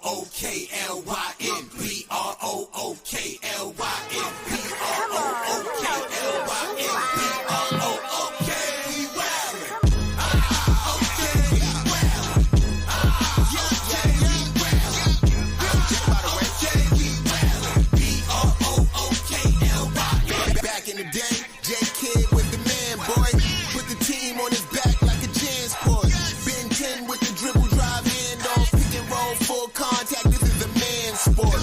B-R-O-O-K-L-Y-N, B-R-O-O-K-L-Y-N, B-R-O-O-K-L-Y-N, B-R-O-O-K, we wildin'. Okay, we wildin'. Okay, we wildin'. Okay, we wildin'. B-R-O-O-K-L-Y-N. Back in the day, J-Kid was the man, boy. Put the team on his back like a Jansport. Ben 10 with the dribble drive handoff, pick and roll, full contact. This is a man's sport.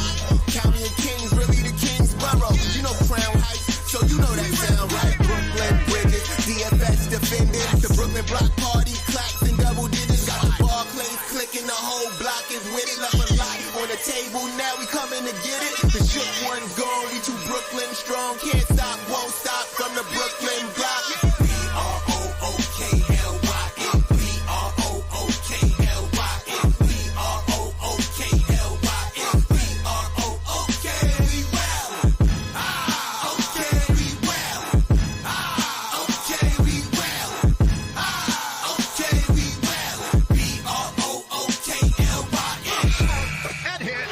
County of Kings, really the Kingsborough. You know Crown Heights, so you know that sound right. Brooklyn Bridges, DFS defenders, the Brooklyn Block Party, clacks and double digits. Got the Barclays clicking, the whole block is with it. Left a lot on the table, now we coming to get it. The shook one's gone, we too Brooklyn strong. Can't stop, won't stop from the Brooklyn block. B-R-O-O-K-L-Y-N, B-R-O-O-K-L-Y-N, B-R-O-O-K-L-Y-N, B-R-O-O-K, we wildin'. Okay, we wildin'. Okay, we wildin'. Okay, we wildin'. B-R-O-O-K-L-Y-N. That hit.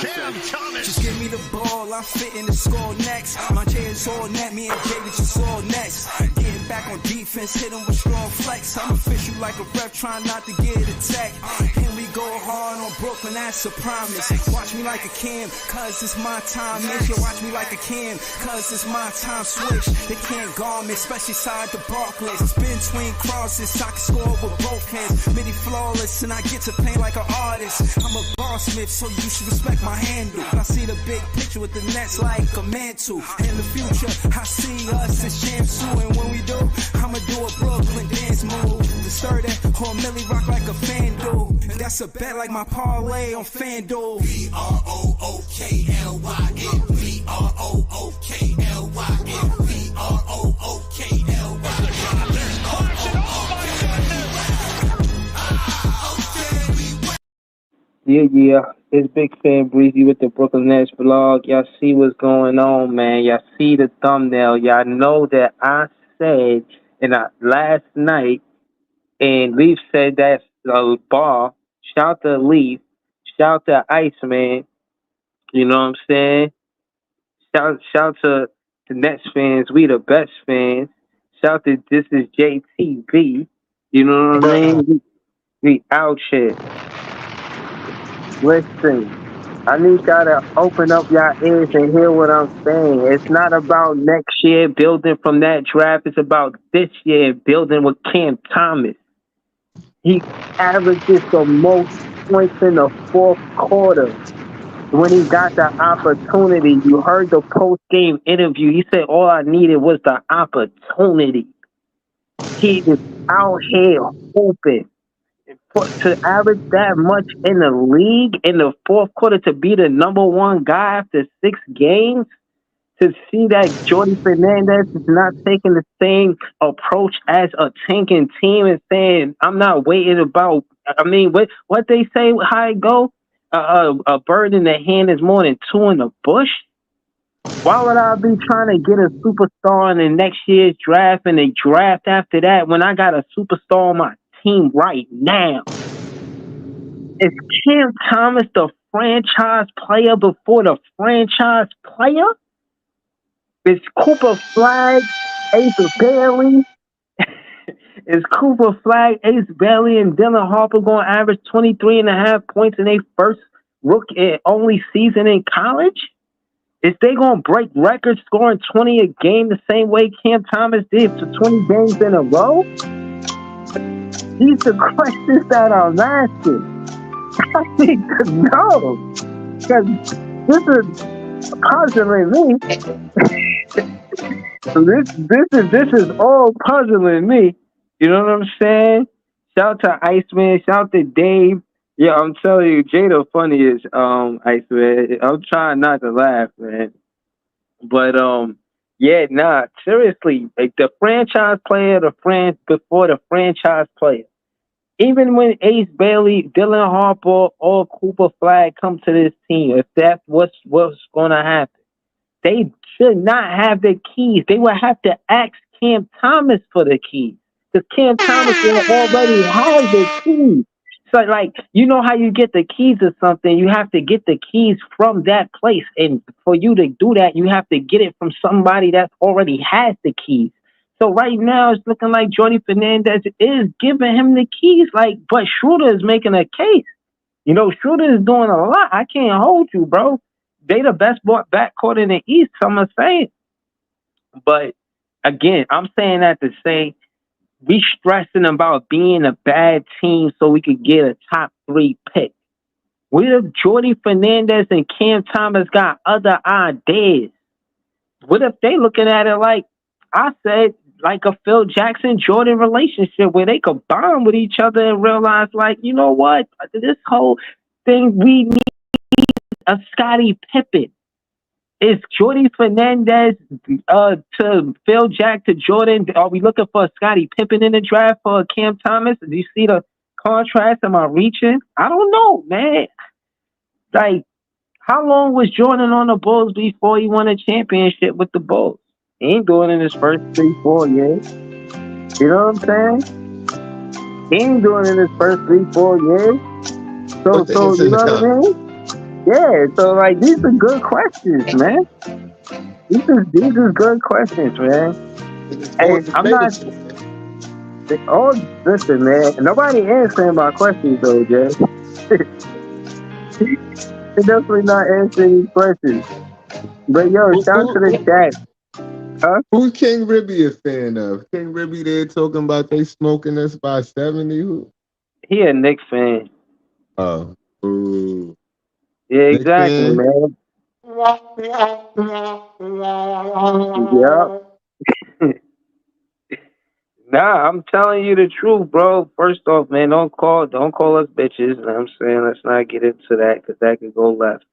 Cam Thomas. Just give me the ball, I'm fitting the score next. My J is all net, me and David just all next. Getting back on defense, hit him with strong flex. I'm official like a ref, trying not to get attacked. And we go hard on Brooklyn, that's a promise. Watch me like a Cam, cause it's my time. Make sure watch me like a Cam, cause it's my time. Switch, they can't guard me, especially side the Barclays. Spin between crosses, I can score with both hands. Midi flawless, and I get to play like an artist. I'm a boss smith, so you should respect my handle. I see the big picture with the Nets like a mantle. In the future, I see us as champs too. And when we do, I'ma do a Brooklyn dance move. The stir that or Millie rock like a fan do. That's a bet like my parlay on FanDuel. B-R-O-O-K-L-Y-N, B-R-O-O-K-L-Y-N, B-R-O-O-K-L-Y-N. Yeah, it's Big Fan Breezy with the Brooklyn Nets vlog. Y'all see what's going on, man. Y'all see the thumbnail. Y'all know that I said last night, and Leaf said that's a bar. Shout to Leaf. Shout to Iceman. You know what I'm saying? Shout to the Nets fans. We the best fans. Shout to this is JTV. You know what I mean? We out here. Listen, I need y'all to open up y'all ears and hear what I'm saying. It's not about next year building from that draft. It's about this year building with Cam Thomas. He averages the most points in the fourth quarter. When he got the opportunity, you heard the post-game interview. He said all I needed was the opportunity. He is out here hoping. To average that much in the league in the fourth quarter, to be the number one guy after 6 games, to see that Jordy Fernandez is not taking the same approach as a tanking team and saying, I'm not waiting about, what they say, how it go? A bird in the hand is more than 2 in the bush. Why would I be trying to get a superstar in the next year's draft and the draft after that when I got a superstar on my team right now? Is Cam Thomas the franchise player before the franchise player? Is Cooper Flag, Ace Bailey? Is Cooper Flag, Ace Bailey, and Dylan Harper going to average 23.5 points in their first rookie only season in college? Is they going to break records scoring 20 a game the same way Cam Thomas did for 20 games in a row? These are questions that I'm asking. I need to know, because this is puzzling me. this is all puzzling me. You know what I'm saying? Shout to Iceman. Shout to Dave. Yeah, I'm telling you, Jay the funniest. Iceman. I'm trying not to laugh, man. But yeah, nah. Seriously, like the franchise player, before the franchise player. Even when Ace Bailey, Dylan Harper, or Cooper Flag come to this team, if that's what's going to happen, they should not have the keys. They would have to ask Cam Thomas for the keys, because Cam Thomas will already have the keys. So, like, you know how you get the keys to something? You have to get the keys from that place. And for you to do that, you have to get it from somebody that already has the keys. So right now, it's looking like Jordy Fernandez is giving him the keys. Like, but Schroeder is making a case. You know, Schroeder is doing a lot. I can't hold you, bro. They the best backcourt in the East, I'm saying. But again, I'm saying that to say we stressing about being a bad team so we could get a top 3 pick. What if Jordy Fernandez and Cam Thomas got other ideas? What if they looking at it like I said, like a Phil Jackson Jordan relationship where they could bond with each other and realize, like, you know what, this whole thing we need a Scottie Pippen. Is Jordy Fernandez to Phil Jack to Jordan? Are we looking for a Scottie Pippen in the draft for Cam Thomas? Do you see the contrast? Am I reaching? I don't know, man. Like, how long was Jordan on the Bulls before he won a championship with the Bulls? He ain't doing it in his first 3, 4 years. You know what I'm saying? He ain't doing it in his first 3, 4 years. What's the So answer you in the know what I comment? mean? Yeah. So like these are good questions, man. These are good questions, man. It's more And I'm not. debatable. Oh, listen, man. Nobody answering my questions, though, Jay. They're definitely not answering these questions. But yo, Who, shout to who, the who, chat, huh? who's King Ribby a fan of? King Ribby there talking about they smoking us by 70? Who? He a Knicks fan. Oh, ooh. Yeah, Knicks exactly, fan? man. Yeah. Nah, I'm telling you the truth, bro. First off, man, don't call us bitches. You know what I'm saying, let's not get into that because that could go left.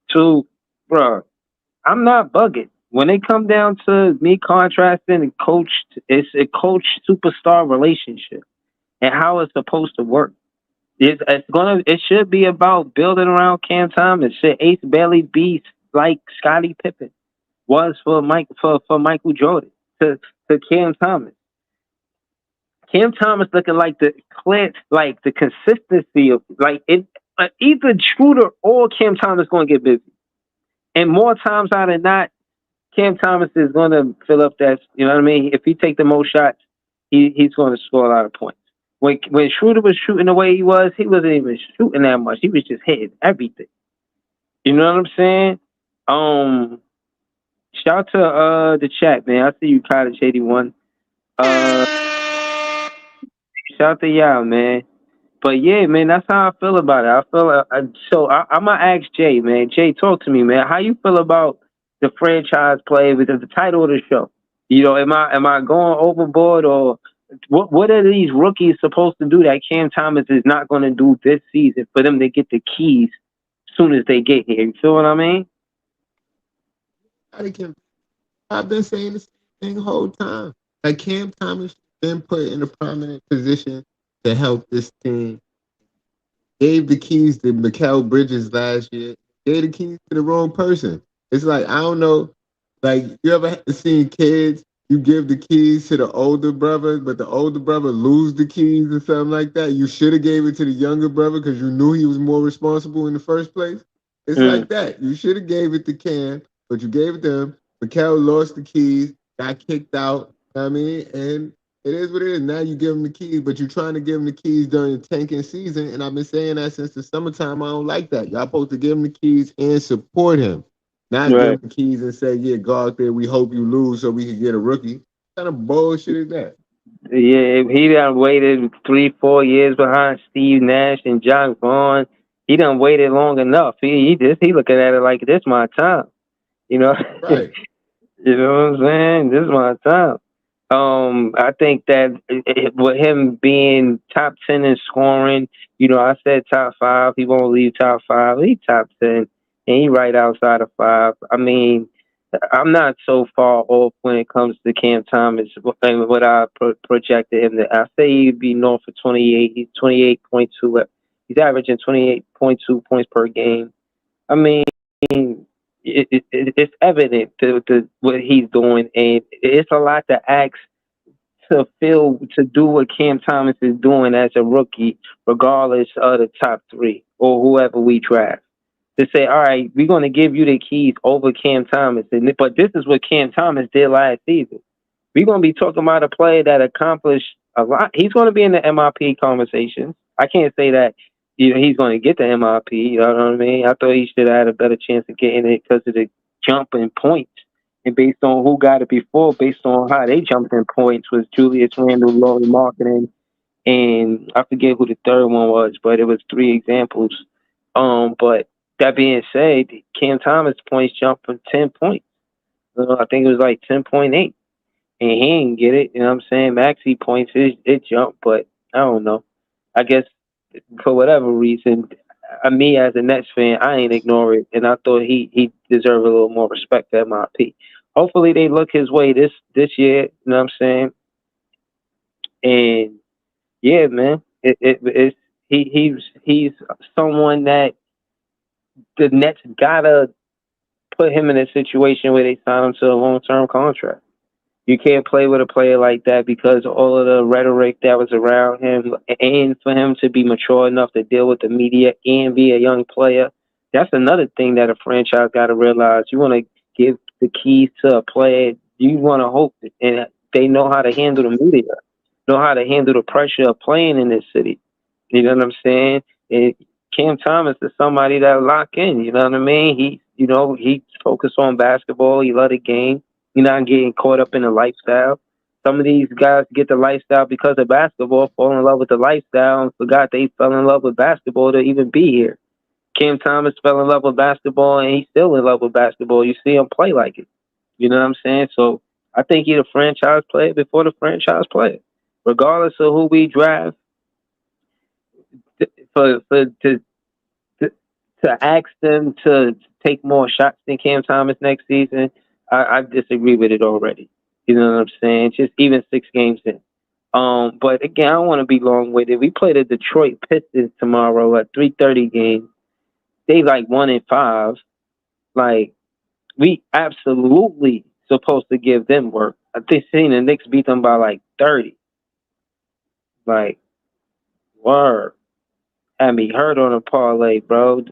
Two, bro, I'm not bugging. When it come down to me contrasting and coach, it's a coach superstar relationship and how it's supposed to work. It should be about building around Cam Thomas. Should Ace Bailey be like Scottie Pippen was for Michael Jordan to Cam Thomas. Cam Thomas looking like the clear, like the consistency of like it. Either Schroeder or Cam Thomas going to get busy, and more times out than not, Cam Thomas is going to fill up that. You know what I mean? If he take the most shots, he's going to score a lot of points. When Schroeder was shooting the way he wasn't even shooting that much. He was just hitting everything. You know what I'm saying? Shout to the chat, man. I see you, Cottage 81. Uh, Shout to y'all, man. But yeah, man, that's how I feel about it. I feel I'm gonna ask Jay, man. Jay, talk to me, man. How you feel about the franchise play with the title of the show? You know, am I going overboard or what are these rookies supposed to do that Cam Thomas is not going to do this season for them to get the keys as soon as they get here? You feel what I mean? I've been saying the same thing the whole time. Like Cam Thomas been put in a prominent position to help this team. Gave the keys to Mikal Bridges last year. Gave the keys to the wrong person. It's like I don't know. Like you ever seen kids? You give the keys to the older brother, but the older brother lose the keys or something like that. You should have gave it to the younger brother because you knew he was more responsible in the first place. It's Mm, like that. You should have gave it to Cam, but you gave it to him. Mikal lost the keys, got kicked out. I mean, and it is what it is. Now you give him the keys, but you're trying to give him the keys during the tanking season. And I've been saying that since the summertime. I don't like that. Y'all supposed to give him the keys and support him. Not give right. him the keys and say, yeah, go out there. We hope you lose so we can get a rookie. What kind of bullshit is that? Yeah, if he done waited 3, 4 years behind Steve Nash and John Vaughn, he done waited long enough. He looking at it like this my time. You know, Right. you know what I'm saying? This is my time. I think that with him being top 10 in scoring, you know, I said top 5. He won't leave top 5. He top 10, and he right outside of 5. I mean, I'm not so far off when it comes to Cam Thomas and what I projected him to. I say he'd be north for 28. He's 28.2. He's averaging 28.2 points per game. I mean, it's evident to what he's doing, and it's a lot to ask to do what Cam Thomas is doing as a rookie, regardless of the top three or whoever we draft. To say, all right, we're going to give you the keys over Cam Thomas, but this is what Cam Thomas did last season. We're going to be talking about a player that accomplished a lot. He's going to be in the MIP conversation. I can't say that he's going to get the MIP. You know what I mean? I thought he should have had a better chance of getting it because of the jump in points. And based on who got it before, based on how they jumped in points, was Julius Randle, Laurie Marketing, and I forget who the third one was, but it was three examples. But that being said, Cam Thomas points jumped from 10 points. I think it was like 10.8. And he didn't get it. You know what I'm saying? Maxi points, it jumped, but I don't know. I guess for whatever reason, me as a Nets fan, I ain't ignore it, and I thought he deserved a little more respect at MIP. Hopefully they look his way this year. You know what I'm saying? And yeah, man, it's he's someone that the Nets gotta put him in a situation where they sign him to a long-term contract. You can't play with a player like that because all of the rhetoric that was around him, and for him to be mature enough to deal with the media and be a young player. That's another thing that a franchise got to realize. You want to give the keys to a player. You want to hope that, and they know how to handle the media, know how to handle the pressure of playing in this city. You know what I'm saying? And Cam Thomas is somebody that lock in. You know what I mean? He focused on basketball. He loved the game. You're not getting caught up in the lifestyle. Some of these guys get the lifestyle because of basketball, fall in love with the lifestyle, and forgot they fell in love with basketball to even be here. Cam Thomas fell in love with basketball, and he's still in love with basketball. You see him play like it. You know what I'm saying? So I think he's a franchise player before the franchise player. Regardless of who we draft, to to, to ask them to take more shots than Cam Thomas next season, I disagree with it already. You know what I'm saying? Just even 6 games in. But again, I don't want to be long with it. We play the Detroit Pistons tomorrow at 3:30 game. They like 1-5. Like we absolutely supposed to give them work. I think seeing the Knicks beat them by like 30. Like word. Had me hurt on a parlay, bro.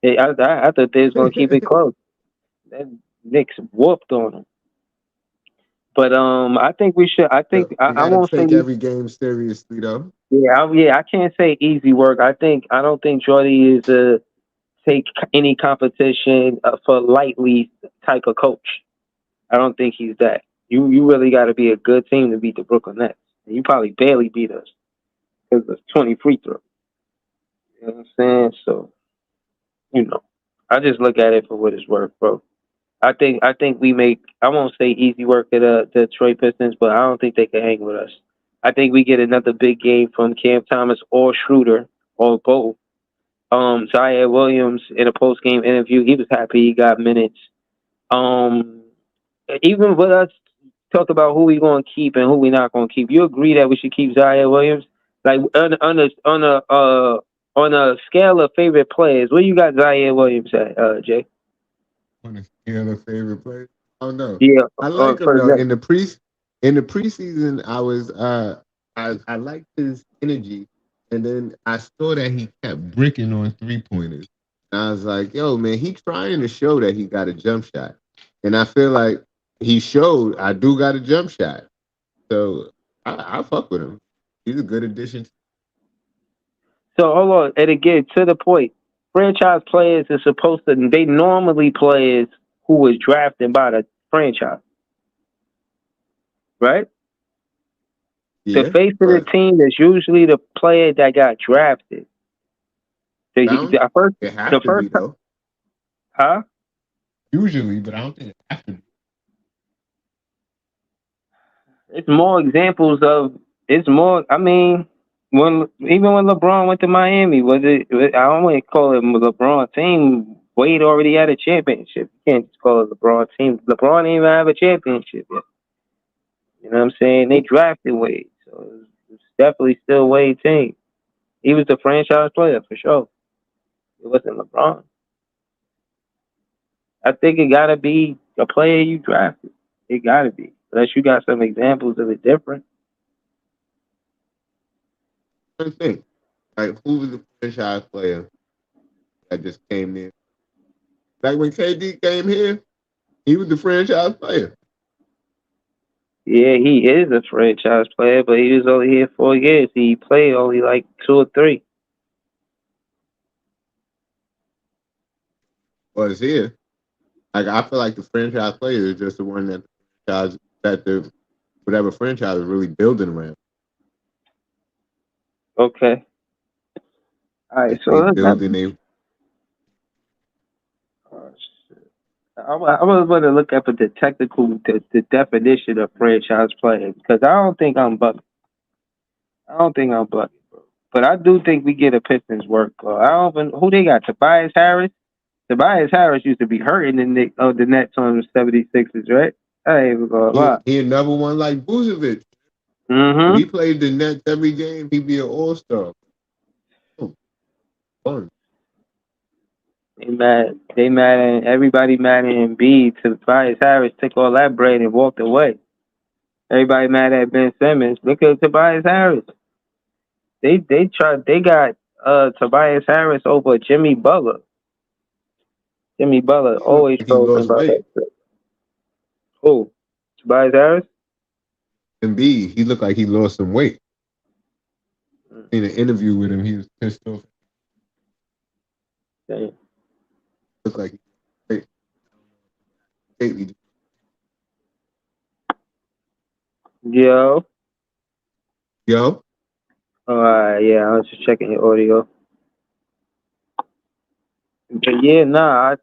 I thought they was gonna keep it close. That Knicks whooped on them. But I think we should. I think So we I got to won't say take every game seriously, though. yeah. I can't say easy work. I don't think Jordy is a take any competition for lightly type of coach. I don't think he's that. You really got to be a good team to beat the Brooklyn Nets. And you probably barely beat us because of 20 free throws. You know what I'm saying? So I just look at it for what it's worth, bro. I think we make. I won't say easy work at the Detroit Pistons, but I don't think they can hang with us. I think we get another big game from Cam Thomas or Schroeder or both. Zaire Williams in a post game interview, he was happy he got minutes. Um, Even with us talk about who we going to keep and who we not going to keep. You agree that we should keep Zaire Williams? Like on a scale of favorite players, where you got Zaire Williams at, Jay? On the scale of favorite players, I don't know. Yeah, I like him for the though. Nets. In the preseason, I liked his energy, and then I saw that he kept bricking on 3 pointers. And I was like, yo, man, he trying to show that he got a jump shot, and I feel like he showed I do got a jump shot. So I fuck with him. He's a good addition. So hold on, and again to the point, franchise players are supposed to. They normally players who was drafted by the franchise, right? The Yeah, face of the but team is usually the player that got drafted. I don't The first, think it has the to first, be though. huh? Usually, but I don't think it has to be. It's more examples of. It's more. I mean, when LeBron went to Miami, was it? I don't want to call it LeBron team. Wade already had a championship. You can't just call it LeBron team. LeBron didn't even have a championship yet. You know what I'm saying? They drafted Wade, so it's definitely still Wade team. He was the franchise player for sure. It wasn't LeBron. I think it gotta be a player you drafted. It gotta be, unless you got some examples of it different. trying to think. Like, who was the franchise player that just came in? Like when KD came here, he was the franchise player. Yeah, he is a franchise player, but he was only here 4 years. He played only like 2 or 3. Was here. Like I feel like the franchise player is just the one that the whatever franchise is really building around. Okay. All right, Like so they let's not. building a Oh, shit. I was going to look up at the definition of franchise player because I don't think I'm bugging. I don't think I'm bugging, bro. But I do think we get a Pistons work. I don't even, who they got? Tobias Harris. Tobias Harris used to be hurting the Nets on the 76ers, right? I ain't even gonna lie. he another one like Vucevic. If Mm-hmm. he played the Nets every game, he'd be an all-star. Oh, fun. They mad and everybody mad at Embiid. Tobias Harris took all that bread and walked away. Everybody mad at Ben Simmons. Look at Tobias Harris. They got Tobias Harris over Jimmy Butler. Jimmy Butler He looked always like he talking lost about that weight. shit. Who? Tobias Harris? Embiid, he looked like he lost some weight. Mm, In an interview with him, he was pissed off. damn. Looked like he lately. Yo. Yo, Yeah, I was just checking your audio. But yeah, nah,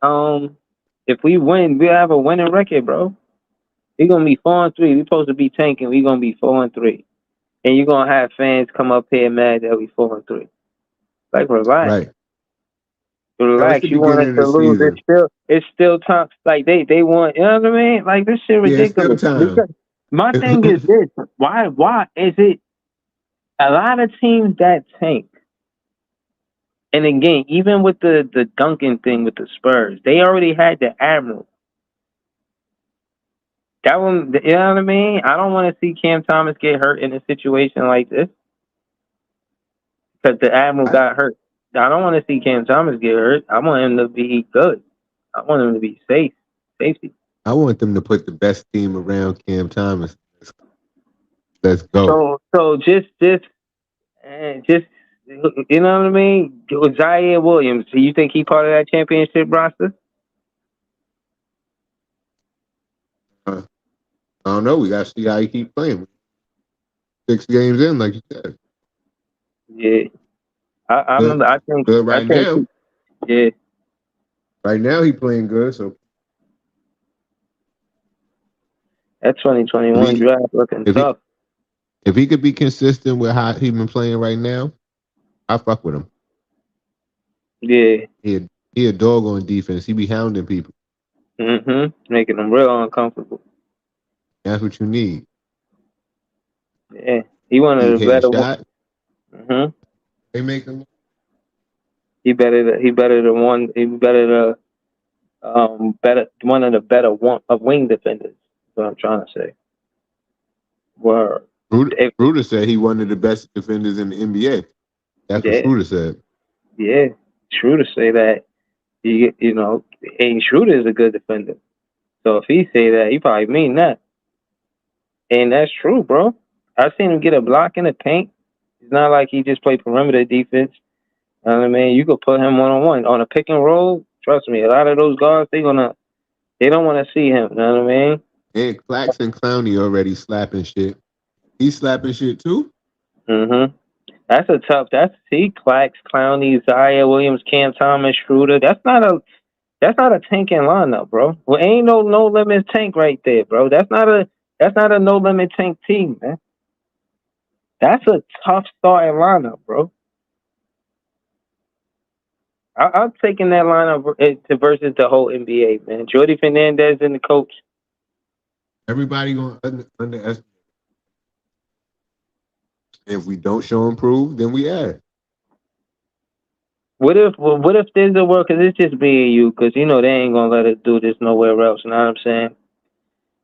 if we win, we have a winning record, bro. We're gonna be 4-3. We supposed to be tanking. We're gonna be 4-3. And you're gonna have fans come up here mad that we 4-3. Like relax. right. That was Relax. the You want us beginning of to the lose. season. It's still time. Like they want, you know what I mean? Like this shit Yeah, it's still ridiculous. time. Because my thing is this. Why is it a lot of teams that tank? And again, even with the Duncan thing with the Spurs, they already had the Admiral. That one, you know what I mean? I don't want to see Cam Thomas get hurt in a situation like this because the Admiral I, got hurt. I don't want to see Cam Thomas get hurt. I want him to be good. I want him to be safe, safety. I want them to put the best team around Cam Thomas. Let's go. So just you know what I mean? With Zaire Williams, do you think he part of that championship roster? Uh, I don't know. We got to see how he keep playing. 6 games in, like you said. Yeah, I Good, remember. good I right think. now. Yeah, Right now, he playing good. So that if 2021 he draft looking if he tough. if he could be consistent with how he been playing right now, I fuck with him. Yeah. He a dog on defense. He be hounding people. Making them real uncomfortable. That's what you need. Yeah, he one He of the hitting better ones. shot. They make him. He better than one. He better better one of the better one of wing defenders. That's what I'm trying to say. Word. If, Schroeder said he one of the best defenders in the NBA. That's what yeah, Schroeder said. yeah. True to say that. You know, and Schroeder is a good defender. So if he say that, he probably mean that. And that's true, bro. I seen him get a block in the paint. It's not like he just play perimeter defense. You know what I mean? You could put him one on one on a pick and roll. Trust me, a lot of those guards they don't want to see him. You know what I mean? And Claxton Clowney already slapping shit. He's slapping shit too. Mm-hmm. That's a tough. That's Clax, Clowney, Zaire Williams, Cam Thomas, Schroeder. That's not a tanking lineup, bro. Well, ain't no limit tank right there, bro. That's not a no limit tank team, man. That's a tough starting lineup, bro. I'm taking that lineup to versus the whole NBA, man. Jordy Fernandez and the coach. Everybody gonna underestimate. If we don't show improve, then we add. What if there's a world? Because it's just me and you. Because you know they ain't gonna let us do this nowhere else. You know what I'm saying?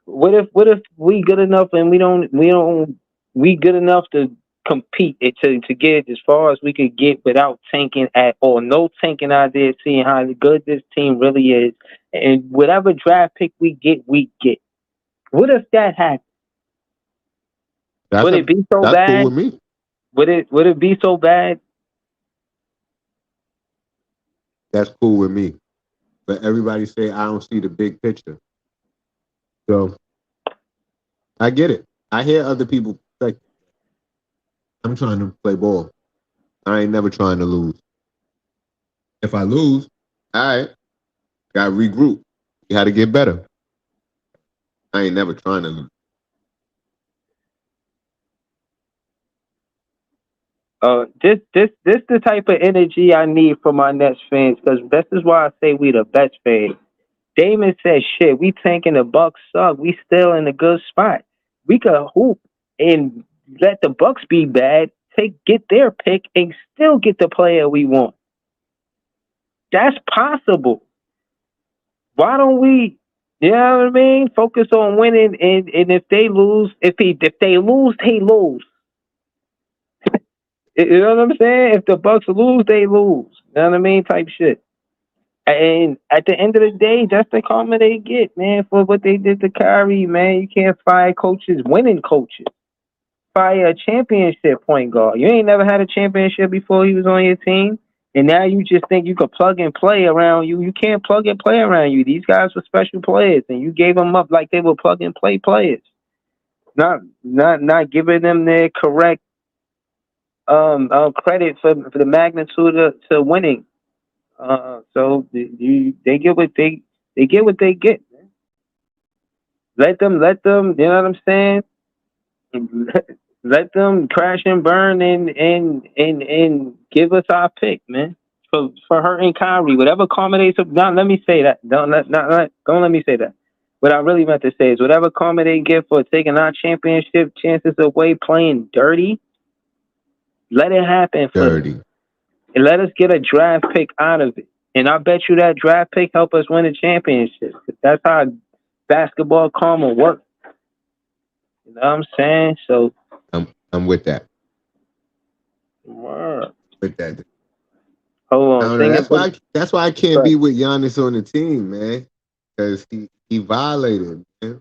What if we good enough and we good enough to compete to get as far as we could get without tanking at all. No tanking idea, seeing how good this team really is. And whatever draft pick we get, we get. What if that happened? That's Would a it be so that's cool with bad? me. Would it be so bad? That's cool with me. But everybody say I don't see the big picture. So I get it. I hear other people like I'm trying to play ball. I ain't never trying to lose. If I lose, all right, got to regroup. You got to get better. I ain't never trying to lose. This the type of energy I need from my Nets fans because this is why I say we the best fans. Damon said, "Shit, we tanking the Bucks suck. We still in a good spot. We could hoop and let the Bucks be bad. Get their pick and still get the player we want. That's possible. Why don't we? You know what I mean? Focus on winning, and if they lose, if they lose, they lose. You know what I'm saying? If the Bucks lose, they lose. You know what I mean? Type shit. And at the end of the day, that's the karma they get, man, for what they did to Kyrie, man. You can't fire coaches, winning coaches. Fire a championship point guard. You ain't never had a championship before he was on your team. And now you just think you could plug and play around you. You can't plug and play around you. These guys were special players, and you gave them up like they were plug and play players. Not giving them their correct credit for the magnitude to winning. So they get what they get what they get. Man. Let them. You know what I'm saying? Let them crash and burn and give us our pick, man. For hurting Kyrie, whatever karma they don't let me say that. Don't let me say that. What I really meant to say is whatever karma they give for taking our championship chances away, playing dirty, let it happen for them. Dirty. And let us get a draft pick out of it. And I bet you that draft pick help us win a championship. That's how basketball karma works. You know what I'm saying? So, I'm with that. word. With that. Hold I on. don't know. Sing it. That's why I can't be with Giannis on the team, man. Because he violated, man.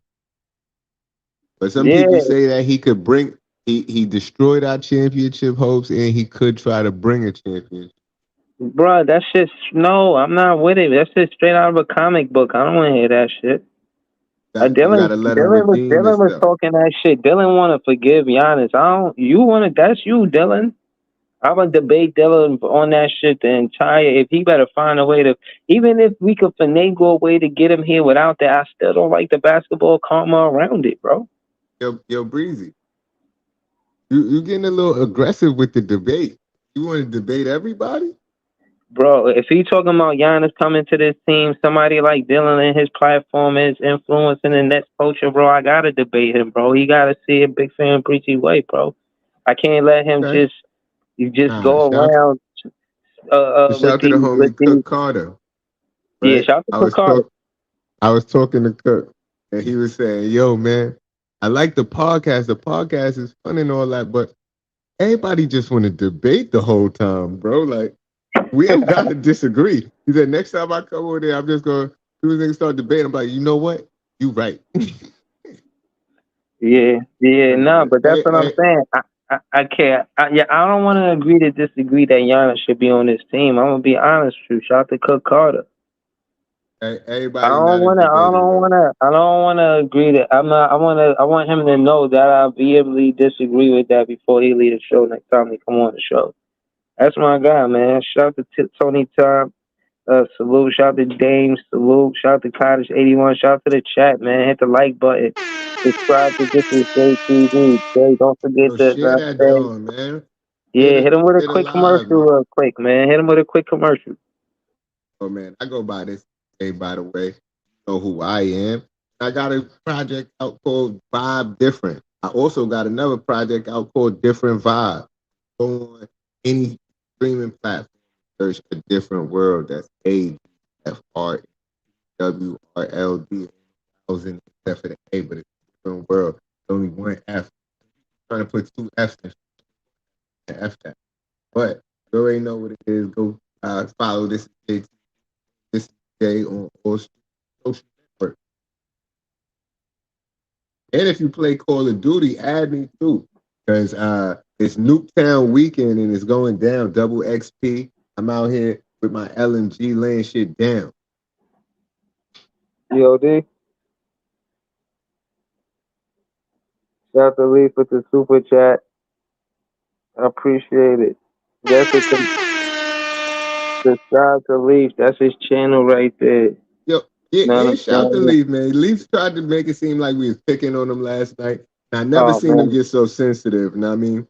But some Yeah, people say that he could bring he destroyed our championship hopes and he could try to bring a championship. bro. That shit. No, I'm not with it. That shit straight out of a comic book. I don't want to hear that shit. You gotta let him redeem Dylan was himself. talking that shit. Dylan want to forgive Giannis. I don't. You want to? That's you, Dylan. I would debate Dylan on that shit the entire. If he better find a way to, even if we could finagle a way to get him here without that, I still don't like the basketball karma around it, bro. Yo, Breezy, you getting a little aggressive with the debate. You want to debate everybody? Bro, if he talking about Giannis coming to this team, somebody like Dylan and his platform is influencing the next culture, bro. I gotta debate him, bro. He gotta see a big fan preachy way, bro. I can't let him Okay. just Nah, go around with shout to the homie these Cook Carter. yeah, Right? shout out to Carter. I was talking to Cook, and he was saying, "Yo, man, I like the podcast. The podcast is fun and all that, but everybody just want to debate the whole time, bro. Like, we don't gotta disagree." He said, "Next time I come over there, I'm just gonna do this and start debating." I'm like, you know what? You right. Yeah, no, but that's hey, what I'm hey, saying. I can't. I don't want to agree to disagree that Giannis should be on this team. I'm gonna be honest with you. Shout out to Cook Carter. hey, everybody not a I debater, don't though. wanna. I don't wanna agree that. I'm not. I want him to know that I vehemently disagree with that before he leave the show next time he come on the show. That's my guy, man. Shout out to Tony Tom. Salute. Shout out to Dame. Salute. Shout out to Cottage 81. Shout out to the chat, man. Hit the like button. Subscribe to This Is JTV. Jay, don't forget Yo, to share that, say, John, man. yeah, hit him with a Share the quick live, commercial man. real quick, man. Hit him with a quick commercial. Oh man, I go by this name, by the way. You know who I am. I got a project out called Vibe Different. I also got another project out called Different Vibe. Go on any streaming platform, search a different world. That's ADFRWRLD. Thousand except for the A, but it's a different world. Only one F. I'm trying to put two F's in. F that. But you already know what it is. Go follow this day on all social networks. And if you play Call of Duty, add me too. Because it's Nuketown weekend and it's going down. Double XP. I'm out here with my LMG laying shit down. D. Shout out to Leaf with the super chat. I appreciate it. That's a subscribe to Leaf. That's his channel right there. Yo, yeah, Know what and I'm shout out to saying? Leaf, man. Leaf tried to make it seem like we was picking on him last night. And I never Oh seen him man. get so sensitive. You know what I mean?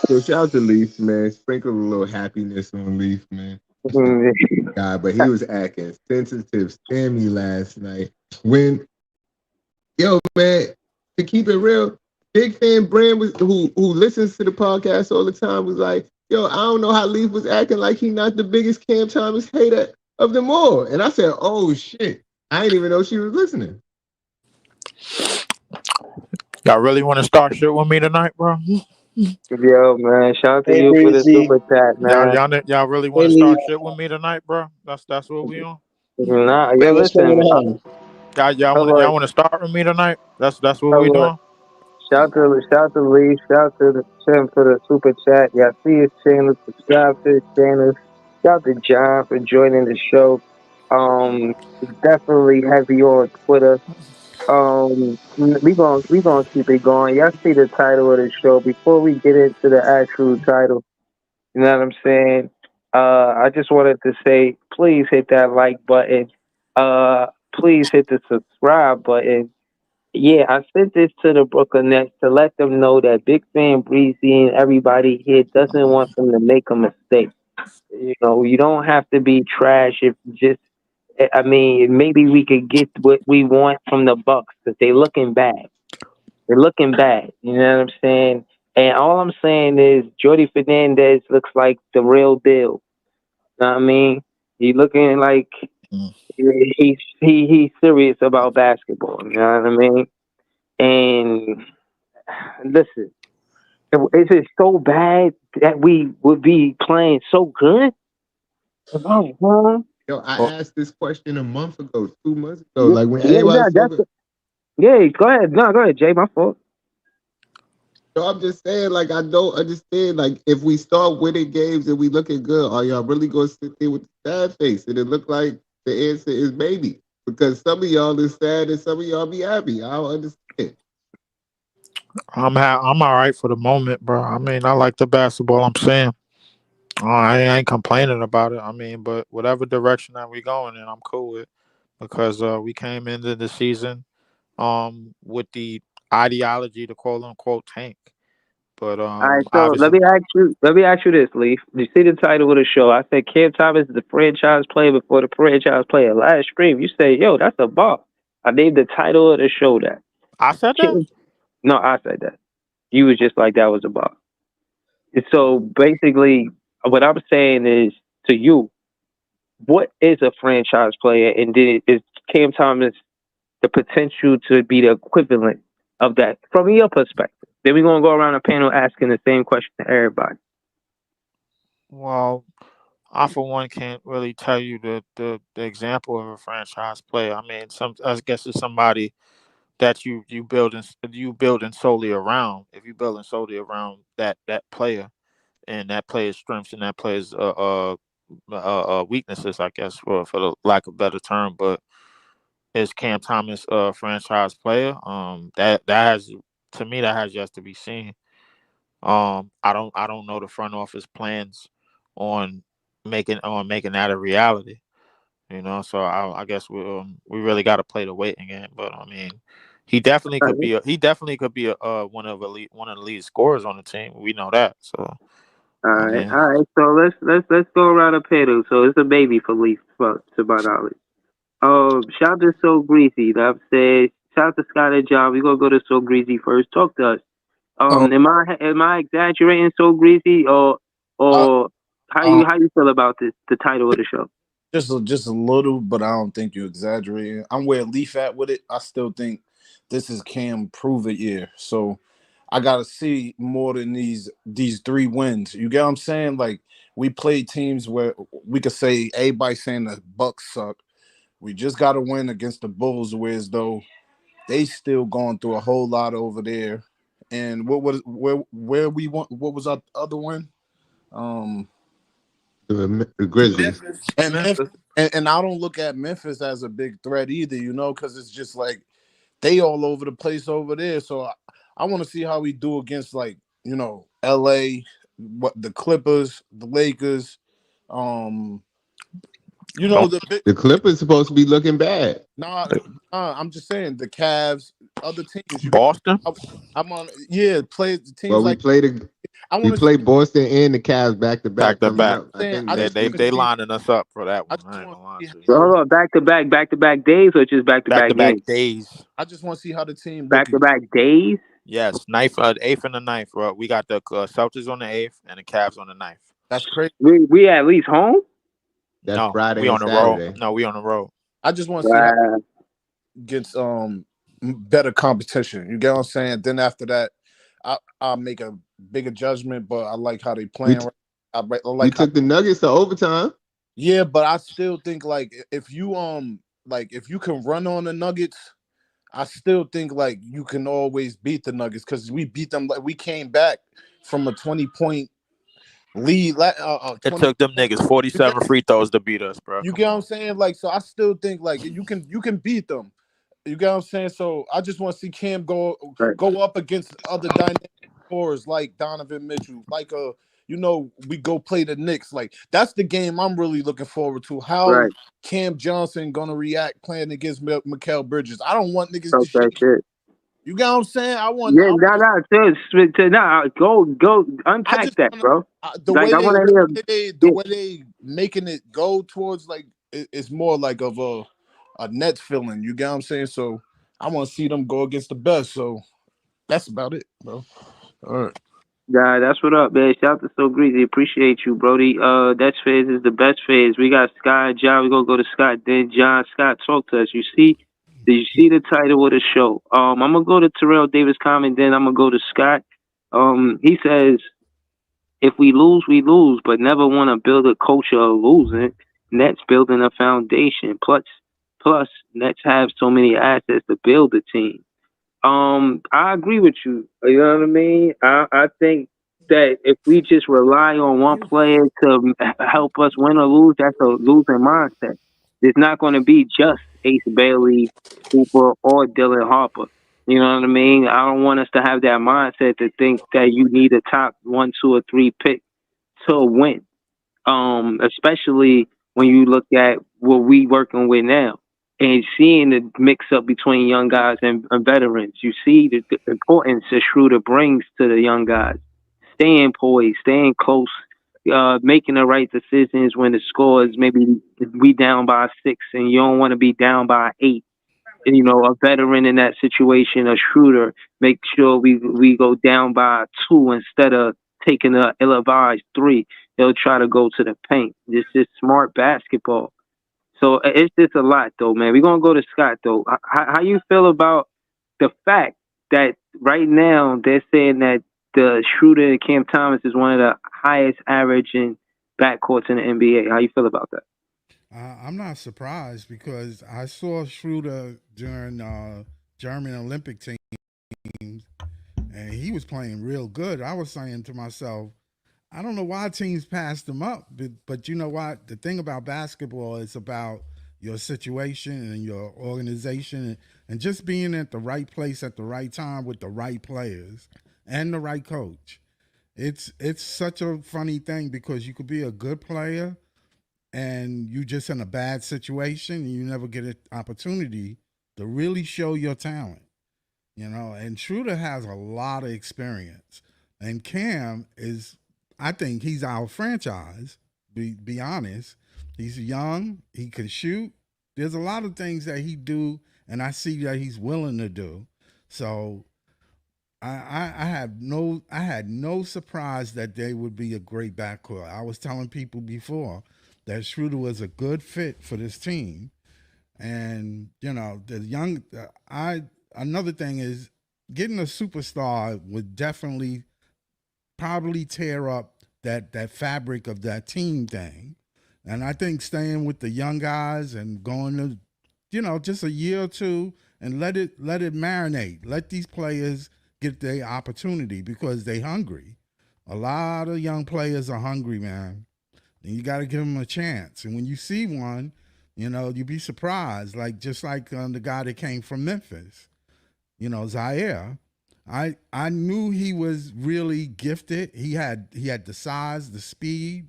So shout out to Leaf, man. Sprinkle a little happiness on Leaf, man. That's a guy, but he was acting sensitive, Sammy last night. When man, to keep it real, big fan Brand was who listens to the podcast all the time was like, yo, I don't know how Leaf was acting like he not the biggest Cam Thomas hater of them all. And I said, oh shit, I didn't even know she was listening. Y'all really want to start shit with me tonight, bro? Yo, man, shout out to Hey, you for the BG. super chat, man. Y'all really want Hey, to Lee. start shit with me tonight, bro? That's what we on. Nah, Hey, yo, what's going listen, on? Y'all hello, want to start with me tonight? That's what we hello. doing. Shout to Lee, shout to the Tim for the super chat. Y'all see his channel, subscribe to his channel. Shout to John for joining the show. Definitely heavy on Twitter. We gonna keep it going. Y'all see the title of the show before we get into the actual title. You know what I'm saying? I just wanted to say, please hit that like button. Please hit the subscribe button. Yeah, I sent this to the Brooklyn Nets to let them know that Big Fan Breezy and everybody here doesn't want them to make a mistake. You know, you don't have to be trash if just. I mean, maybe we could get what we want from the Bucks because they looking bad. They're looking bad. You know what I'm saying? And all I'm saying is Jordy Fernandez looks like the real deal. Know what I mean? He looking like he's serious about basketball. You know what I mean? And listen, is it so bad that we would be playing so good? Yo, I Oh, asked this question a month ago, 2 months ago. Yeah, Like when yeah, everybody yeah, was talking, yeah. Go ahead, no, go ahead, Jay. My fault. so I'm just saying, like, I don't understand. Like, if we start winning games and we looking good, are y'all really gonna sit there with the sad face? And it look like the answer is maybe. Because some of y'all is sad and some of y'all be happy. I don't understand. I'm all right for the moment, bro. I mean, I like the basketball. I'm saying I ain't complaining about it. I mean, but whatever direction that we going in, I'm cool with because we came into the season with the ideology to quote unquote tank. But All right, so obviously let me ask you this, Leaf. You see the title of the show? I said Cam Thomas is the franchise player before the franchise player. Last stream, you say, yo, that's a ball. I named the title of the show that. I said that. Cam- No, I said that. You was just like that was a ball. And so basically, what I'm saying is to you, what is a franchise player, and then is Cam Thomas the potential to be the equivalent of that from your perspective? Then we're gonna go around the panel asking the same question to everybody. Well, I for one can't really tell you the example of a franchise player. I mean, some I guess it's somebody that you building solely around. If you building solely around that player and that player's strengths and that player's weaknesses, I guess for the lack of a better term. But is Cam Thomas a franchise player? That has to me that has yet to be seen. I don't know the front office plans on making that a reality. You know, so I guess we really got to play the waiting game. But I mean, he definitely could be a one of the lead scorers on the team. We know that. So I mean, All right. So let's go around the panel. So it's a baby for Leaf, to my knowledge. Shout out to So Greasy. I've said shout out to Scott and John. We gonna go to So Greasy first. Talk to us. Um, Am I exaggerating So Greasy, I, or how you feel about this the title of the show? just a little, but I don't think you're exaggerating. I'm where Leaf at with it. I still think this is Cam prove it year. So I gotta see more than these 3 wins. You get what I'm saying? Like we played teams where we could say everybody saying the Bucks suck. We just got to win against the Bulls, whereas though they still going through a whole lot over there. And what was where we want? What was our other one? Um, The Grizzlies. and Memphis. and I don't look at Memphis as a big threat either, because it's just like they all over the place over there. So I want to see how we do against like L.A., what the Clippers, the Lakers, um, Don't the big. The Clippers supposed to be looking bad. I'm just saying the Cavs, other teams. You got. Boston I'm on. Yeah, play the teams Well, like. I we want to see. play Boston and the Cavs back to back back to coming back. up. I Saying, think I They next just they week. want to they see. lining us up for that I one. just I ain't want gonna lie to see to you. So how. hold on, back to back days or just back to Back to back back games? days. I just want to see how the team Back looking. to back days. Yes, eighth and the ninth. We got the Celtics on the eighth and the Cavs on the ninth. That's crazy. We at least home. That's No, we Friday and on the road. Saturday. No, we on the road. I just want to see how Wow. it gets better competition. You get what I'm saying? Then after that, I'll make a bigger judgment. But I like how they We playing. t- I we like how. took the Nuggets to overtime. Yeah, but I still think like if you if you can run on the Nuggets, I still think like you can always beat the Nuggets because we beat them. Like we came back from a 20-point lead. It 20. took them niggas You get 47 free throws to beat us, bro. you Come get what I'm on. saying? Like so, I still think like you can beat them. You get what I'm saying? So I just want to see Cam Right. go up against other dynamic scorers like Donovan Mitchell, like we go play the Knicks. Like that's the game I'm really looking forward to. How Right. Cam Johnson gonna react playing against Mikal Bridges? I don't want niggas to Talk that shake. shit. You get what I'm saying? Yeah, go I unpack just that, want bro. the Like way I they want the to hear. way they the Yeah, way they making it go towards like it's more like of a Nets feeling. You get what I'm saying? So I want to see them go against the best. So that's about it, bro. All right. yeah, that's what up, man. Shout out to So Greasy. Appreciate you, Brody. That's phase is the best phase. We got Scott and John. We gonna go to Scott. Then John, Scott, talk to us. You see? Did you see the title of the show? I'm gonna go to Terrell Davis comment. Then I'm gonna go to Scott. He says if we lose, we lose, but never want to build a culture of losing. Nets building a foundation. Plus, Nets have so many assets to build a team. I agree with you. You know what I mean? I think that if we just rely on one player to help us win or lose, that's a losing mindset. It's not going to be just Ace Bailey, Cooper, or Dylan Harper. You know what I mean? I don't want us to have that mindset to think that you need a top one, two, or three pick to win. Especially when you look at what we working with now and seeing the mix up between young guys and veterans. You see the importance that Schroeder brings to the young guys. Staying poised, staying close, making the right decisions when the score is maybe we down by 6 and you don't want to be down by 8. A veteran in that situation, a Schroeder, make sure we go down by 2 instead of taking a ill-advised 3. They'll try to go to the paint. This is smart basketball. So it's just a lot, though, man. We're gonna go to Scott, though. How you feel about the fact that right now they're saying that the Schroeder and Cam Thomas is one of the highest averaging backcourts in the NBA? How you feel about that? I'm not surprised because I saw Schroeder during German Olympic teams, and he was playing real good. I was saying to myself, I don't know why teams passed him up, but you know what? The thing about basketball is about your situation and your organization and just being at the right place at the right time with the right players and the right coach. It's such a funny thing because you could be a good player and you just in a bad situation and you never get an opportunity to really show your talent, and Schroeder has a lot of experience. And Cam is, I think he's our franchise, be honest. He's young, he can shoot. There's a lot of things that he do and I see that he's willing to do. So I had no surprise that they would be a great backcourt. I was telling people before that Schroeder was a good fit for this team, and the young I another thing is getting a superstar would definitely probably tear up that fabric of that team thing. And I think staying with the young guys and going to, just a year or two and let it marinate. Let these players get their opportunity because they hungry. A lot of young players are hungry, man. And you got to give them a chance. And when you see one, you'd be surprised. Like just like the guy that came from Memphis, Zaire. I knew he was really gifted. He had the size, the speed,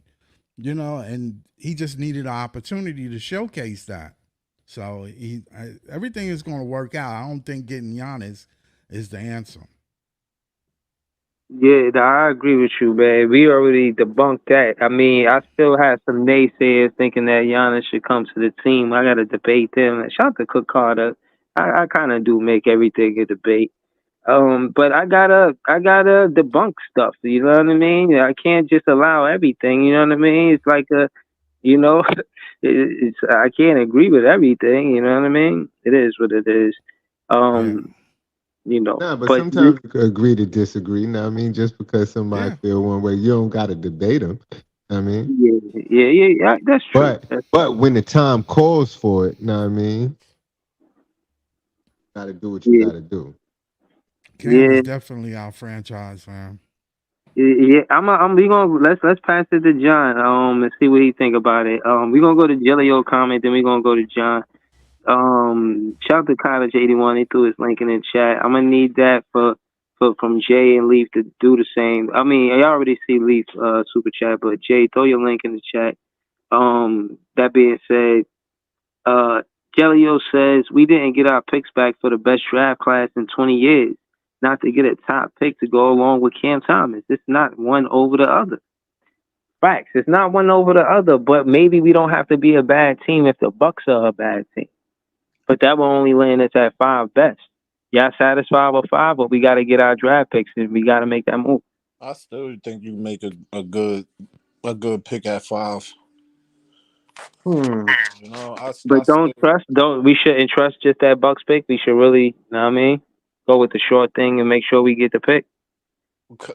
and he just needed an opportunity to showcase that. So everything is going to work out. I don't think getting Giannis is the answer. Yeah, I agree with you, man. We already debunked that. I mean, I still have some naysayers thinking that Giannis should come to the team. I got to debate them. Shout out to Cook Carter. I kind of do make everything a debate. But I gotta debunk stuff. You know what I mean? I can't just allow everything. You know what I mean? It's like you know, I can't agree with everything. You know what I mean? It is what it is. Yeah. Um, Nah, but but sometimes you could agree to disagree. Know what I mean, just because somebody Yeah. feel one way, you don't got to debate them. I mean, yeah, yeah. That's true. That's but true. when the time calls for it, know what I mean, got to do what you Yeah, got to do. Cam yeah, is definitely our franchise, man. yeah. We gonna let's pass it to John. And see what he think about it. We gonna go to Jelly comment, then we gonna go to John. Shout out to College 81. He threw his link in the chat. I'm gonna need that for from Jay and Leaf to do the same. I mean, I already see Leaf super chat, but Jay, throw your link in the chat. That being said, uh, Gelio says we didn't get our picks back for the best draft class in 20 years. Not to get a top pick to go along with Cam Thomas. It's not one over the other. Facts. It's not one over the other, but maybe we don't have to be a bad team if the Bucks are a bad team. But that will only land us at five best. Y'all satisfied with five, but we got to get our draft picks and we got to make that move. I still think you make a good pick at 5. Hmm. I But still don't we shouldn't trust just that Bucks pick. We should really, you know what I mean, go with the short thing and make sure we get the pick.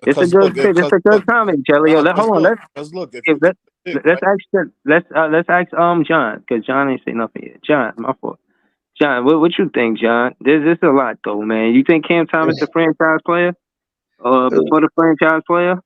It's a because good pick. It's a good comment, Jelly. Hold on. Cause look, if Give- you get let's the pick let's right, ask let's ask John because John ain't say nothing yet. John, my fault. John, what you think, John? This is a lot though, man. You think Cam Thomas a franchise player? Before the franchise player?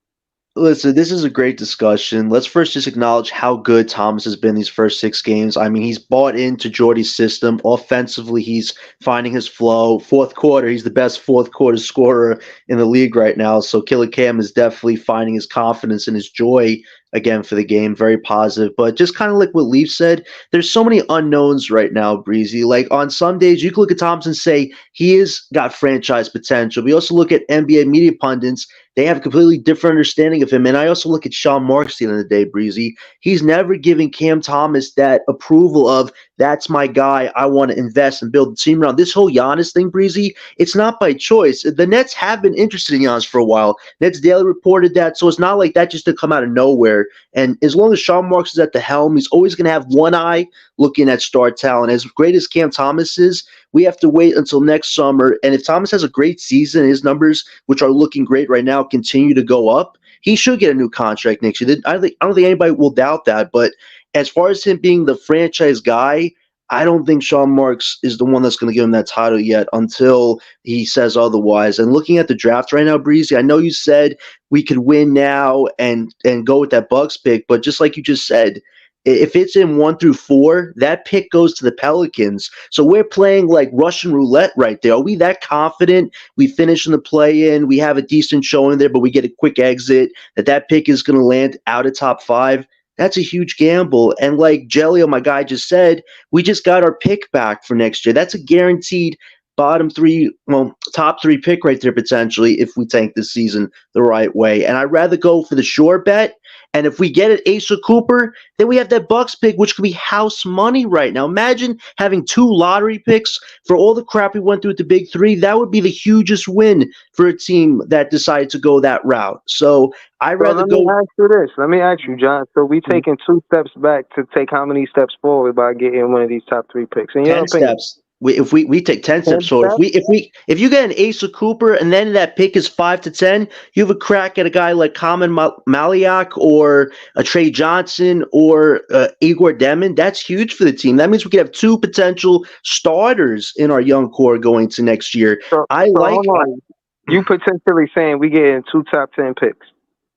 Listen, this is a great discussion. Let's first just acknowledge how good Thomas has been these first 6 games. I mean, he's bought into Jordy's system. Offensively, he's finding his flow. Fourth quarter, he's the best fourth quarter scorer in the league right now. So Killer Cam is definitely finding his confidence and his joy again for the game. Very positive. But just kind of like what Leaf said, there's so many unknowns right now, Breezy. Like on some days, you can look at Thompson and say he is got franchise potential. We also look at NBA media pundits, they have a completely different understanding of him. And I also look at Sean Marks at the end of the day, Breezy. He's never giving Cam Thomas that approval of that's my guy. I want to invest and build the team around. This whole Giannis thing, Breezy, it's not by choice. The Nets have been interested in Giannis for a while. Nets Daily reported that, so it's not like that just to come out of nowhere. And as long as Sean Marks is at the helm, he's always going to have one eye looking at star talent. As great as Cam Thomas is, we have to wait until next summer. And if Thomas has a great season, his numbers, which are looking great right now, continue to go up, he should get a new contract next year. I don't think anybody will doubt that. But as far as him being the franchise guy, I don't think Sean Marks is the one that's going to give him that title yet until he says otherwise. And looking at the draft right now, Breezy, I know you said we could win now and go with that Bucks pick, but just like you just said, if it's in 1 through 4, that pick goes to the Pelicans. So we're playing like Russian roulette right there. Are we that confident? We finish in the play-in, we have a decent showing there, but we get a quick exit. That pick is going to land out of top 5. That's a huge gamble. And like Jelly, my guy, just said, we just got our pick back for next year. That's a guaranteed top 3 pick right there potentially if we tank this season the right way. And I'd rather go for the sure bet. And if we get it, Asa Cooper, then we have that Bucks pick, which could be house money right now. Imagine having 2 lottery picks for all the crap we went through at the big 3. That would be the hugest win for a team that decided to go that route. So I'd So rather let me go. ask you this. Let me ask you, John. So we taking 2 steps back to take how many steps forward by getting one of these top 3 picks? In your 10 opinion, steps. if we take 10 steps forward, if you get an Asa Cooper and then that pick is 5 to 10, you have a crack at a guy like Common Maliak or a Trey Johnson or Igor Demon. That's huge for the team. That means we could have 2 potential starters in our young core going to next year. So hold on. You potentially saying we getting 2 top 10 picks?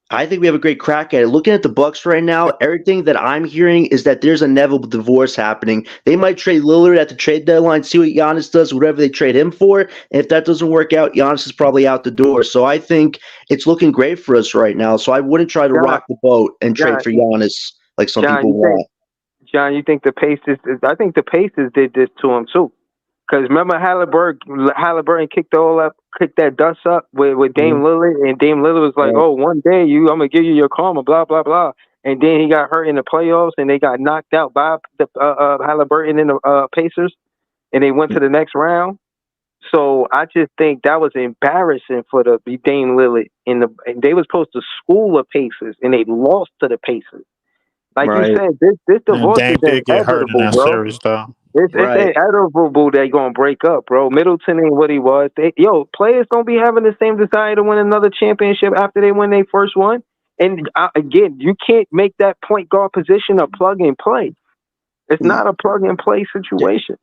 I think we have a great crack at it. Looking at the Bucks right now, everything that I'm hearing is that there's a inevitable divorce happening. They might trade Lillard at the trade deadline, see what Giannis does, whatever they trade him for. And if that doesn't work out, Giannis is probably out the door. So I think it's looking great for us right now. So I wouldn't try to rock the boat and trade for Giannis like some people want. John, you think the Pacers? I think the Pacers did this to him too. Because remember Halliburton kicked that dust up with Dame Lillard, and Dame Lillard was like, "Oh, one day I'm gonna give you your karma," blah blah blah. And then he got hurt in the playoffs, and they got knocked out by the Halliburton and the Pacers, and they went to the next round. So I just think that was embarrassing for the Dame Lillard, and they were supposed to school the Pacers, and they lost to the Pacers. Like you said, this divorce is inevitable, bro. Series, though. It's inevitable they're gonna break up, bro. Middleton ain't what he was. Players don't be having the same desire to win another championship after they win their first one. And again, you can't make that point guard position a plug and play. It's not a plug and play situation.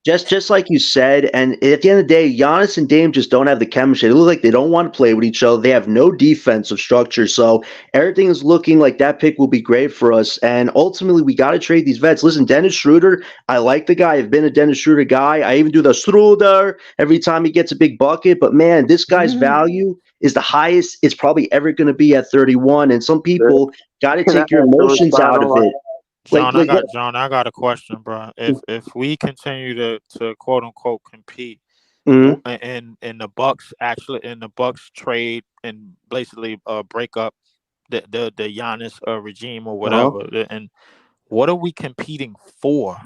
Just like you said, and at the end of the day, Giannis and Dame just don't have the chemistry. They look like they don't want to play with each other. They have no defensive structure. So everything is looking like that pick will be great for us. And ultimately, we got to trade these vets. Listen, Dennis Schroeder, I like the guy. I've been a Dennis Schroeder guy. I even do the Schroeder every time he gets a big bucket. But man, this guy's value is the highest it's probably ever going to be at 31. And some people got to take your emotions out of it. John, I got a question, bro. If we continue to quote unquote compete, and the Bucks trade and basically break up the Giannis regime or whatever, and what are we competing for?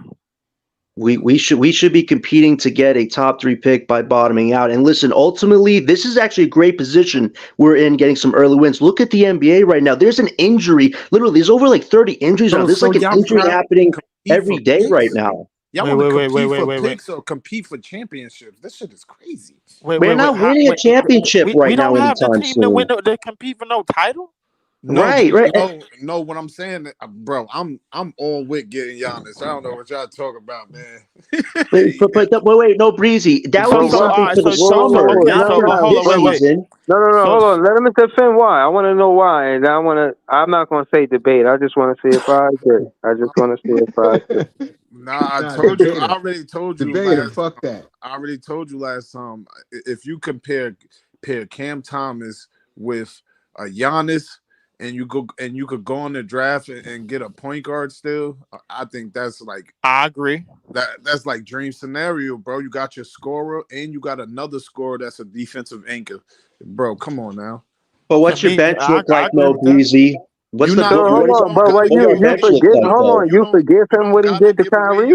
We should be competing to get a top 3 pick by bottoming out. And listen, ultimately, this is actually a great position we're in, getting some early wins. Look at the NBA right now. There's an injury. Literally, there's over like 30 injuries now. There's like an injury happening every day right now. Y'all want to compete for picks or compete for championships? This shit is crazy. We're not winning a championship right now. We don't have the team to compete for no title. No, no. What I'm saying, bro, I'm all with getting Giannis. I don't know what y'all talking about, man. wait, no, Breezy. That would be something for the summer. No. Hold on. Let him defend why. I want to know why, and I'm not going to say debate. I just want to see if I did. I just want to see if I did. Nah, I told you. I already told you. Debater, fuck that. I already told you last time. If you pair Cam Thomas with Giannis. And you could go on the draft and get a point guard still. I think that's like, I agree. That's like dream scenario, bro. You got your scorer and you got another scorer that's a defensive anchor, bro. Come on now. But what's your bench look like, no Breezy? What's the you forgive him what he did to Kyrie.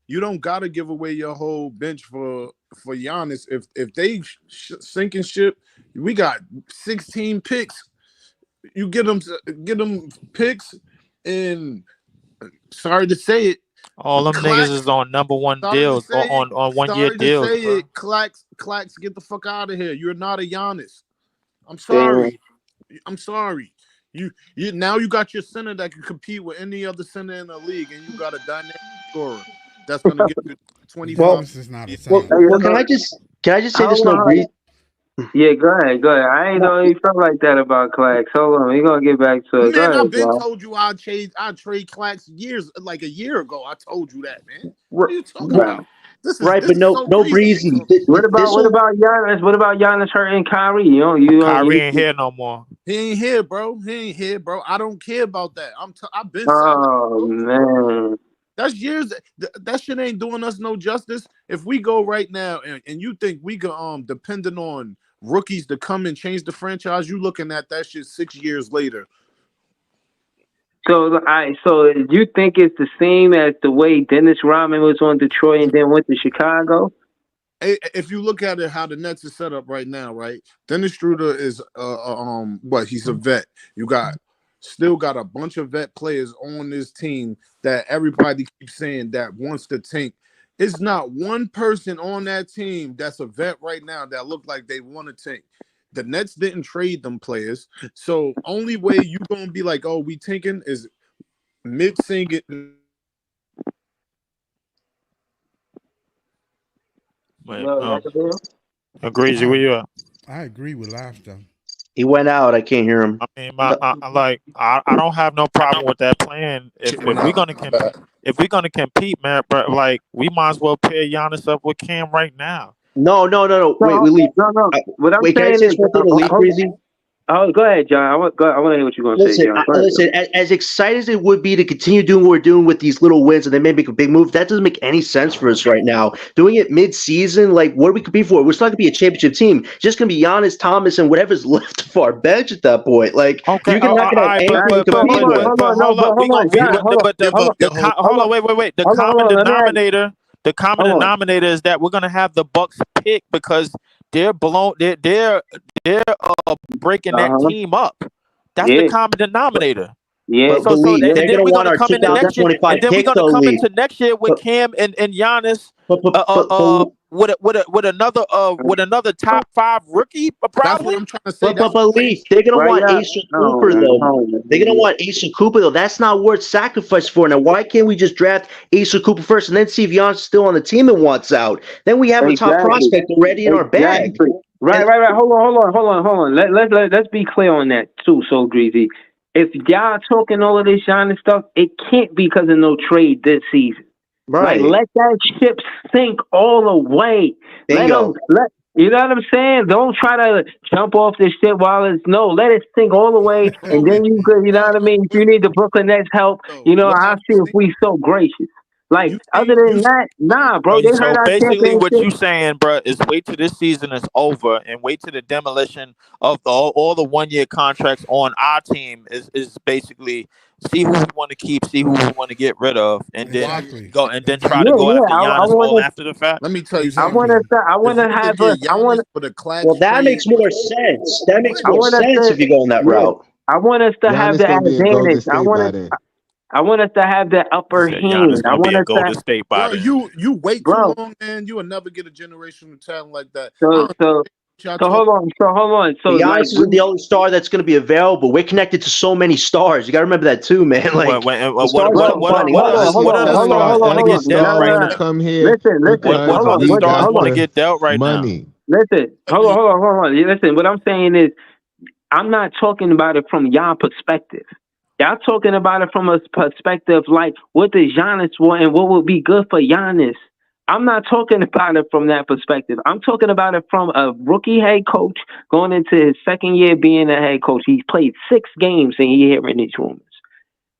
You don't gotta give away your whole bench for Giannis. If they sink and ship, we got 16 picks. You get them picks, and sorry to say it, all them niggas is on number 1 deals, on 1 year deals. Sorry to say it, Clax, get the fuck out of here. You're not a Giannis. I'm sorry. I'm sorry. You now you got your center that can compete with any other center in the league, and you got a dynamic scorer that's gonna give you 25. Well, can I just say this, no Breeze? Yeah, go ahead. I ain't know you felt like that about Clax. Hold on, we're gonna get back to it. Man, I've been told you I trade Clax like a year ago. I told you that, man. What are you talking about? This but no Breezy. What about Giannis? What about Giannis hurting Kyrie? Kyrie ain't here no more. He ain't here, bro. I don't care about that. I've been. Oh man. That's years. That shit ain't doing us no justice. If we go right now and you think we can depending on rookies to come and change the franchise, you looking at that shit 6 years later. So you think it's the same as the way Dennis Rodman was on Detroit and then went to Chicago? If you look at it, how the Nets is set up right now, right? Dennis Schroeder is he's a vet. You still got a bunch of vet players on this team that everybody keeps saying that wants to tank. It's not one person on that team that's a vet right now that look like they want to take. The Nets didn't trade them players, so only way you gonna be like, oh, we taking is mid-season. Wait, I Greasy, where you at? I agree with laughter. He went out. I can't hear him. I mean, I don't have no problem with that plan. Shit If went we're out. gonna if we're gonna compete, man, but like we might as well pair Giannis up with Cam right now. No. Wait, No, we leave. no. What I'm Wait, can I saying say is, this one thing to leave, Breezy? go ahead, John. I want to hear what you're gonna say, Listen, John. Go ahead, listen. As excited as it would be to continue doing what we're doing with these little wins, and they may make a big move, that doesn't make any sense for us right now. Doing it mid-season, like what are we compete for? We're still going to be a championship team. It's just going to be Giannis, Thomas, and whatever's left of our bench at that point. Like Okay, you're not going to have right, anything to So compete with. hold hold on, on. John. Hold on, Give Hold up your hope. on, wait. The hold common on. Let me ask. denominator, Hold on. is that we're gonna have the Bucks pick because they're blown. They're breaking that Uh-huh. team up. That's the Yeah. common denominator. Yeah. But believe And they're then going to we're want gonna our come into next year, 2025 and then we're pick, gonna though, come Lee. into next year with But Cam and Giannis, but but but, but, with another top 5 rookie, That's what probably. I'm trying to say. but That's what believe they're going to Right. want Yeah. Asa No, Cooper, man. though. No, They're going to man. want Asa Cooper, though. That's not worth sacrifice for. Now, why can't we just draft Asa Cooper first and then see if Giannis is still on the team and wants out? Then we have a top Exactly. prospect already in our bag. Exactly. Right. And Hold on. Let's be clear on that too. So Greasy, if y'all talking all of this Giannis stuff, it can't be because of no trade this season. Like, right, let that ship sink all the way. bingo. You know what I'm saying? Don't try to jump off this ship while it's let it sink all the way, and then you could, you know what I mean? If you need the Brooklyn Nets help, though. What I'll have see you if seen? we so gracious. Like, You other seen than that, nah, bro, they So hurt our basically, what championship. you saying, bro, is wait till this season is over and wait till the demolition of all the 1 year contracts on our team is basically see who we want to keep, see who we want to get rid of, and then why? Exactly. try to Exactly. go after I Giannis all want after the fact. Let me tell you I something. want Exactly. to, I want If to we could have get I want, Giannis for the Well, Clax that trade, makes more sense. That makes what? more sense if you go in that yeah, route. I want us to have Giannis the gonna be in Golden advantage. State by then. I want us to have the He upper said Giannis hand. I gonna be want in us to, Golden State by Bro, then. you wait too bro. long, man. You will never get a generational talent like that. I So, don't so, what y'all so talking. hold on. So, But like, Giannis isn't the only star that's going to be available. We're connected to so many stars. You got to remember that too, man. Like the stars bro, keep finding What us. what are the stars hold want to on. get We dealt all right No. want to now? come here Listen, because What hold are on. the we stars got want to the get dealt right now? money. Listen, hold on. Listen, what I'm saying is, I'm not talking about it from y'all perspective. Y'all talking about it from a perspective like, what does Giannis want and what would be good for Giannis? I'm not talking about it from that perspective. I'm talking about it from a rookie head coach going into his second year being a head coach. He's played 6 games and he's hearing these rumors.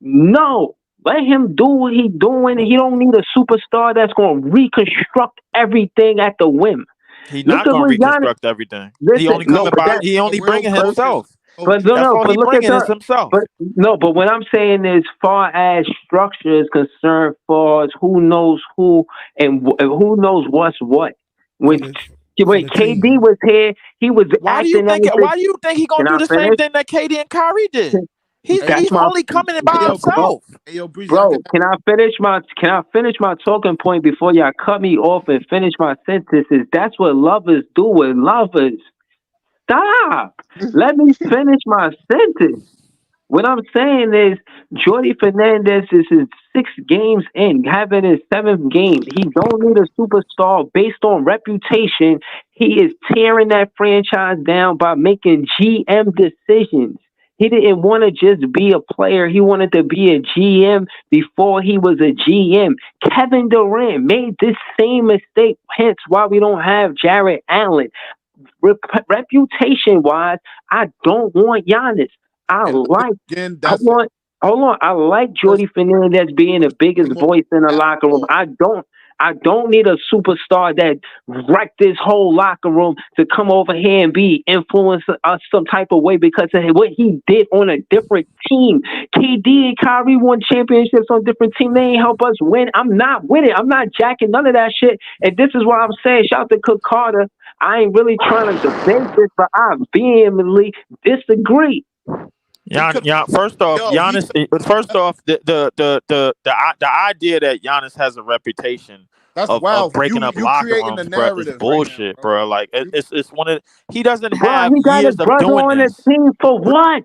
No, let him do what he's doing. He don't need a superstar that's going to reconstruct everything at the whim. He's Look not at gonna what Giannis. reconstruct everything. He Listen, only no, coming but by. that, He A only real bringing coach is himself. but That's all but he look at bringing is that. himself. But what I'm saying is, far as structure is concerned, far as who knows who and who knows what's what. For When the for when the KD team. was here, he was Why do you acting think? everything. Why do you think he gonna Can do I the same finish? thing that KD and Kyrie did? Hey, That's He's my only coming in by hey, yo, Breezy. himself. Hey, yo, Breezy, I can bro. Can I finish my talking point before y'all cut me off and finish my sentences? That's what lovers do with lovers. Stop. Let me finish my sentence. What I'm saying is, Jordy Fernandez is his 6 games in, having his 7th game. He don't need a superstar based on reputation. He is tearing that franchise down by making GM decisions. He didn't want to just be a player. He wanted to be a GM before he was a GM. Kevin Durant made this same mistake, hence why we don't have Jared Allen. Reputation wise, I don't want Giannis. I and like. again, Hold that's on, hold on. I like first Jordy Fernandez being the biggest more voice in the locker room. basketball. I don't. I don't need a superstar that wrecked this whole locker room to come over here and be influencing us some type of way because of what he did on a different team. KD and Kyrie won championships on different teams. They ain't help us win. I'm not with it. I'm not jacking none of that shit. And this is what I'm saying. Shout out to Cook Carter. I ain't really trying to debate this, but I vehemently disagree. He could. First off, Yo, he Giannis. could. First off, the idea that Giannis has a reputation That's of wild. breaking You up you locker creating the rooms, bro, is narrative right now, bullshit, bro. bro. Like You, it's one of he doesn't Bro, have he got his years of brother doing on the this, team for what?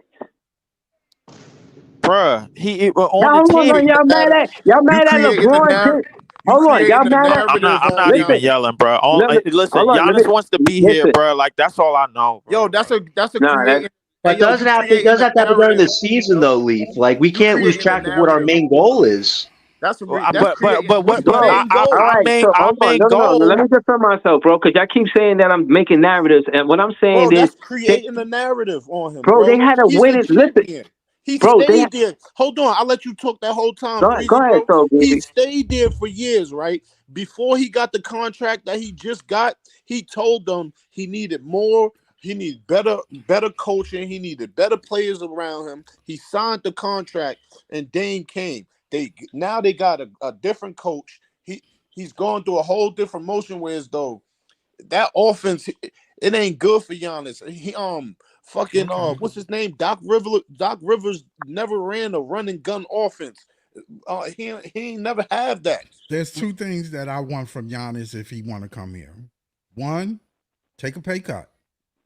bro. He on Y'all the hold team. on, creating the narrative. y'all You mad at creating the LeBron? narrative. You Hold on, y'all creating the mad at? narrative I'm on not even Listen, Giannis. yelling, bro. let me, Listen, hold on, let me Giannis wants to be here, listen. bro. Like that's all I know, Yo, bro. Like, that's a Nah, that creating. Hey, That yo, doesn't you happen. It creating does the have to happen during the narrative. season, Yo, though, Leaf. Like we you can't lose creating the track of what our narrative. main goal is. That's but creating. What's the but bro. main All goal? right, so our hold on, main no. Let goal. me defend myself, bro, because y'all keep saying that I'm making narratives, and what I'm saying Bro, is, that's they, creating the narrative on him, bro, they bro. had to He's win the it. Listen, champion. He bro, stayed there. Hold on, I'll let you talk that whole time, go Breezy, ahead, bro. so He baby. stayed there for years, right? Before he got the contract that he just got, he told them he needed more. He needed better coaching. He needed better players around him. He signed the contract, and Dane came. They got a different coach. He's going through a whole different motion. Whereas though that offense, it ain't good for Giannis. He fucking Okay. what's his name? Doc Rivers never ran a run and gun offense. He ain't never have that. There's two things that I want from Giannis if he want to come here. One, take a pay cut.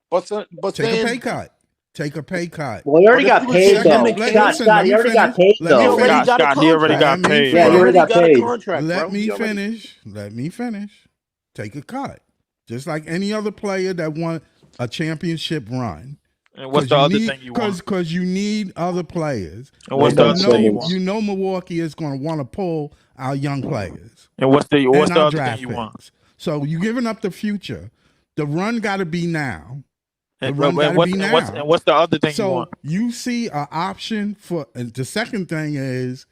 But Take a saying pay cut. Take a pay cut. Well, he but already if he got was paid getting him Second, in though. Cam, Scott, let he me already got finish. paid Let he me though. already finish. got a Scott, he already contract. Let got me paid, He Yeah, he bro. already finish. already got got a paid. contract, Let bro. me He already. finish. Let me finish. Take a cut. Just like any other player that won a championship run. And what's Cause the you other need thing you want? cause you need other players. And what's No And the you Ben other thing you know want? Simmons. you know Milwaukee is gonna want to pull our young players And what's and the our other thing draft you want? picks. So you giving up the future. The run gotta be now. The And, run and gotta what's be and now. what's the other thing you want? So you see an option for and the second thing is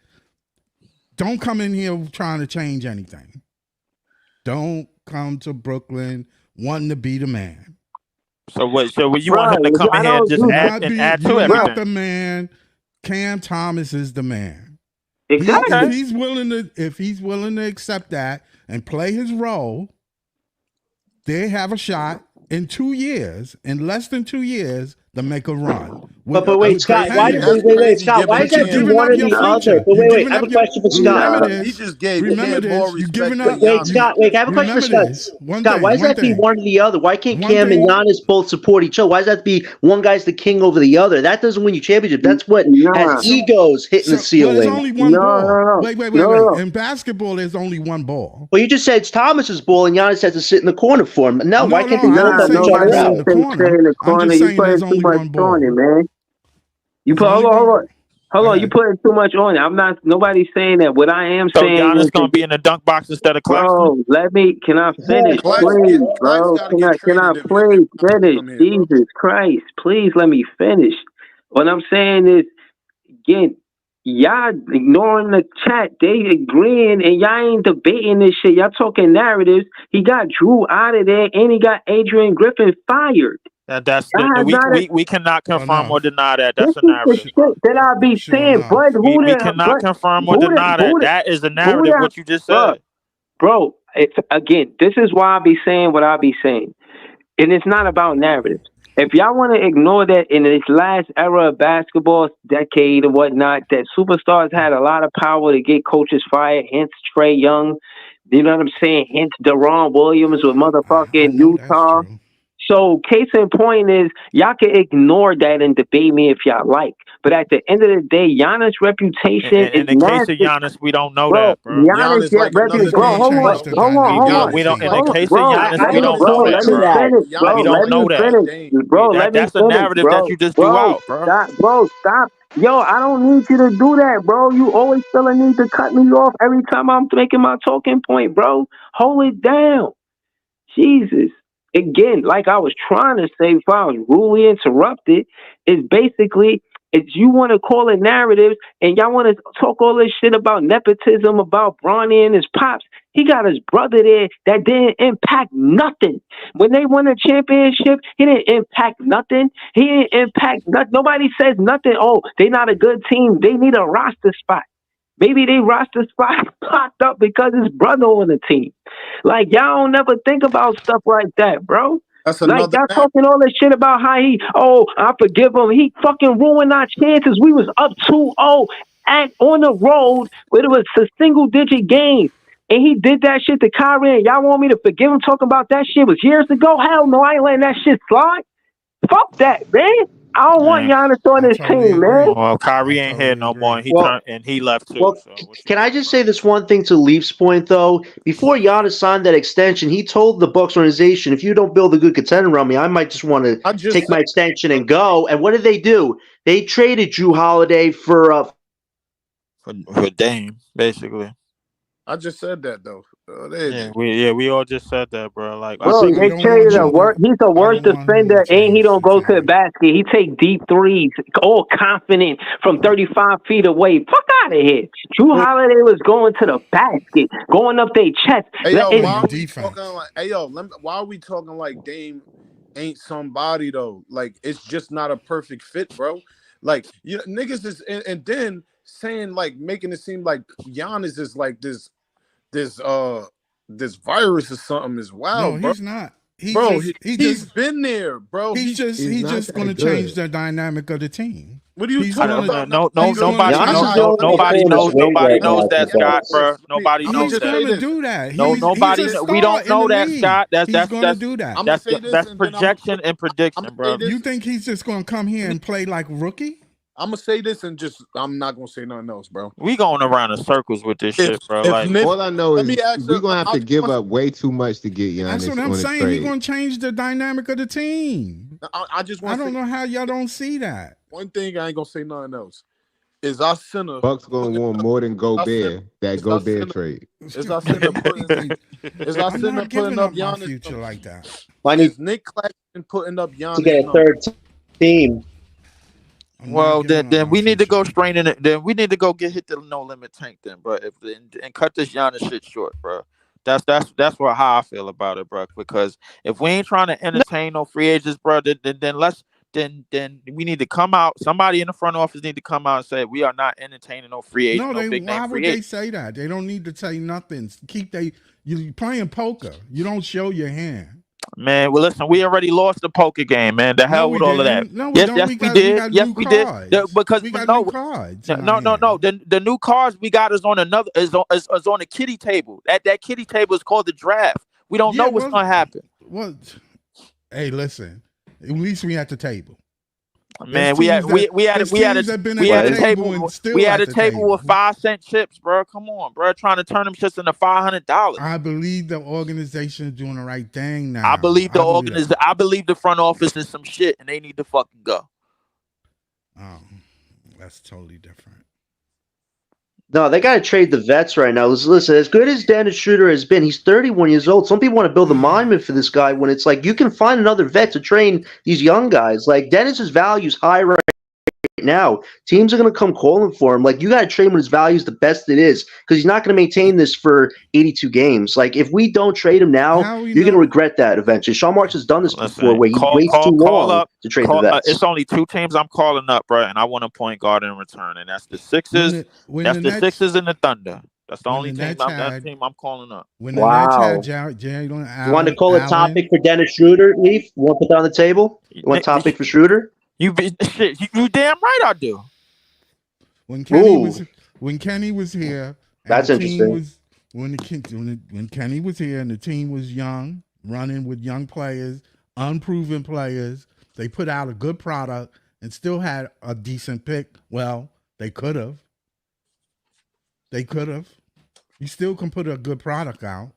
don't come in here trying to change anything. Don't come to Brooklyn wanting to be the man. So what? So what you want him to Bro, come in I here and don't just You're do, not being add to you're bro. not everything? the man. Cam Thomas is the man. He Exactly. if he's willing to accept that and play his role, they have a shot in 2 years, in less than 2 years, to make a run. But That's wait, With the Scott. crazy. paying. That's Wait, crazy. Scott. Why Giving does But that you're have to be Cam. giving one up or your the Nah, other? future. But You're wait. giving I have up a your question for Scott. remember nah. He this. just gave Remember Cam more this. You're respect giving than up Wait, Giannis. Scott. Wait, I have a question for remember Scott. this. One Scott, why thing, does that one have to be thing. one or the other? Why can't One Cam and thing. Giannis both support each other? Why does that be one guy's the king over the other? That doesn't win you championship. That's what has Nah. So egos hitting the well, there's ceiling. only one No, ball. no, no. Wait. No. In basketball, there's only one ball. Well, you just said it's Thomas's ball and Giannis has to sit in the corner for him. No, why No, can't they I both didn't Nah, help say each you got to other nobody sit in out? the say stay corner. in the I'm corner. just You saying putting there's too only much one on it, ball. man. You There's put only one. Go hold on. You ahead. putting too much on it. I'm not. Nobody's saying that. What I am So saying Giannis is, gonna be in the dunk box instead of Claxton? bro. Can I finish, please, Clax bro? got to get Can I traded if please Giannis finish? come here, bro. Jesus Christ, please let me finish. What I'm saying is, again, y'all ignoring the chat. They agreeing, and y'all ain't debating this shit. Y'all talking narratives. He got Drew out of there, and he got Adrian Griffin fired. That's the Y'all not. we cannot confirm or Enough. deny that. This That's a is the narrative, bro. shit that I be Sure saying, enough. but We cannot confirm or deny that. That is a who narrative. the, What you just bro, said. bro, it's again, this is why I be saying what I be saying. And it's not about narratives. If y'all want to ignore that in this last era of basketball, decade or whatnot, that superstars had a lot of power to get coaches fired, hence Trey Young, you know what I'm saying? Hence Deron Williams with I motherfucking know that's Utah. true. So, case in point is, y'all can ignore that and debate me if y'all like. But at the end of the day, Giannis' reputation is In the case of nasty. Giannis, we don't know Bro, that, bro. Giannis, Giannis yeah, like He's another bro, gonna king, change bro. the We hold don't. on. dynamics, We don't. In T. the Hold on, case of bro, Giannis, I we have a don't know bro, question that, let to me bro. that. finish, We bro, let don't me know that. finish, bro, let me That's a finish, narrative that bro, you just threw bro, out, bro. stop, bro, stop. Yo, I don't need you to do that, bro. You always feel a need to cut me off every time I'm making my talking point, bro. Hold it down. Jesus. Again, like I was trying to say before I was rudely interrupted, is basically if you want to call it narratives and y'all want to talk all this shit about nepotism, about Bronny and his pops, he got his brother there that didn't impact nothing. When they won a championship, he didn't impact nothing. He didn't impact nothing. Nobody says nothing. Oh, they not a good team. They need a roster spot. Maybe they roster spot popped up because his brother on the team. Like y'all don't never think about stuff like that, bro. That's Like another y'all narrative. talking all this shit about how I forgive him. He fucking ruined our chances. We was up 2-0 on the road, but it was a single digit game. And he did that shit to Kyrie. And y'all want me to forgive him talking about that shit was years ago? Hell no, I ain't letting that shit slide. Fuck that, man. I don't want Yeah. Giannis on I this totally team, man. agree. Well, I Kyrie ain't here totally no more, agree. and he Well, turned and he left too. well, So what you can I talking just about? say this one thing to Leaf's point though? Before Giannis signed that extension, he told the Bucks organization, "If you don't build a good contender around me, I might just want to I just take said my extension and go." And what did they do? They traded Drew Holiday for For Dame, basically. I just said that though. They did. We all just said that, bro. Like I Bro, think I they we don't want traded a him worst. to. He's a I worse don't want him to defender, and he change don't the go to the team. basket. He take deep threes, all confident from 35 feet away. Fuck out of here. Drew Holiday was going to the basket, going up their chest. Hey yo, Letting why Playing are we talking defense. like? Hey yo, why are we talking like Dame ain't somebody though? Like it's just not a perfect fit, bro. Like you niggas is and then saying like making it seem like Giannis is like this this virus or something is No, wild, bro. he's not. He's Bro, just he he's just been there, bro. he's not just going that to change good. the dynamic of the team. What are you He's talking going to no about? Not no no he's going to nobody Giannis knows is change. the only one nobody pulling the knows strings nobody right now knows for the that let me Scott, Bucks. say this. bro. Nobody I'm gonna knows He's just that. going say to this. do that. No, He's nobody. a We star don't in the know that, league. Scott. That's He's that's going to that's do that. I'm gonna say this, that's and then I'm projection and gonna prediction, say bro. You this. think he's just going to come here and play like rookie? I'm gonna say this, and just I'm not gonna say nothing else, bro. We going around in circles with this If shit, bro. if Like, Nick, All I know let me is ask we're you. gonna have I'll to just give up way too much to get That's what Giannis I'm on a saying. He's trade. going to change the dynamic of the team. I just I want to don't say know how y'all don't see that. one thing. I ain't gonna say nothing else. Is our center Bucks gonna putting want up? more than Our center Gobert. That is our Gobert center trade. is our center putting is our I'm center not putting giving up up my Giannis future numbers? like that. I need Is Nick Claxton putting up to get Giannis a numbers? third team. I'm not well, giving up then my we need to future. go straight in it. Then we need to go hit the no limit tank, then, bro. And cut this Giannis shit short, bro. That's what how I feel about it, bro. Because if we ain't trying to entertain no free agents, bro, then let's then we need to come out. Somebody in the front office need to come out and say we are not entertaining no free agent, No, no they. big name Why would free they agent. say that? They don't need to say nothing. Keep you playing poker. You don't show your hand. Man, well, listen, we already lost the poker game, man. The No, hell we with all of that. didn't. No, we Yes, don't. yes, We we got did. Yes, new we did. cards. Because We got new no, cards no, in our no, no, no. hand. The new cards we got is on another is on a kitty table. That kitty table is called the draft. We don't Yeah, know what's well, gonna happen. well. Hey, listen. At least we at the table. There's Man, teams that there's we had a teams that been we at the had a What? table table and we still had at a the table with table. 5 cent chips, bro. Come on, bro. Trying to turn them shits into $500. I believe the organization is doing the right thing I now. believe I believe that. I believe the front office is some shit, and they need to fucking go. Oh, that's totally different. No, they got to trade the vets right now. Listen, as good as Dennis Schroeder has been, he's 31 years old. Some people want to build a monument for this guy when it's like you can find another vet to train these young guys. Like Dennis's value is high right now. Teams are going to come calling for him. Like you got to trade him when his value is the best it is because he's not going to maintain this for 82 games. Like if we don't trade him now, How we you're going to know? regret that eventually. Sean Marks has done this before Listen, where he waits too call long up. to trade the It's vets. only 2 teams I'm calling up, bro, and I want a point guard in return, and that's the When Sixers. the when That's the the Nets Sixers and the Thunder. That's the when only the team. Nets That had team I'm calling up. when the Nets had Wow. Jalen You want to call a topic Allen. for Dennis Schroeder, Leaf? You want to put that on the table? You want a topic for Schroeder? You be shit. You damn right I do. When Ooh, Kenny was here and the that's team interesting. was when Kenny was here and the team was young, running with young players, unproven players, they put out a good product and still had a decent pick. Well, they could have. They could have. You still can put a good product out.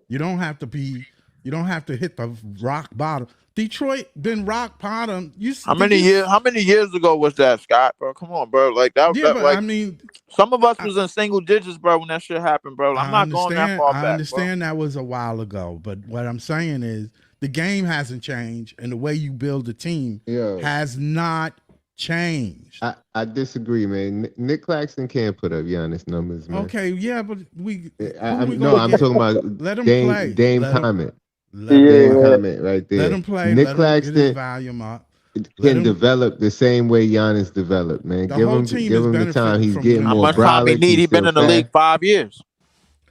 You don't have to be. You don't have to hit the rock bottom. Detroit been rock bottom. How many years ago was that, Scott? Bro, come on, bro. Like Yeah, but I like mean, some of us I, was in single digits, bro, when that shit happened, bro. I'm I not going that understand. far I back, bro. understand that was a while ago, but what I'm saying is the game hasn't changed, and the way you build a team Yo, has not changed. I disagree, man. Nick Claxton can't put up Giannis numbers, man. Okay, yeah, but who we I'm gonna get? talking about Let him play. Dame Let him. comment. Let him Dame play. Yeah. comment right Let there. him play. Nick Let him get his Claxton volume up. Let can him. develop the same way Giannis developed, man. The whole team Give is him the time. benefiting He's from getting Nick How more much time he brolic. need? He's He been still in the league fast. 5 years.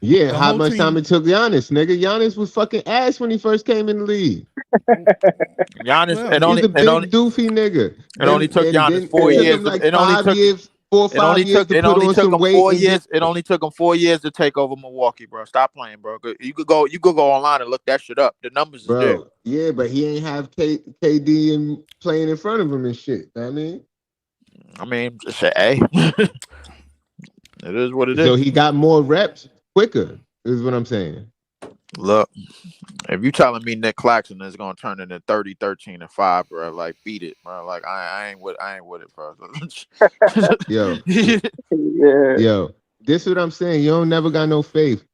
Yeah, The how whole much time team. it took Giannis, nigga? Giannis was fucking ass when he first came in the league. Giannis, Well, it He's only a it big only doofy nigga. it only took And Giannis then four it took years. him like 5 years, 4 or 5 years to It put only on took some him weight four and get. years. It only took him 4 years to take over Milwaukee, bro. Stop playing, bro. You could go online and look that shit up. The numbers is there. Bro, yeah, but he ain't have KD and playing in front of him and shit. I mean, I mean, shit, hey, it is what it so is. he got more reps quicker, is what I'm saying. Look, if you telling me Nick Claxton is gonna turn into 30, 13, and 5, bro, like beat it, bro. Like I ain't with it, bro. Yo, Yeah. yo, this is what I'm saying. You don't never got no faith.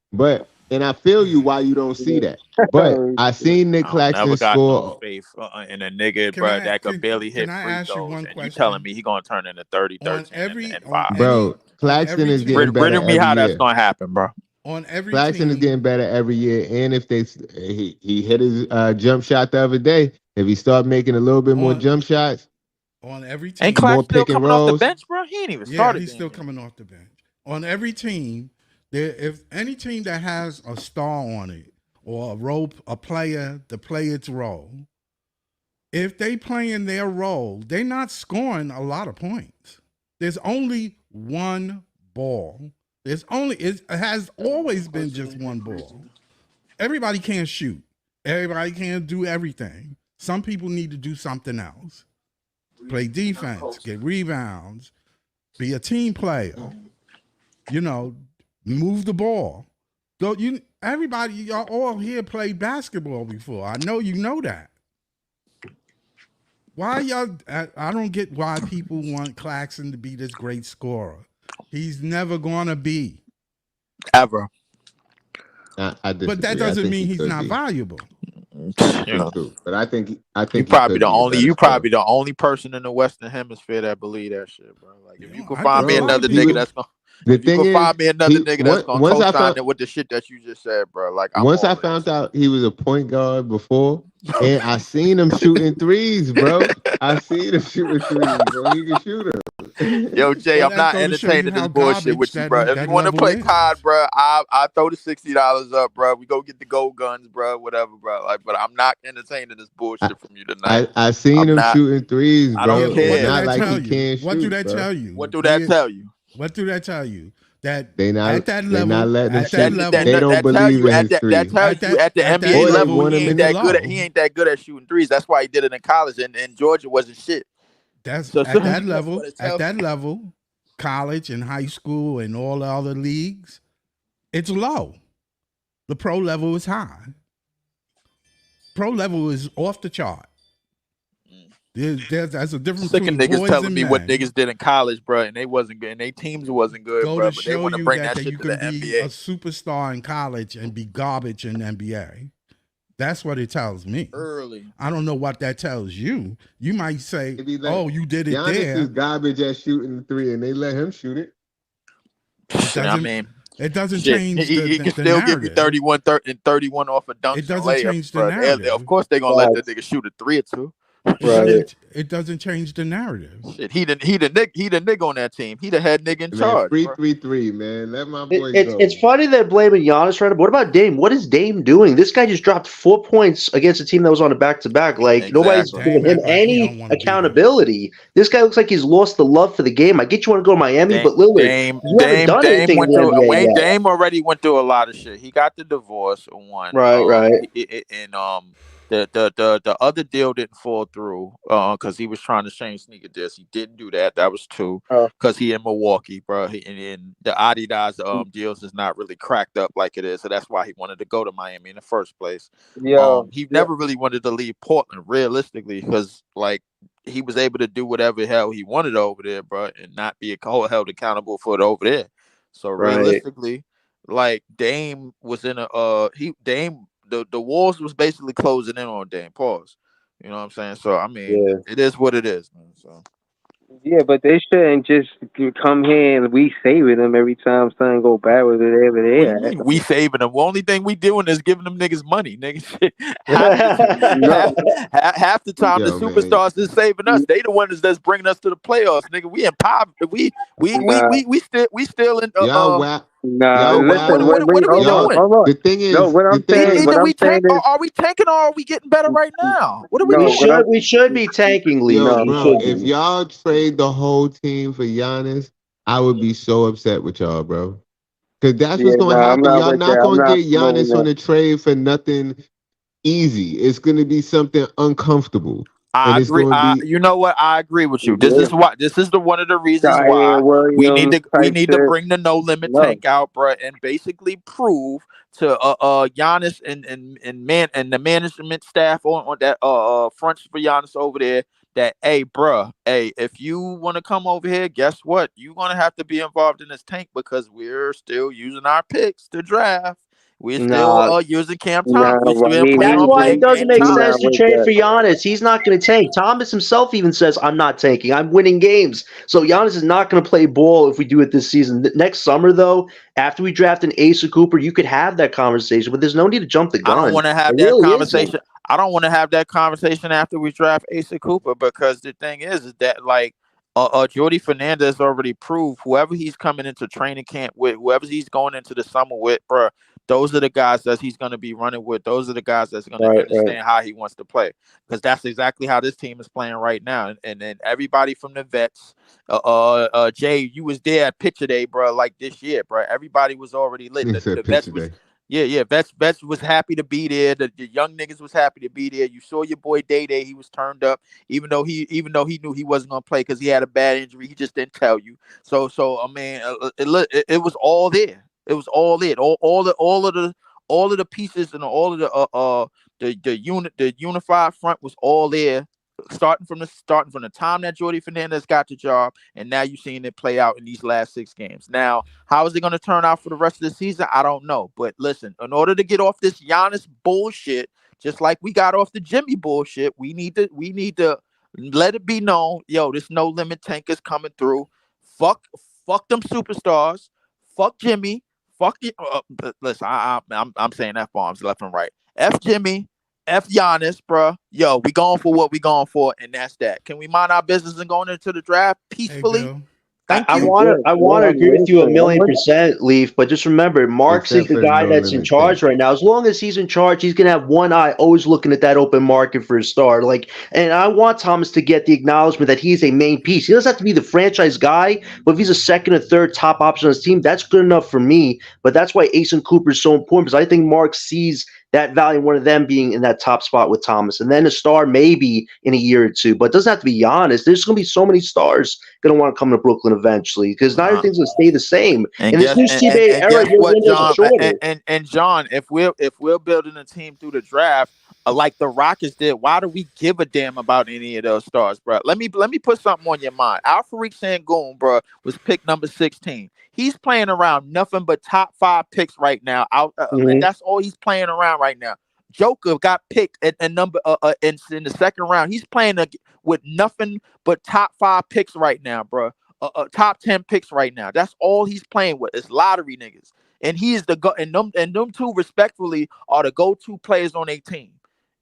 And I feel you why you don't see that. But Oh, I seen Nick I don't Claxton never got no score. faith in a nigga, can bro, I that could barely can hit I free ask you throws, one and you telling question? me he gonna turn into 30, On 13, every and on 5. any Bro, on Claxton every is getting team better Riddle me every how that's year. gonna happen, bro. on every Claxton is getting team better every year. And if he hit his jump shot the other day, if he start making a little bit more on jump shots, on every Ain't team. Clark more still pick and coming off the rolls, bench, bro? He ain't even Yeah, started he's the still game. coming off the bench. On every team, there if any team that has a star on it or a player to play its role, if they playing their role, they're not scoring a lot of points. There's only one ball. It has always been just one ball. Everybody can't shoot. Everybody can't do everything. Some people need to do something else. Play defense, get rebounds, be a team player. You know, move the ball. Don't you? Everybody, y'all all here played basketball before. I know you know that. Why y'all? I don't get why people want Claxton to be this great scorer. He's never gonna be. Ever. I But that disagree. I doesn't think mean he he's could not be. valuable. You True, know, true. But I think he could be a better you scorer. probably the only person in the Western Hemisphere that believe that shit, bro. Like if you could I find think me a Bro, lot another of he nigga was. people. that's gonna The if you thing could is, find me another he nigga that's gonna once I co-sign found it with the shit that you just said, bro. Like I'm once I all found in. out he was a point guard before, and I seen him shooting threes, bro. I seen him shooting threes, bro. He can shoot them. Yo, Jay, Well, I'm that not go to show you entertaining this how bullshit garbage with you, bro. If that you want to level play COD, is. bro, I throw the $60 up, bro. We go get the gold guns, bro. Whatever, bro. Like, but I'm not entertaining this I, bullshit from you tonight. I seen I'm him not. shooting threes, I Yeah, don't bro. but It's what do care. not that like tell he you? can't What do shoot, that bro. tell you? What do that tell you? What do that tell you? That They not at that they not level, letting him at that shoot. level, They don't That tell believe you in his that three, tells you at the at that NBA or they level want he him ain't in. that good at low, shooting threes. That's why he did it in college, and Georgia wasn't shit. that's So at that that's what level, it tells you. college and high school and all the other leagues, it's low. The pro level is high. Pro level is off the chart. There's a difference Sick of between niggas boys telling and me what men. niggas did in college, bro, and they wasn't good, and they teams wasn't good, Go bro. to But they show want to you bring that that shit you to the can be a NBA superstar in college and be garbage in NBA. That's what it tells me. early. I don't know what that tells you. You might say, They be like, "Oh, you did it Giannis is there." garbage at shooting the three, and they let him shoot it. It I doesn't. mean, It doesn't shit, change he can the still give you narrative. 31 off of It dunks and doesn't layups, change the bro. Of narrative. course, they're gonna let that Facts. nigga shoot a three or two. It Right. doesn't. It doesn't change the narrative. Shit, he the nigga on that team. He the head nigga in Man, charge, free bro. 3-3, man. Let my It, boy it's go. it's funny they're blaming Giannis right now. But what about Dame? What is Dame doing? This guy just dropped 4 points against a team that was on a back-to-back. Like nobody's Exactly. giving Dame him act like he any don't want to be there. accountability. This guy looks like he's lost the love for the game. I get you want to go to Miami, but Lillard, you haven't done anything in the NBA yet. Dame already went through a lot of shit. He got the divorce one. Right, right. And the other deal didn't fall through because he was trying to change sneaker deals. He didn't do that. That was two Oh, because he in Milwaukee, bro. And the Adidas deals is not really cracked up like it is, so that's why he wanted to go to Miami in the first place. yo, He yo, never really wanted to leave Portland realistically because like he was able to do whatever hell he wanted over there, bro, and not be held accountable for it over there. So Right. realistically, like Dame was in a Dame the walls was basically closing in on Dame. Pause. You know what I'm saying? So I mean, Yeah. it is what it is, man. So yeah, but they shouldn't just come here and we saving them every time something go bad with it over what do you there. mean we saving them? The only thing we doing is giving them niggas money, niggas. half, No, half the time the Yo, man. superstars is saving us. They the ones that's bringing us to the playoffs, nigga. We in poverty. nah, We still in Y'all whack. Nah, Y'all listen, gotta, What are we hold on, y'all. doing? hold on. The thing No, is, what the I'm thing saying, is, Either what we I'm saying tank, or are we tanking, or are we getting better right now? What are we We no, doing? what I'm, should be tanking, Leaf. yo, no, We bro. should If be. y'all trade the whole team for Giannis, I would be so upset with y'all, bro. Because that's what's yeah, gonna nah, I'm happen. not Y'all with not that. I'm gonna not get promoting Giannis on that. a trade for nothing easy. It's gonna be something uncomfortable, I and it's agree. gonna be You know what? I agree with you. This Yeah, is why. This is the one of the reasons Zaire why Williams we type need to shit. bring the no limit No, tank out, bro, and basically prove to Giannis and the management staff on that front for Giannis over there that, hey, bro, hey, if you want to come over here, guess what? You're gonna have to be involved in this tank because we're still using our picks to draft. We're still Nah, using Cam nah, Thomas. We're still planning that's on why it playing doesn't Cam make he Thomas. sense not to with trade that. for Giannis. He's not going to tank. Thomas himself even says, "I'm not tanking. I'm winning games." So Giannis is not going to play ball if we do it this season. Next summer, though, after we draft an Ace or Cooper, you could have that conversation. But there's no need to jump the I don't gun. want to It have that really isn't. conversation. I don't want to have that conversation after we draft Asa Cooper because the thing is that like Jordy Fernandez already proved whoever he's coming into training camp with, whoever he's going into the summer with, bro, those are the guys that he's going to be running with. Those are the guys that's going to Right, right. understand how he wants to play because that's exactly how this team is playing right now. And then everybody from the vets, Jay, you was there at picture day, bro, like this year, bro. Everybody was already lit. he The said vets picture was day. yeah. Vets was happy to be there. The young niggas was happy to be there. You saw your boy Day Day. He was turned up, even though he knew he wasn't gonna play because he had a bad injury. He just didn't tell you. So I mean, it was all there. It was all it. All of the pieces and all of the unified front was all there. Starting from the time that Jordy Fernandez got the job, and now you're seeing it play out in these last 6 games. Now, how is it going to turn out for the rest of the season? I don't know. But listen, in order to get off this Giannis bullshit, just like we got off the Jimmy bullshit, we need to let it be known, yo, this no limit tank is coming through. Fuck, fuck them superstars. Fuck Jimmy. Fuck you. Listen, I'm saying F bombs left and right. F Jimmy. F Giannis, bro. Yo, we going for what we going for, and that's that. Can we mind our business and going into the draft Hey, peacefully? Bill. Thank I you. want to Yeah, I want yeah, to I'm agree with you a listening. I'm million with percent, Leaf. But just remember, Marks is Except the for the guy no that's in limit charge tank. right now. As long as he's in charge, he's gonna have one eye always looking at that open market for a star. Like, and I want Thomas to get the acknowledgement that he is a main piece. He doesn't have to be the franchise guy, but if he's a second or third top option on his team, that's good enough for me. But that's why Ace and Cooper is so important because I think Mark sees that value in one of them being in that top spot with Thomas, and then a star maybe in a year or two. But it doesn't have to be Giannis. There's going to be so many stars going to want to come to Brooklyn eventually because not Uh, everything's going to stay the same. and In this guess new and, and, CBA and era, guess your what, windows are John? shorter. And John, if we're building a team through the draft, like the Rockets did, why do we give a damn about any of those stars, bro? Let me put something on your mind. Alfred Sengun, bro, was picked number 16. He's playing around nothing but top 5 picks right now. Out, and Hmm. that's all he's playing around right now. Joker got picked at number in the second round. He's playing with nothing but top 5 picks right now, bro. Top 10 picks right now. That's all he's playing with. It's lottery niggas, and he is the go. And them two respectfully are the go-to players on their team.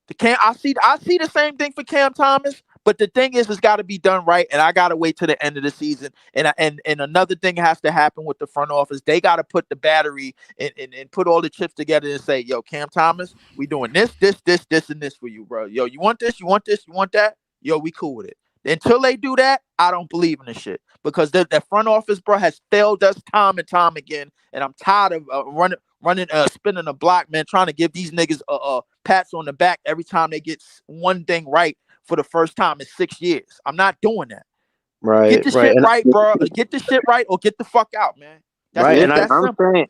The Cam, I see the same thing for Cam Thomas, but the thing is, it's got to be done right, and I got to wait till the end of the season. And another thing has to happen with the front office. They got to put the battery and put all the chips together and say, yo, Cam Thomas, we doing this, and this for you, bro. Yo, you want this, you want this, you want that? Yo, we cool with it. Until they do that, I don't believe in this shit because the front office, bro, has failed us time and time again, and I'm tired of spinning a block, man, trying to give these niggas pats on the back every time they get one thing right for the first time in 6 years. I'm not doing that. Get Right, the right, shit and right, bro. Get the shit right or get the fuck out, man. That's right, it's and I Listen, that simple.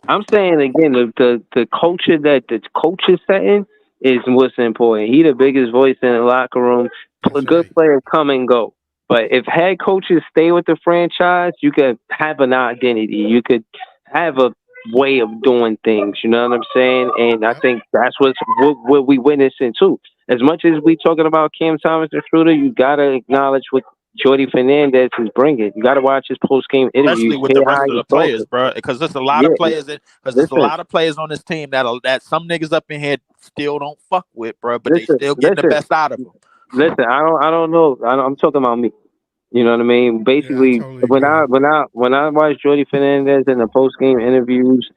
I'm saying again, the culture that the coach is setting is what's important. He the biggest voice in the locker room. That's Good right. players come and go, but if head coaches stay with the franchise, you could have an identity. You could have a way of doing things. You know what I'm saying? And I Yep. think that's what we witnessing too. As much as we talking about Cam Thomas and Schroeder, you gotta acknowledge what Jordy Fernandez is bringing. You gotta watch his post game interview. Especially You with hear the how rest of he's the players, talking. bro. Because there's a lot of Yeah, players because there's a listen, lot of players on this team that some niggas up in here still don't fuck with, bro. But they listen, still getting the listen, best out of them. listen. I don't know. I'm talking about me. You know what I mean? Yeah, I Basically, totally agree. when I watch Jordy Fernandez in the post game interviews,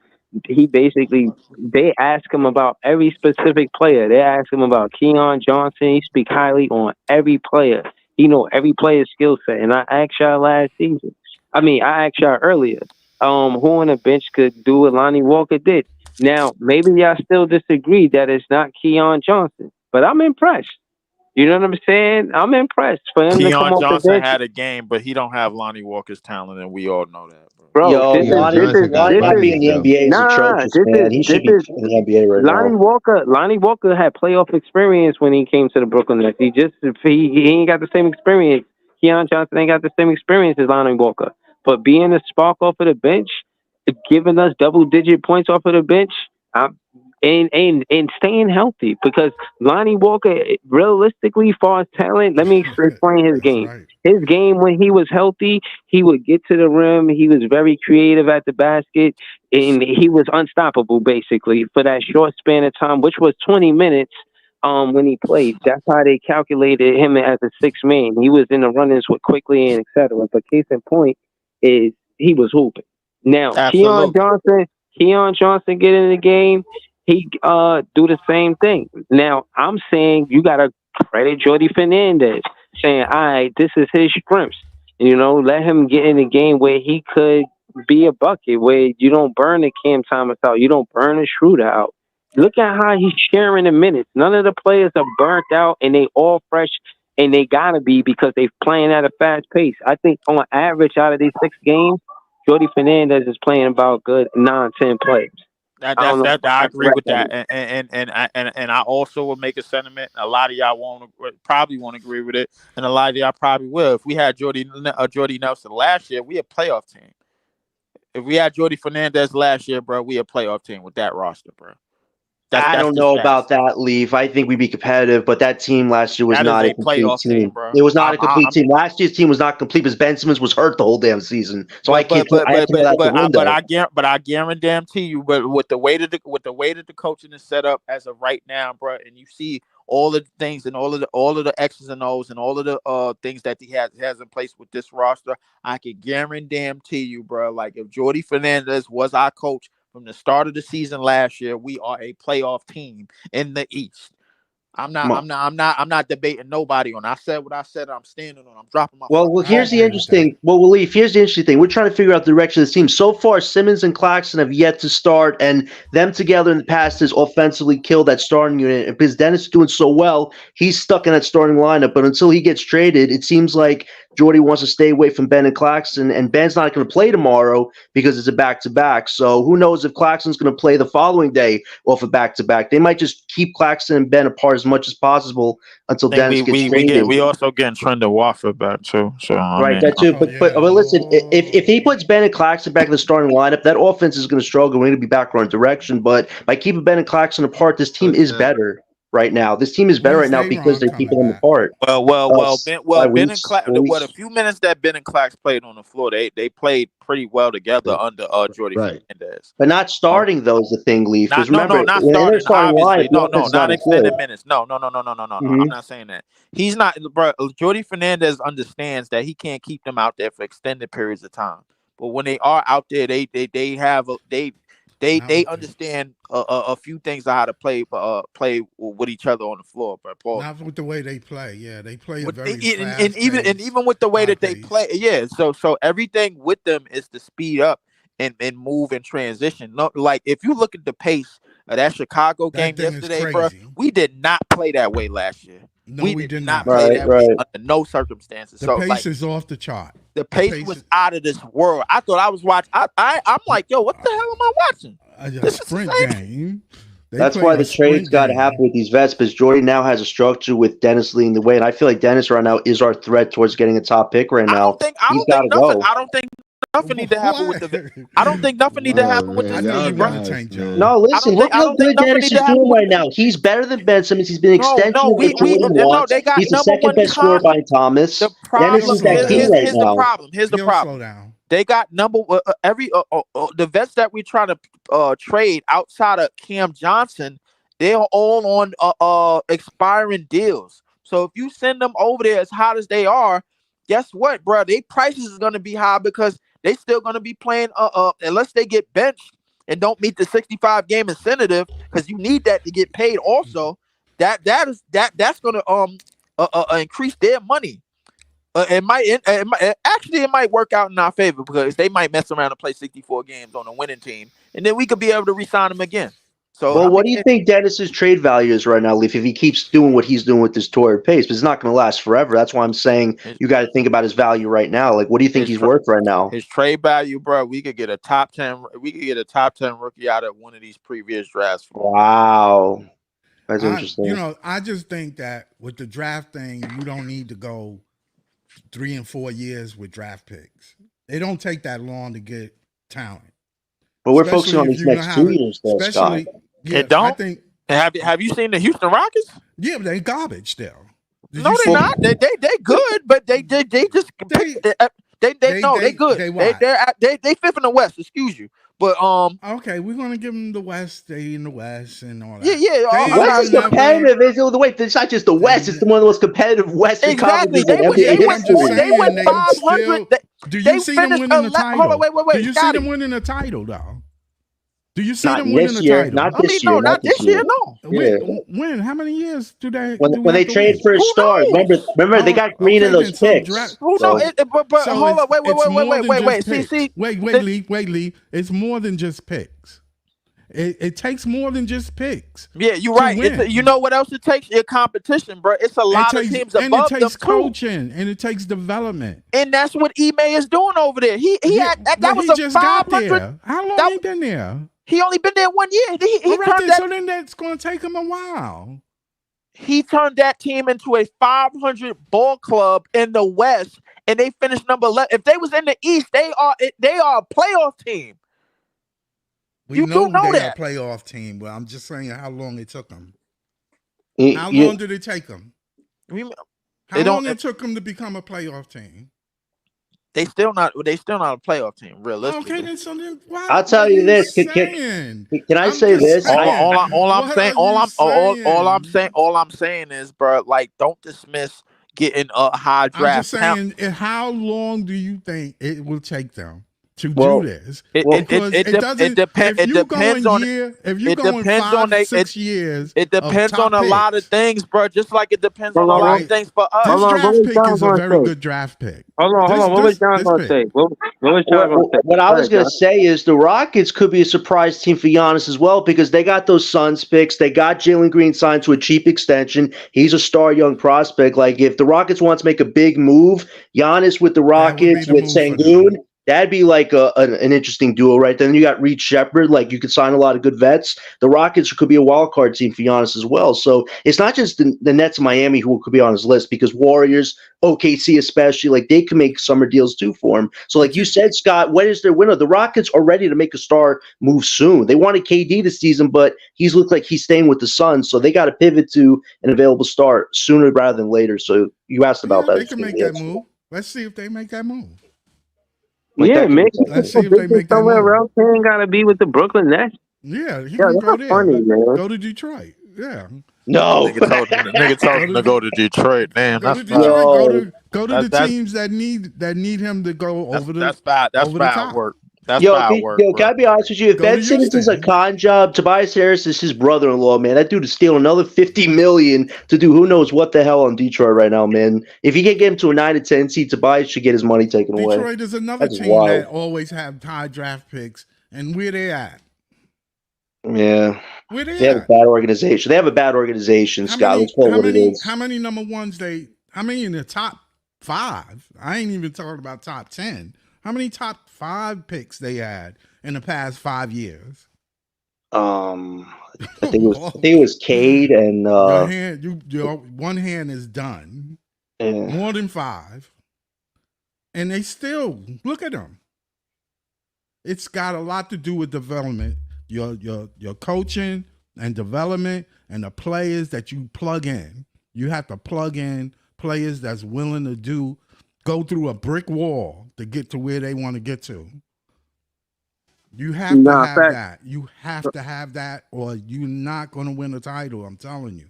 he basically they ask him about every specific player. They ask him about Keon Johnson. He speak highly on every player. He know every player's skill set. And I asked y'all last season. I asked y'all earlier. Who on the bench could do what Lonnie Walker did? Now, maybe y'all still disagree that it's not Keon Johnson, but I'm impressed. You know what I'm saying? I'm impressed for him to come Keon off the Johnson bench. had a game, but he don't have Lonnie Walker's talent, and we all know that, bro. Bro, Yo, Deion Johnson got Lonnie might be in buckets the though. NBA is nah, atrocious, man. He this should be is in the NBA right Lonnie now. Walker. Lonnie Walker had playoff experience when he came to the Brooklyn Nets. He ain't got the same experience. Keon Johnson ain't got the same experience as Lonnie Walker. But being a spark off of the bench, giving us double digit points off of the bench, and staying healthy because Lonnie Walker, realistically, far as talent, let me explain his That's game. right. His game when he was healthy, he would get to the rim. He was very creative at the basket, and he was unstoppable basically for that short span of time, which was 20 minutes. When he played, that's how they calculated him as a six man. He was in the run-ins with quickly and etc. But case in point is he was hooping. Now Absolutely. Keon Johnson get in the game, he do the same thing. Now I'm saying you gotta credit Jordy Fernandez, saying, all right, this is his strengths. You know, let him get in a game where he could be a bucket, where you don't burn the Cam Thomas out, you don't burn the Schroeder out. Look at how he's sharing the minutes. None of the players are burnt out, and they all fresh, and they gotta be because they playing at a fast pace. I think on average, out of these 6 games, Jordy Fernandez is playing about good 9, 10 plays. That I don't that's know that. how I agree correct with that that, is. and I also will make a sentiment. A lot of y'all won't probably won't agree with it, and a lot of y'all probably will. If we had Jordy Nelson last year, we a playoff team. If we had Jordy Fernandez last year, bro, we a playoff team with that roster, bro. I That's don't just know about facts. that, Leaf. I think we'd be competitive, but that team last year was That is not a a complete playoff team, team. bro. It was not a complete team. Last year's team was not complete because Ben Simmons was hurt the whole damn season. So I But can't. but but I have but to throw but that out the but I but window. I guarantee you, but with the way that the coaching is set up as of right now, bro, and you see all of the things and all of the X's and O's and all of the things that he has in place with this roster, I can guarantee you, bro. Like if Jordy Fernandez was our coach from the start of the season last year, we are a playoff team in the East. I'm not debating nobody on. I said what I said. I'm standing on. I'm dropping my Well, fucking I here's phone the agree down. with that. interesting. Well, Leaf, here's the interesting thing. We're trying to figure out the direction of the team. So far, Simmons and Claxton have yet to start, and them together in the past has offensively killed that starting unit. And because Dennis is doing so well, he's stuck in that starting lineup. But until he gets traded, it seems like Jordy wants to stay away from Ben and Claxton, and Ben's not going to play tomorrow because it's a back-to-back. So who knows if Claxton's going to play the following day off a back-to-back? They might just keep Claxton and Ben apart as much as possible until I think Dennis gets traded. we also getting Trendon Watford back too. So I Right, mean, that too. Oh But yeah. listen, if he Oh, puts Ben and Claxton back in the starting lineup, that offense is going to struggle. We're going to be back on direction. But by keeping Ben and Claxton apart, this team is Listen, better right now. This team is better right when's now because Aaron they're coming keeping them back? apart. well, Ben and Weeks, Clax, what a 4 weeks. few minutes that Ben and Clax played on the floor, they played pretty well together under Jordy right. Fernandez. But not Um, starting though is the thing, Leaf. Because Not remember, not in their starting. starting lineup, Obviously, the no, offense is not not in flow. extended minutes. No. I'm Hmm. not saying that. He's not, bro. Jordy Fernandez understands that he can't keep them out there for extended periods of time. But when they are out there, they have Not they with the understand a few things of how to play with each other on the floor. But Paul, not with the way they play. Yeah, they play a with very and fast pace, even with the way high that they pace. play, yeah. So everything with them is to speed up and move and transition. No, like if you look at the pace of that Chicago That game thing is yesterday, bro, crazy. we did not play that way last year. No, We we did did not not. play Right, that way right. under no circumstances. The So pace like is off the chart. the The pace pace was is out of this world. I thought I was watching. I'm like, yo, what the hell am I watching? a This is the sprint same. game. They That's play why a the trade's sprint got to happen game. with these vets because Jordy now has a structure with Dennis leading the way. And I feel like Dennis right now is our threat towards getting a top pick right now. He's got to go. I don't think nothing need to happen with What? the. I don't think nothing need to Oh happen with I this man, know y'all you team, bro. want to guys, tank man. John. No, listen, look I how don't think good nothing Dennis need to is happen doing with. right now. He's better than Ben Simmons. He's been an extension No, of what we Jordan no. wants. They got He's the number second one best scorer con. behind The Thomas. Dennis He'll is problem slow that king down. right here's the now. problem. Here's the He'll slow problem. down. They got number every the vets that we're trying to trade outside of Cam Johnson. They're all on expiring deals. So if you send them over there as hot as they are, guess what, bro? Their prices is gonna be high because they still gonna be playing unless they get benched and don't meet the 65 game incentive, because you need that to get paid also. That's gonna increase their money. Actually it might work out in our favor because they might mess around and play 64 games on a winning team, and then we could be able to re-sign them again. So I Well, what do mean, you think Dennis's trade value is right now, Leaf, if he keeps doing what he's doing with this torrid pace? But it's not going to last forever. That's why I'm saying his, you got to think about his value right now. Like, what do you think his, he's tra- worth right now? his trade value, bro, we could get a top 10. We could get a top 10 rookie out of one of these previous drafts for him. Wow. That's interesting. I just think that with the draft thing, you don't need to go 3 and 4 years with draft picks. It don't take that long to get talent. But we're focusing on these next 2 years, though, Scott. Yeah, It don't. I think. Have you seen the Houston Rockets? Yeah, but they garbage still. No, they're not. They good, but they just they good. They fifth in the West. Excuse you, but okay, we're gonna give them the West. They in the West and all that. Yeah. West is competitive. It's not just the West. It's one of the most competitive Western conferences in NBA history. They went 500. Do you see them winning the title? Hold on, wait. Do you see them winning the title though? Do you see them winning the title? Not this year. Not this year. No. When? How many years do they? When they trade for a star, remember they got Green in those picks. Who knows? But hold on, wait. Wait, Lee. It's more than just picks. It takes more than just picks. Yeah, you're right. You know what else it takes? Your competition, bro. It's a lot of teams above them too. And it takes coaching, and it takes development. And that's what Ime is doing over there. That was a 500. How long he been there? He only been there 1 year. So then that's going to take him a while. He turned that team into a 500 ball club in the West, and they finished number 11. If they was in the East, they are a playoff team. We know they're a playoff team, but I'm just saying how long it took them. How long did it take them? How long it took them to become a playoff team? They still not a playoff team, realistically. Okay, then why? I'll tell you this. Can I say this? All I'm saying is, bro, like, don't dismiss getting a high draft. I'm just saying, how long do you think it will take them to do this? It depends. If you're going 5 to 6 years, it depends on a lot of things, bro. Just like it depends on a lot of things for us. This draft pick is a very good draft pick. Hold on. What was John going to say? What I was going to say is the Rockets could be a surprise team for Giannis as well, because they got those Suns picks. They got Jalen Green signed to a cheap extension. He's a star young prospect. Like, if the Rockets want to make a big move, Giannis with the Rockets, with Sengun, that'd be like an interesting duo right then. You got Reed Shepard. Like, you could sign a lot of good vets. The Rockets could be a wild card team for Giannis as well. So it's not just the Nets, Miami, who could be on his list, because Warriors, OKC especially, like, they can make summer deals too for him. So like you said, Scott, what is their window? The Rockets are ready to make a star move soon. They wanted KD this season, but he's looked like he's staying with the Suns. So they got to pivot to an available star sooner rather than later. So you asked about that. They can make that move. Let's see if they make that move. Let's see if they make somewhere else. He ain't gotta be with the Brooklyn Nets. Yeah, he can go there. Funny, man. Go to Detroit. Yeah. No. Nigga told him to go to Detroit. Damn, go to Detroit. Go to the teams that need him to go over the. That's bad. That's bad work. That's Yo, bad work. Yo, can I be honest with you? If Ben Simmons is a con job, Tobias Harris is his brother-in-law, man. That dude is stealing another $50 million to do who knows what the hell on Detroit right now, man. If he can get him to a 9 to 10 seed, Tobias should get his money taken away. Detroit is another team that always have high draft picks, and where they at? Yeah. Where they have a bad organization. They have a bad organization, Scott. Let's call it what it is. How many number ones how many in the top 5? I ain't even talking about top 10. How many top 5 picks they had in the past 5 years? I think it was Cade and your one hand is done. Yeah. More than 5. And they still look at them. It's got a lot to do with development. Your coaching and development and the players that you plug in. You have to plug in players that's willing to go through a brick wall to get to where they want to get to. You have to have that. You have to have that, or you're not going to win a title. I'm telling you.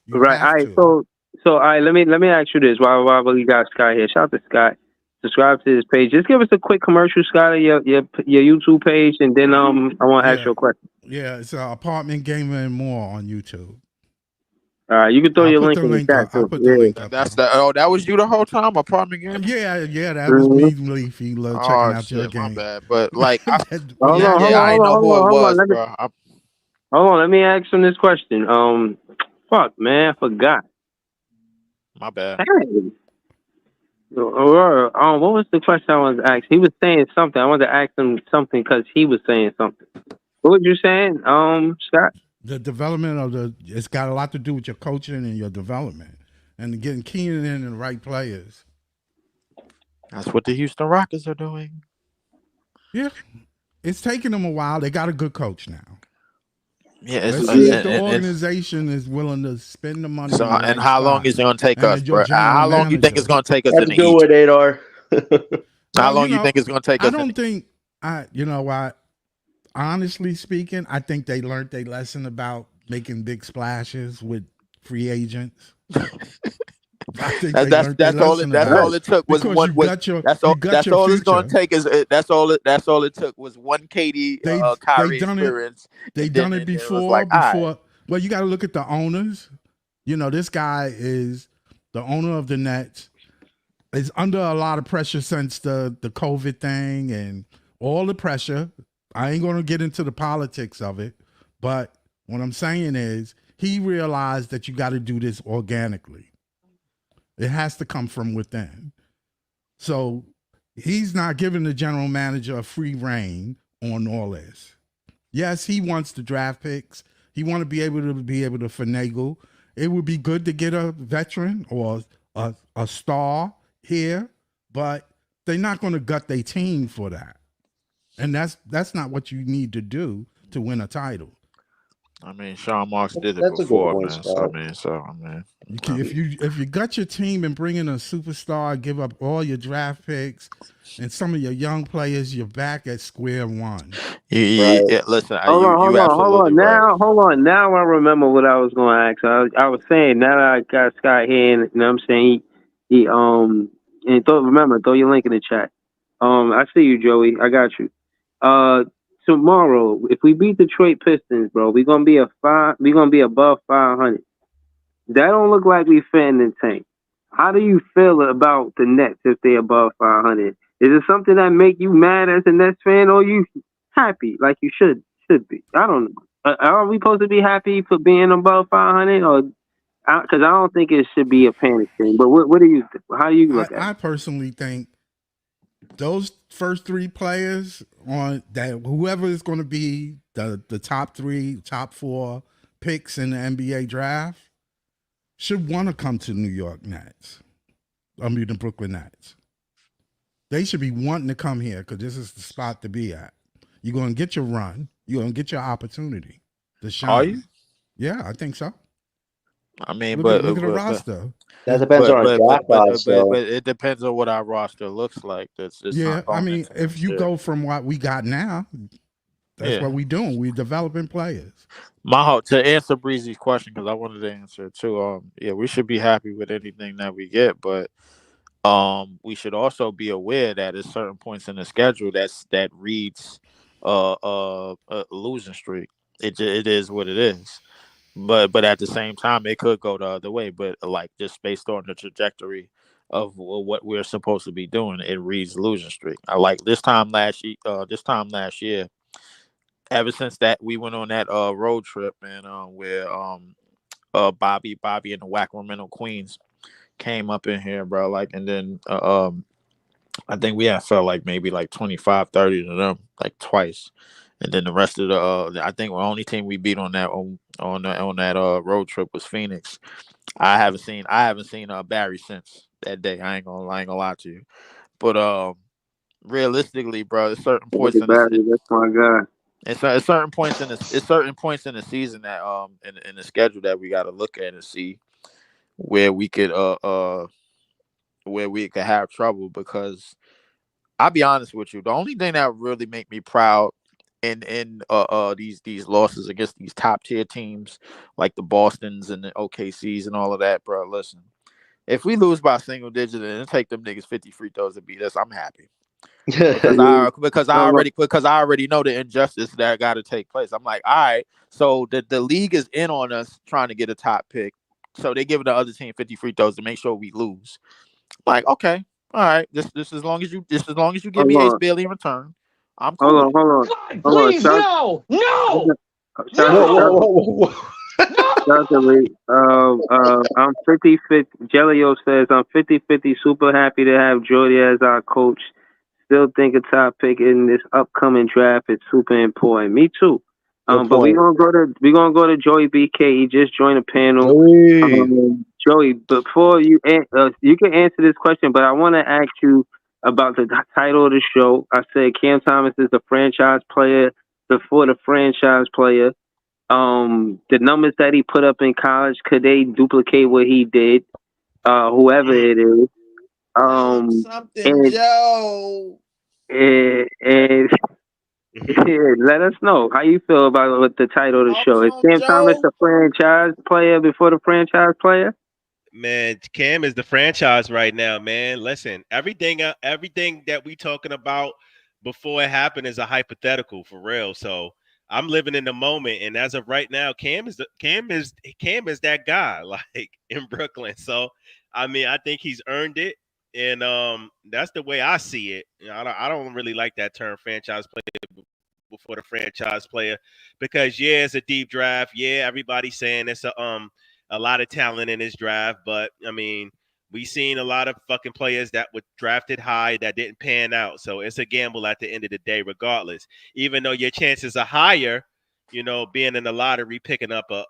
Right. All right. So So, all right, let me ask you this. While we got Scott here, shout out to Scott. Subscribe to his page. Just give us a quick commercial, Scott, of your YouTube page, and then I want to ask Yeah, you a question. yeah. It's Apartment Gamer and More on YouTube. All right, you can throw I'll your put link the in the link chat up. I'll too. put the Yeah. link up That's there. the that was you the whole time, apartment gaming. Yeah, that was Mhm. me, Leafy, checking Oh out your shit, my game. bad. But like, Hold We on, hold yeah, agree. on, I hold didn't on, know hold who on, it hold on. was, bro. Hold on. Let me ask him this question. Fuck, man, I forgot. My bad. Dang. What was the question I wanted to ask? He was saying something. I wanted to ask him something because he was saying something. What was you saying, Scott? The development of it's got a lot to do with your coaching and your development and getting keying in the right players. That's what the Houston Rockets are doing. Yeah, it's taking them a while. They got a good coach now. Yeah, Let's see if the it's organization is willing to spend the money so. in the And right how long spot, is it gonna take and us, then your bro? general How long you think it's manager. gonna take us Have in to the do East? it, Adar. How Well, long you think it's gonna take I us in don't the think honestly speaking, I think they learned their lesson about making big splashes with free agents. I think they learned their lesson That's about all it it took was because one was you got that's your all it's gonna future. take is that's all it took was one KD They Kyrie done it. experience, They and then done it it was like, before. all right, Well, you got to look at the owners. This guy is the owner of the Nets. Is under a lot of pressure since the COVID thing and all the pressure. I ain't gonna get into the politics of it, but what I'm saying is he realized that you got to do this organically. It has to come from within. So he's not giving the general manager a free reign on all this. Yes, he wants the draft picks. He want to be able to finagle. It would be good to get a veteran or a star here, but they're not going to gut their team for that. And that's not what you need to do to win a title. I mean, Sean Marks did it That's a good before, point, man. So Scott. I mean, If you gut your team and bring in a superstar, give up all your draft picks and some of your young players, you're back at square one. Right. listen, Hold on, hold you on, hold absolutely on. right. Hold on. Now I remember what I was going to ask. I was saying now that I got Scott here, and you know what I'm saying he and throw your link in the chat. I see you, Joey. I got you. Uh, Tomorrow, if we beat Detroit Pistons, bro, we're gonna be we're gonna be above 500. That don't look like we fan the tank. How do you feel about the Nets if they above 500? Is it something that make you mad as a Nets fan, or you happy like you should be? I don't know. Are we supposed to be happy for being above 500, or because I don't think it should be a panic thing? But what do you think? How do you look at I it? personally think those first three players on that whoever is going to be the top three, top four picks in the NBA draft should want to come to New York Nets. I mean the Brooklyn Nets. They should be wanting to come here because this is the spot to be at. You're going to get your run. You're going to get your opportunity to Are you? shine. Yeah, I think so. I mean, Look at the roster. That depends on our draft odds, but so it depends on what our roster looks like. It's Yeah, not I going mean, into if next you year. go from what we got now, that's Yeah. what we're doing. We're developing players. To answer Breezy's question, because I wanted to answer it too. Yeah, we should be happy with anything that we get, but we should also be aware that at certain points in the schedule that reads a losing streak. It is what it is. But at the same time, it could go the other way. But like just based on the trajectory of what we're supposed to be doing, it reads losing streak. I like this time last year. Ever since that we went on that road trip, man, where Bobby and the Wackerman Queens came up in here, bro. Like, and then I think we had felt like maybe like 25-30 to them, like twice. And then the rest of I think the only team we beat on that road trip was Phoenix. I haven't seen Barry since that day. I ain't gonna lie to you. But realistically, bro, there's certain Look points at in the Barry, that's my guy. it's certain points in the season that in the schedule that we got to look at and see where we could where we could have trouble because I'll be honest with you. The only thing that would really make me proud in these losses against these top tier teams like the Boston's and the OKC's and all of that, bro. Listen, if we lose by single digit and it take them niggas 50 free throws to beat us, I'm happy. Because I already know the injustice that got to take place. I'm like, all right, so the league is in on us trying to get a top pick, so they give the other team 50 free throws to make sure we lose. I'm like, okay, all right, this as long as you give Hold me Ace on, Bailey in return, I'm hold cool with on, it. hold on, God, hold on. please, no, no, Shout, Whoa, whoa, shout, no, whoa, whoa, no. shout to Lee. I'm 50-50. Jelio says I'm 50-50. Super happy to have Jordy as our coach. Still think a top pick in this upcoming draft is super important. Me too. Good But point. we gonna go to Joey BK. He just joined the panel. Joey. Joey, before you can answer this question, but I want to ask you about the title of the show. I said Cam Thomas is a franchise player before the franchise player. The numbers that he put up in college, could they duplicate what he did? Whoever it is. Tell him Um, something, and Joe. and let us know how you feel about what the title of the Talk show to is. him, Cam Thomas Joe. a franchise player before the franchise player? Man, Cam is the franchise right now, man. Listen, everything that we talking about before it happened is a hypothetical for real. So I'm living in the moment, and as of right now, Cam is that guy, like in Brooklyn. So I mean, I think he's earned it, and that's the way I see it. You know, I don't really like that term franchise player before the franchise player because yeah, it's a deep draft. Yeah, everybody's saying it's a lot of talent in his draft, but I mean, we seen a lot of fucking players that were drafted high that didn't pan out. So it's a gamble at the end of the day, regardless. Even though your chances are higher, you know, being in the lottery, picking up a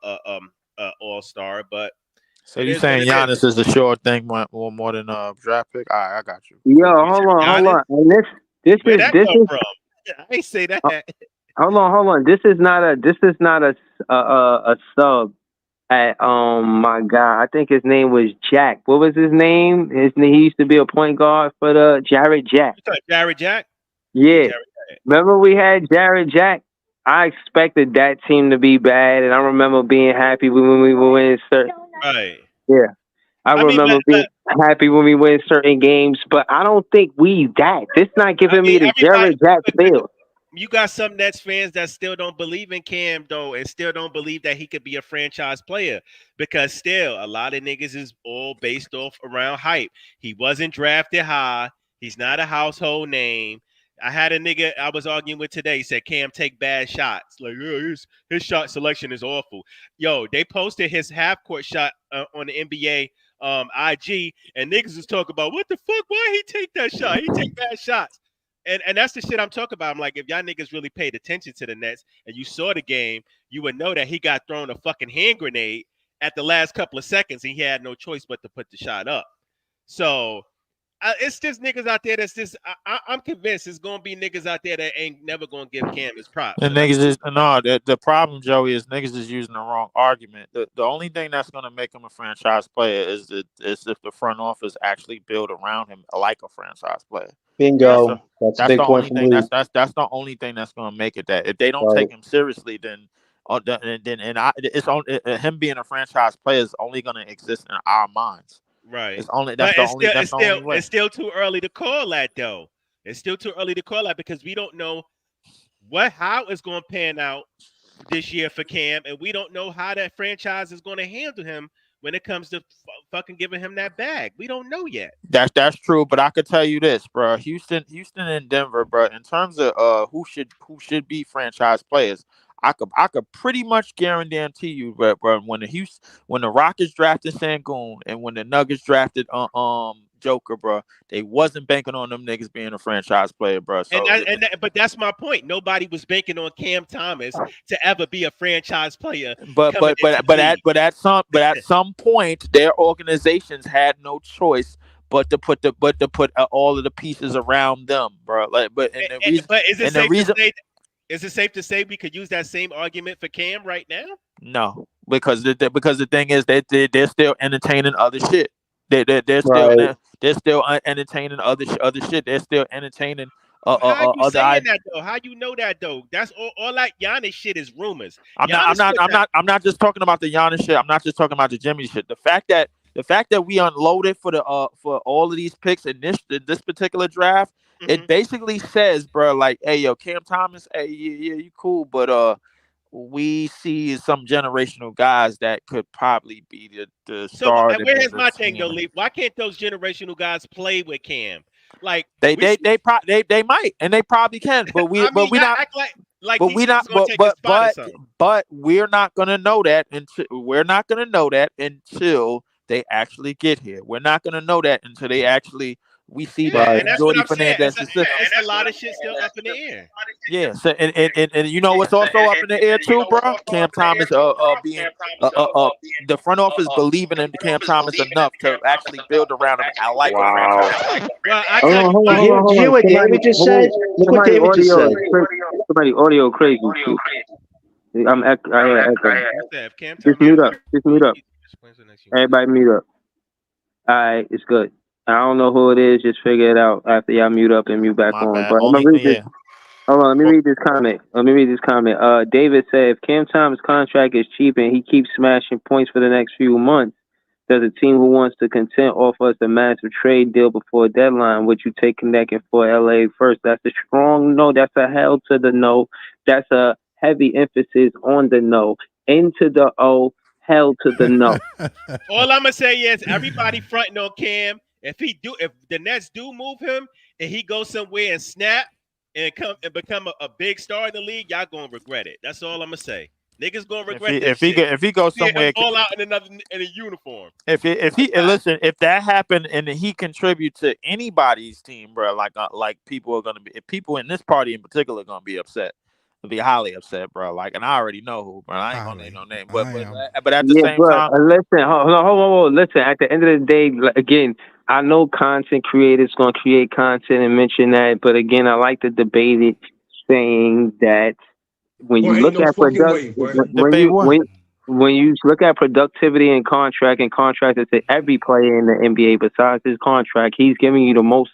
all star, but So it you is what saying it is. Giannis is a sure thing more than a draft pick? All right, I got you. Yo, Cool. You hold said on, hold Giannis? on. And this Where is that this come is from? I ain't say that. hold on. This is not a sub at my God. I think his name was Jack. What was his name? He used to be a point guard for the Jared Jack. You talking Jared Jack? Yeah, Yeah. Jared Jack. Remember we had Jared Jack? I expected that team to be bad, and I remember being happy when we were winning certain. Right. Yeah, I I mean, remember being but happy when we win certain games, but I don't think we that. This not I giving mean, me the everybody. Jared Jack feel. You got some Nets fans that still don't believe in Cam though, and still don't believe that he could be a franchise player because still a lot of niggas is all based off around hype. He wasn't drafted high. He's not a household name. I had a nigga I was arguing with today said Cam take bad shots. Like his shot selection is awful. Yo, they posted his half court shot on the NBA IG, and niggas was talking about what the fuck? Why he take that shot? He take bad shots. And that's the shit I'm talking about. I'm like, if y'all niggas really paid attention to the Nets and you saw the game, you would know that he got thrown a fucking hand grenade at the last couple of seconds. And he had no choice but to put the shot up. So it's just niggas out there that's just, I'm convinced it's going to be niggas out there that ain't never going to give Cam his props. And And I'm niggas cool is with that. no the problem, Joey, is niggas is using the wrong argument. The only thing that's gonna make him a franchise player is if the front office actually build around him like a franchise player. That's the Bingo. That's a that's big the point only from thing Lee. that's the only thing that's gonna make it. That if they don't Right. take him seriously, then it's only him being a franchise player is only gonna exist in our minds. Right. It's only But that's the only way. it's still too early to call that though. It's still too early to call that because we don't know how it's going to pan out this year for Cam, and we don't know how that franchise is going to handle him when it comes to fucking giving him that bag. We don't know yet. That's true, but I could tell you this, bro. Houston, and Denver, bro. In terms of who should be franchise players, I could pretty much guarantee you, bro. When the Rockets drafted Sangoon and when the Nuggets drafted Joker, bro, they wasn't banking on them niggas being a franchise player, bro. So But that's my point. Nobody was banking on Cam Thomas to ever be a franchise player But coming but into but the but at league. but at some point, their organizations had no choice but to put all of the pieces around them, bro. Like, but and the reason But is it and the safe to reason say? Is it safe to say we could use that same argument for Cam right now? no, because the thing is that they're still entertaining other shit. They're still Right. entertaining other shit. They're still entertaining How you other saying that though? How you know that though? That's all that Giannis shit is rumors. I'm not. I'm Giannis not. put I'm that. not. I'm not just talking about the Giannis shit. I'm not just talking about the Jimmy shit. The fact that we unloaded for all of these picks in this particular draft, it Mhm. basically says, bro, like, hey, yo, Cam Thomas, hey, yeah, you cool, but we see some generational guys that could probably be the So starting where's of the my thing though, team. Lee? Why can't those generational guys play with Cam? Like They we, they they pro- they might and they probably can, but we I but mean, we y'all not act like but these we niggas not gonna take his spot or something. but we're not gonna know that until they actually get here. We're not gonna know that until they actually we see Yeah, them Right. and in that's what Jordy I'm saying. Fernandez's system. It's a lot of shit still up in the air. Yeah, so and you know what's also up in the air too, bro? Cam Thomas being the front office believing in Cam Thomas enough to actually build around him. I like a Wow. franchise player. Well, I Hold tell on, you hold on, Did what. hold on, you hold hear on. what David just said? Look what Somebody David just audio said. is somebody audio crazy. I hear echo. You said if Cam Just Thomas mute was up. Just mute up. when's the next year? Everybody mute up. All right, it's good. I don't know who it is. Just figure it out after y'all mute up and mute back My on. bad. But I'm gonna Only read this. yeah. Hold on, let me read this comment. David said, if Cam Thomas' contract is cheap and he keeps smashing points for the next few months, does a team who wants to contend offer us a massive trade deal before deadline? Would you take connecting for LA first? That's a strong no. That's a hell to the no. That's a heavy emphasis on the no. Into the O, hell to the no. All I'm gonna say is everybody fronting on Cam. If the Nets do move him and he goes somewhere and snap and come and become a big star in the league, y'all gonna regret it. That's all I'm gonna say. Niggas gonna If regret he that if he shit. go- if he goes See him somewhere, all out in a uniform. if he listen, if that happened and he contribute to anybody's team, bro, like people are gonna be, if people in this party in particular are gonna be upset, they'll be highly upset, bro. Like, and I already know who, bro. I ain't gonna name Holly, no name, but I but am. but at the Yeah, same but time, listen, hold on. Listen, at the end of the day, again, I know content creators gonna create content and mention that, but again, I like to debate it, saying that when Boy, you ain't look no at fucking way, boy. debate what? when you look at productivity and contract to every player in the NBA besides his contract, he's giving you the most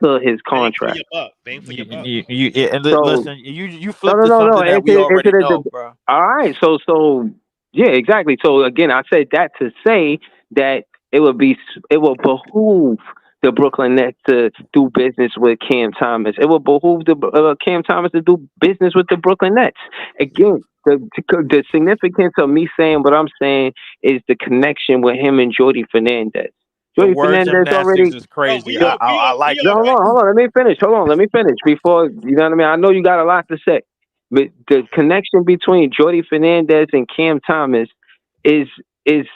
to his Bang for contract. your buck. Bang for your buck. Yeah, and So listen, you no, flipped no, to no, no. something that we Into already the know, bro. all right. So yeah, exactly. So again, I said that to say that it will behoove the Brooklyn Nets to do business with Cam Thomas. It will behoove the Cam Thomas to do business with the Brooklyn Nets. Again, the significance of me saying what I'm saying is the connection with him and Jordy Fernandez. The Jordy word Fernandez gymnastics already is Bro, crazy. I like we it, no, bro. hold on. Let me finish. Hold on, let me finish before you know what I mean. I know you got a lot to say, but the connection between Jordy Fernandez and Cam Thomas is is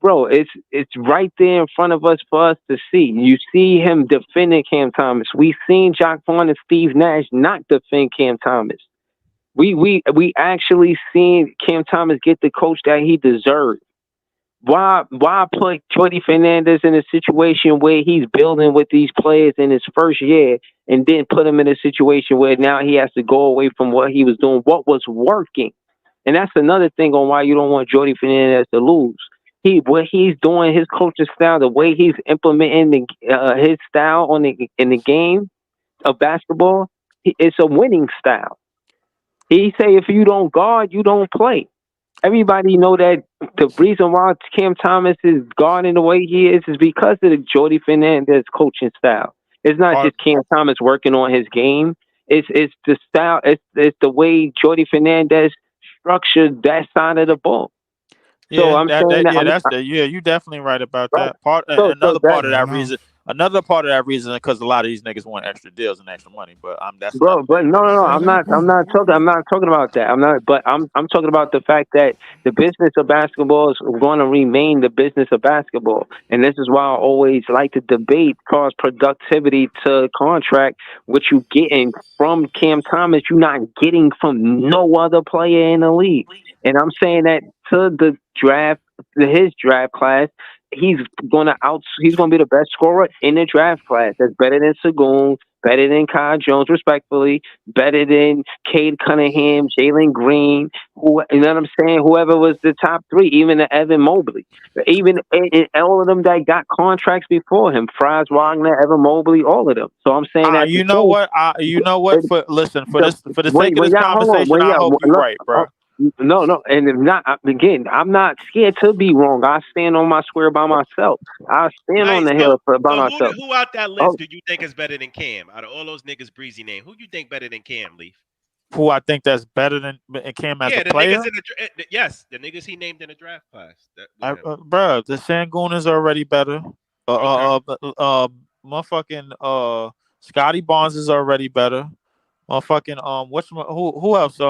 bro. It's right there in front of us for us to see. You see him defending Cam Thomas. We seen Jock Vaughn and Steve Nash not defend Cam Thomas. We actually seen Cam Thomas get the coach that he deserved. Why put Jordy Fernandez in a situation where he's building with these players in his first year and then put him in a situation where now he has to go away from what he was doing, what was working. And that's another thing on why you don't want Jordy Fernandez to lose. What he's doing, his coaching style, the way he's implementing his style in the game of basketball, it's a winning style. He say if you don't guard, you don't play. Everybody know that the reason why Cam Thomas is guarding the way he is because of the Jordy Fernandez coaching style. It's not Part just Cam Thomas working on his game. It's the style. It's the way Jordy Fernandez structured that side of the ball. So Yeah, I'm that saying that that yeah, that's the yeah, you definitely right about right. that. Part So another that part of Fair that reason, enough. because a lot of these niggas want extra deals and extra money, but that's bro, another but thing. no. I'm not talking about that. I'm talking about the fact that the business of basketball is going to remain the business of basketball, and this is why I always like to debate cause productivity to contract. What you getting from Cam Thomas, you're not getting from no other player in the league, and I'm saying that to the draft, to his draft class. He's gonna be the best scorer in the draft class. That's better than Sagoon. better than Kai Jones, respectfully, better than Cade Cunningham, Jalen Green, who you know what I'm saying? Whoever was the top three, even the Evan Mobley, even and all of them that got contracts before him, Franz Wagner, Evan Mobley, all of them. So I'm saying that You know what? You know what? For listen, for the sake of this y'all hold on, conversation, I hope you're right, bro. No, and if not, again, I'm not scared to be wrong. I stand on my square by myself. I stand on the hill by myself. Who out that list do you think is better than Cam? Out of all those niggas Breezy name, who you think better than Cam, Leaf? Who I think that's better than Cam as a player? Niggas in the niggas he named in the draft class. Bro, the Sangoon is already better. Motherfucking Scotty Barnes is already better. Motherfucking who else?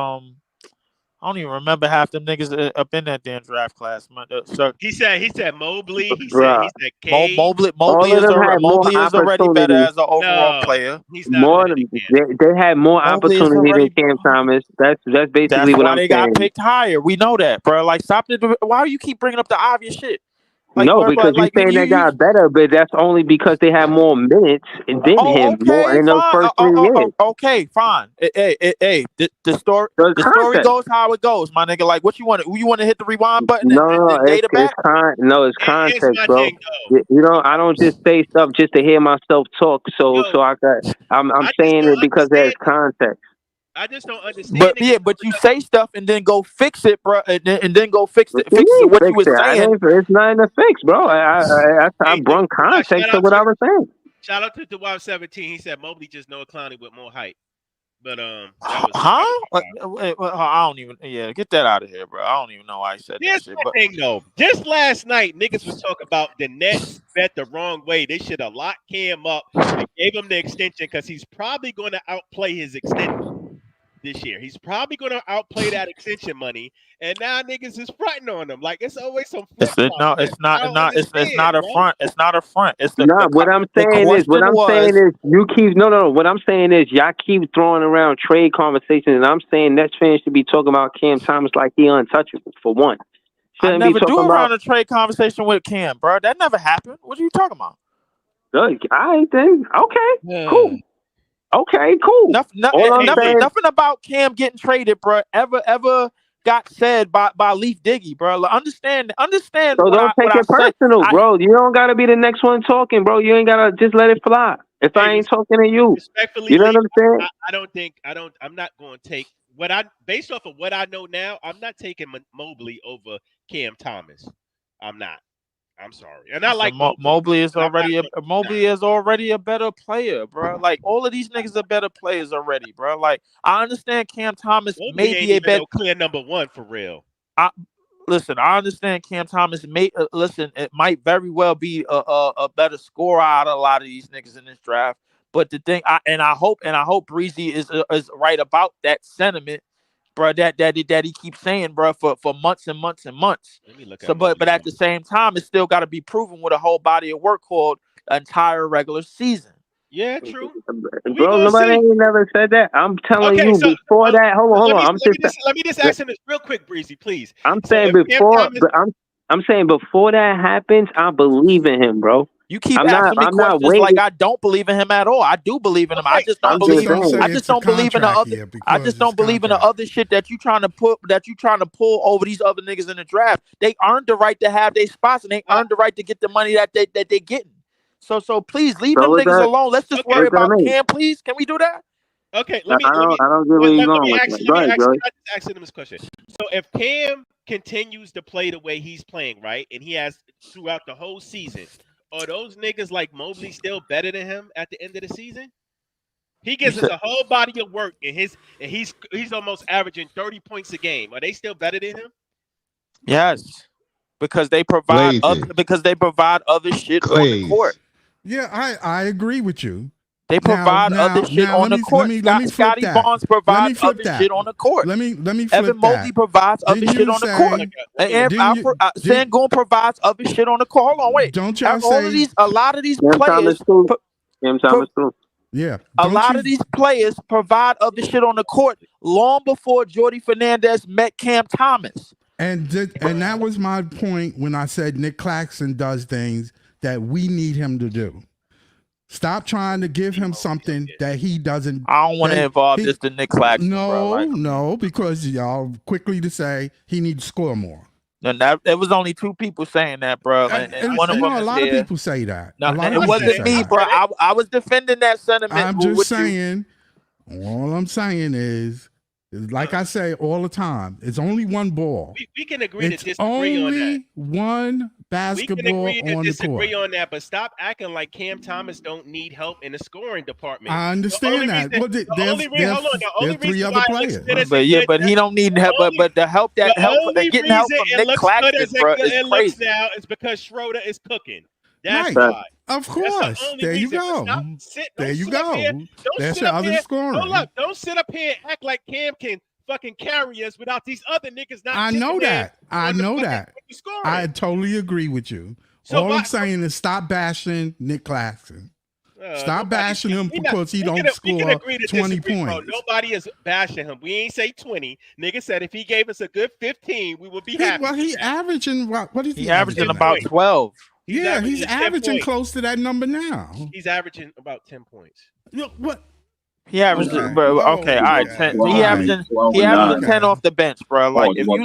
I don't even remember half them niggas up in that damn draft class. He said Mobley. He said Cade. Mobley is already better as an overall player. He's not better than they had more opportunity than Cam Thomas. That's basically what I'm saying. That's why they got picked higher. We know that, bro. Like, stop it. Why do you keep bringing up the obvious shit? Like, no, because you're saying they got better, but that's only because they have more minutes than him. More in those first 3 years. Okay, fine. Hey, the story goes how it goes, my nigga. Like, what you want? You want to hit the rewind button? It's context, bro. I don't just say stuff just to hear myself talk. I'm saying it because there's context. I just don't understand. But you say stuff and then go fix it, bro, and then go fix it. Fix it. What you were saying? It's nothing to fix, bro. I brought context to what I was saying. Shout out to the Wild 17. He said Mobley just Noah Clowney with more height. But I don't even. Yeah, get that out of here, bro. I don't even know why I said that shit. But thing though, just last night, niggas was talking about the Nets bet the wrong way. They should have locked Cam up and gave him the extension because he's probably going to outplay his extension this year. He's probably going to outplay that extension money, and now niggas is fronting on him. Like, it's always some. It's not a front. It's not a front. It's what I'm saying is you keep What I'm saying is y'all keep throwing around trade conversations, and I'm saying Nets fans should be talking about Cam Thomas like he untouchable for one. I never do around a trade conversation with Cam, bro. That never happened. What are you talking about? I think okay, cool. Okay, cool. Nothing about Cam getting traded, bro. Ever got said by Leaf Diggy, bro. Understand. So don't take it personal, bro. You don't gotta be the next one talking, bro. You ain't gotta just let it fly. If I ain't talking to you, respectfully, you know what I'm saying? I'm not going to take based off of what I know now. I'm not taking Mobley over Cam Thomas. I'm not. I'm sorry, and I like Mobley is already a better player, bro. Like, all of these niggas are better players already, bro. Like, I understand Cam Thomas may be a better clear number one for real. I understand Cam Thomas it might very well be a better scorer out of a lot of these niggas in this draft. But the thing, I hope Breezy is right about that sentiment, bro, that he keeps saying, bro, for months and months and months. But at the same time, it's still got to be proven with a whole body of work called entire regular season. Yeah, true. Bro, nobody ain't never said that. I'm telling you before that. Hold on. Let me just ask him this real quick, Breezy, please. I'm saying before that happens, I believe in him, bro. You keep asking me questions like I don't believe in him at all. I do believe in him. I just don't believe in him. I just don't believe in the other. I just don't believe in the other shit that you trying to pull over these other niggas in the draft. They earned the right to have their spots, and they earned the right to get the money that they getting. So please leave them niggas alone. Let's just worry about Cam, please. Can we do that? Okay, I don't get where you're going with that. Let me ask him this question. So if Cam continues to play the way he's playing, right, and he has throughout the whole season, are those niggas like Mobley still better than him at the end of the season? He gives us a whole body of work, and he's almost averaging 30 points a game. Are they still better than him? Yes, because they provide other shit on the court. Yeah, I agree with you. They provide other shit on the court. Scotty Barnes provides other shit on the court. Let me flip Evan Mobley provides other shit on the court. Sangoon provides other shit on the court. Hold on, wait. Don't y'all say a lot of these players? Yeah. A lot of these players provide other shit on the court long before Jordy Fernandez met Cam Thomas. And that was my point when I said Nick Claxton does things that we need him to do. Stop trying to give him something that he doesn't. I don't want to involve this to Nick Claxton, bro. Like, No, because y'all quickly to say he needs to score more. and there was only 2 people saying that, bro. And one of them a lot of people say that. No, a lot it of wasn't me, bro. I was defending that sentiment. I'm just saying. All I'm saying is, like I say all the time, it's only one ball. We can agree to disagree on that. Only one basketball we can agree on to the court. disagree on that, but stop acting like Cam Thomas don't need help in the scoring department. I understand that. The only There's 3 other players. But he don't need help. But the help that getting help from Nick Claxton, bro, is crazy. Now is because Schroeder is cooking. That's why. Of course. There you go. There you go. That's your other scoring. Hold up. Don't sit up here and act like Cam can fucking carry us without these other niggas not. I know that. I totally agree with you. So all I'm saying is stop bashing Nick Claxton. Stop bashing him because he don't score 20 points. Bro. Nobody is bashing him. We ain't say 20. Nigga said if he gave us a good 15, we would be happy. Well, he averaging what is he averaging about 12. He's averaging close to that number now. He's averaging about 10 points. What? He averages, bro. Okay, all right. 10. He averages 10 off the bench, bro. Like if you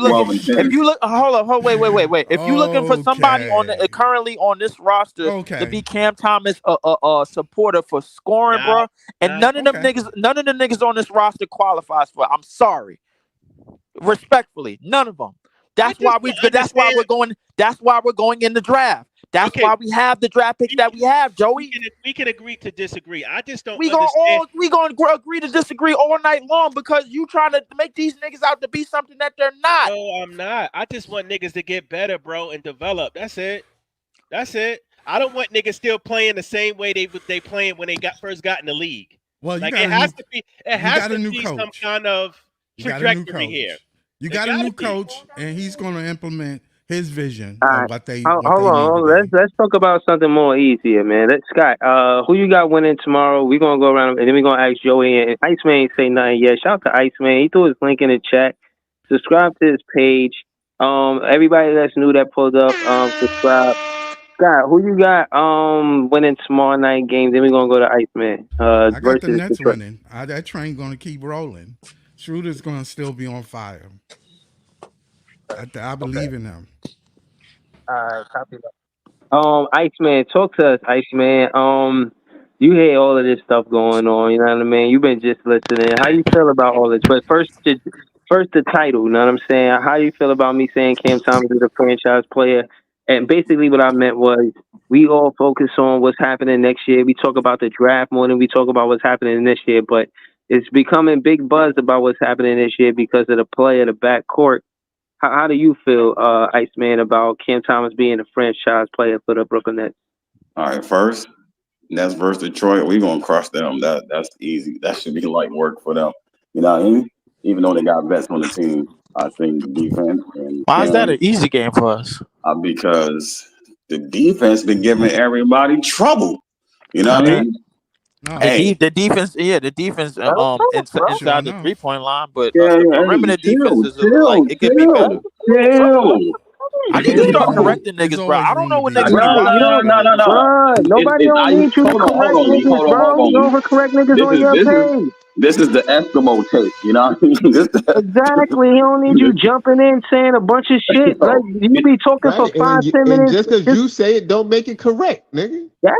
look, hold up, wait. If you looking for somebody on currently on this roster to be Cam Thomas a supporter for scoring, bro, and none of them niggas on this roster qualifies for it. I'm sorry, respectfully, none of them. That's why we're going in the draft. That's why we have the draft picks that we have, Joey. We can agree to disagree. I just don't. We gonna agree to disagree all night long because you trying to make these niggas out to be something that they're not. No, I'm not. I just want niggas to get better, bro, and develop. That's it. I don't want niggas still playing the same way they playing when they first got in the league. Well, like it has to be some kind of trajectory here. You got a new coach, and he's going to implement his vision of what they. Hold on. Let's talk about something more easier, man. Scott, who you got winning tomorrow? We're gonna go around and then we're gonna ask Joey. And Iceman ain't say nothing yet. Shout out to Iceman. He threw his link in the chat. Subscribe to his page. Everybody that's new that pulled up, subscribe. Scott, who you got winning tomorrow night game? Then we're gonna go to Iceman. I got the Nets winning. That train gonna keep rolling. Schroeder's gonna still be on fire. I believe in him. Copy that. Iceman, talk to us, Iceman. You hear all of this stuff going on, you know what I mean? You've been just listening. How you feel about all this? But first the title, you know what I'm saying? How you feel about me saying Cam Thomas is a franchise player? And basically what I meant was we all focus on what's happening next year. We talk about the draft more than we talk about what's happening this year, but it's becoming big buzz about what's happening this year because of the play of the backcourt. How do you feel, Iceman, about Cam Thomas being a franchise player for the Brooklyn Nets? All right, first, Nets versus Detroit, we're going to crush them. That's easy. That should be like work for them. You know what I mean? Even though they got vets on the team, I think the defense. Why is that an easy game for us? Because the defense been giving everybody trouble. You know what I mean? No. The defense inside the 3-point line, but perimeter defense is it could be better. I need to start correcting niggas, bro. I don't know what niggas. No. Nobody don't need you to correct niggas, bro. You overcorrect niggas on your page. This is the Eskimo tape, you know what I mean? Exactly. He don't need you jumping in saying a bunch of shit. Like you be talking for 5-10 minutes. Just because you say it, don't make it correct, nigga. Yeah.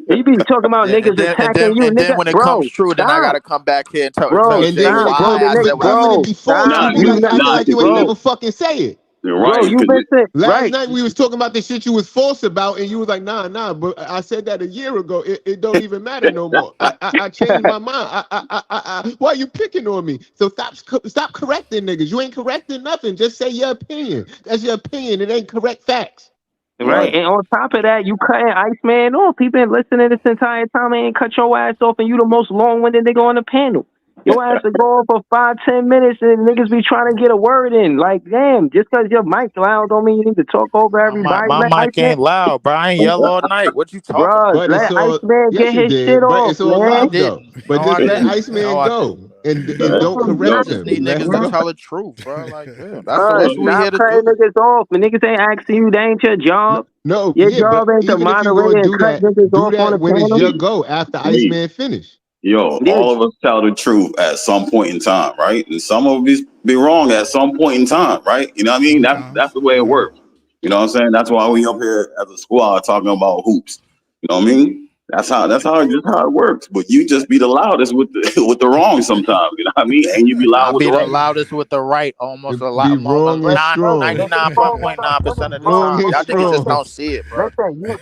You be talking about niggas attacking you, and then when it comes true, then I gotta come back here and tell you. And then when it comes before, you like you ain't never fucking say it. Right. Bro, you been saying last night we was talking about the shit you was false about, and you was like, nah. But I said that a year ago. It don't even matter no more. I changed my mind. Why you picking on me? So stop correcting niggas. You ain't correcting nothing. Just say your opinion. That's your opinion. It ain't correct facts. Right, and on top of that, you cutting Iceman off. He been listening this entire time and ain't cut your ass off, and you the most long-winded nigga on the panel. Your ass to go on for 5, 10 minutes and niggas be trying to get a word in. Like, damn, just because your mic loud don't mean you need to talk over everybody. My Let mic Iceman, ain't loud, bro. I ain't yell all night. What you talking bruh, about? But it's let all Iceman yes, get you his shit did. But off, it's all No, man. I love though. didn't. But No, I just let didn't. No, Iceman I go didn't. and don't I correct just him. need And niggas let's to go. tell the truth, bro. Like, yeah, Bruh, that's what we stop here to cutting do. niggas off. The niggas ain't asking you. That ain't your No, job. no, Your yeah, job but ain't to even if you're gonna moderate and cut niggas do off on the that when it's panel. your go after Me. Iceman finish. Yo, Yeah, all of us tell the truth at some point in time, right? And some of us be wrong at some point in time, right? You know what I mean? That's Sometimes. the way it works. You know what I'm saying? That's why we up here as a squad talking about hoops. You know what I mean? That's how it works. But you just be the loudest with the with the wrong sometimes. You know what I mean? And you be I loud with the be the right. loudest with the right almost a lot Be wrong and strong. 99.9% of the Wrong time. and Y'all niggas just strong. don't see it, bro. listen, you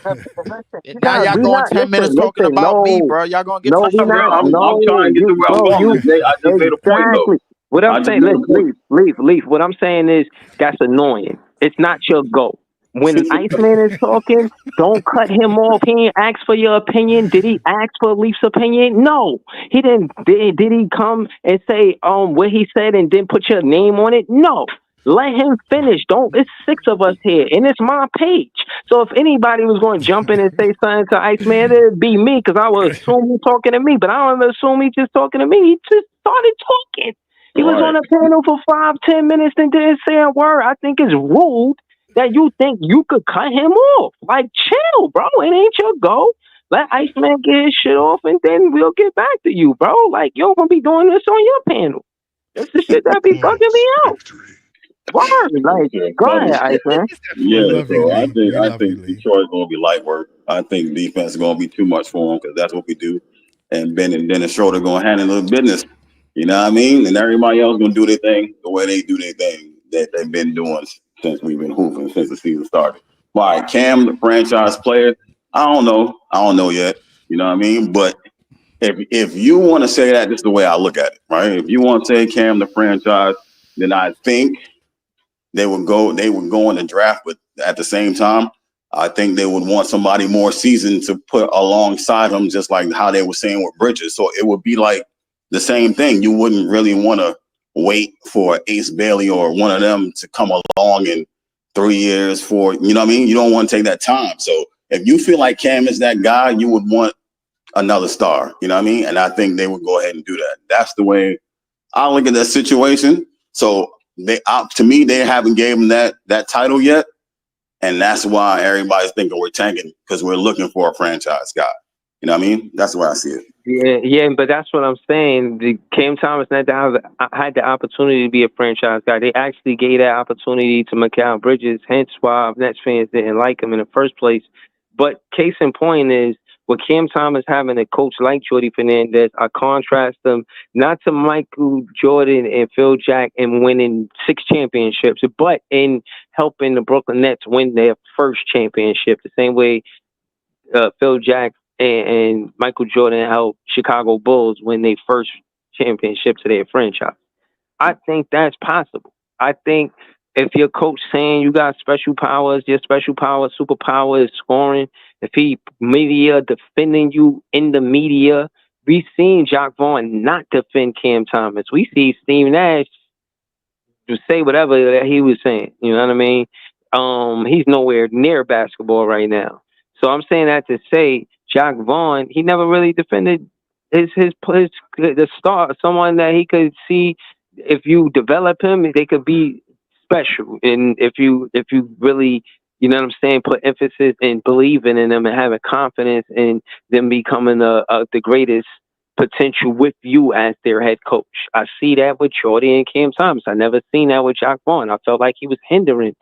And now gotta y'all we going not 10 minutes talking listen, about me, no, bro. Y'all gonna get to no, we Bro, shooting not, though. I'm no, trying to get to you, where I'm bro, going. you I just made a point though. exactly. What I'm I just saying, made a listen, point. leave. What I'm saying is that's annoying. It's not your goal. When Iceman is talking, don't cut him off. He ain't ask for your opinion. Did he ask for Leaf's opinion? No, he didn't. Did he come and say what he said and then put your name on it? No. Let him finish. Don't. It's 6 of us here, and it's my page. So if anybody was going to jump in and say something to Iceman, it'd be me because I would assume he's talking to me. But I don't assume he's just talking to me. He just started talking. He was on Right. a panel for 5, 10 minutes and didn't say a word. I think it's rude that you think you could cut him off. Like, chill, bro. It ain't your go. Let Iceman get his shit off, and then we'll get back to you, bro. Like, you're gonna be doing this on your panel. That's the shit that be bugging me out. Word, like, Yeah, go but ahead, Iceman. We yeah, love you, so I Lee. think We I love you, think Lee. Detroit's gonna be light work. I think defense is gonna be too much for them because that's what we do. And Ben and Dennis Schroeder gonna handle the business. You know what I mean? And everybody else gonna do their thing the way they do their thing that they've been doing since we've been hooping since the season started. All right, Cam, the franchise player. I don't know. I don't know yet. You know what I mean? But if you want to say that, this is the way I look at it, right? If you want to say Cam the franchise, then I think they would go in the draft, but at the same time, I think they would want somebody more seasoned to put alongside him, just like how they were saying with Bridges. So it would be like the same thing. You wouldn't really want to wait for Ace Bailey or one of them to come along in 3 years for, you know what I mean? You don't want to take that time. So if you feel like Cam is that guy, you would want another star, you know what I mean? And I think they would go ahead and do that. That's the way I look at that situation. So to me, they haven't gave him that title yet, and that's why everybody's thinking we're tanking because we're looking for a franchise guy. You know what I mean? That's the way I see it. Yeah, but that's what I'm saying. The Cam Thomas had the opportunity to be a franchise guy. They actually gave that opportunity to Mikal Bridges, hence why Nets fans didn't like him in the first place. But case in point is with Cam Thomas having a coach like Jordy Fernandez, I contrast them not to Michael Jordan and Phil Jack in winning 6 championships, but in helping the Brooklyn Nets win their first championship. The same way Phil Jack and Michael Jordan helped Chicago Bulls win their first championship to their franchise. I think that's possible. I think if your coach saying you got special powers, your special power, superpower is scoring. If he media defending you in the media, we seen Jacques Vaughn not defend Cam Thomas. We see Steve Nash to say whatever that he was saying. You know what I mean? He's nowhere near basketball right now. So I'm saying that to say Jacques Vaughn, he never really defended his the star, someone that he could see if you develop him, they could be special. And if you really, you know what I'm saying, put emphasis in believing in them and having confidence in them becoming the greatest potential with you as their head coach. I see that with Jordy and Cam Thomas. I never seen that with Jacques Vaughn. I felt like he was hindering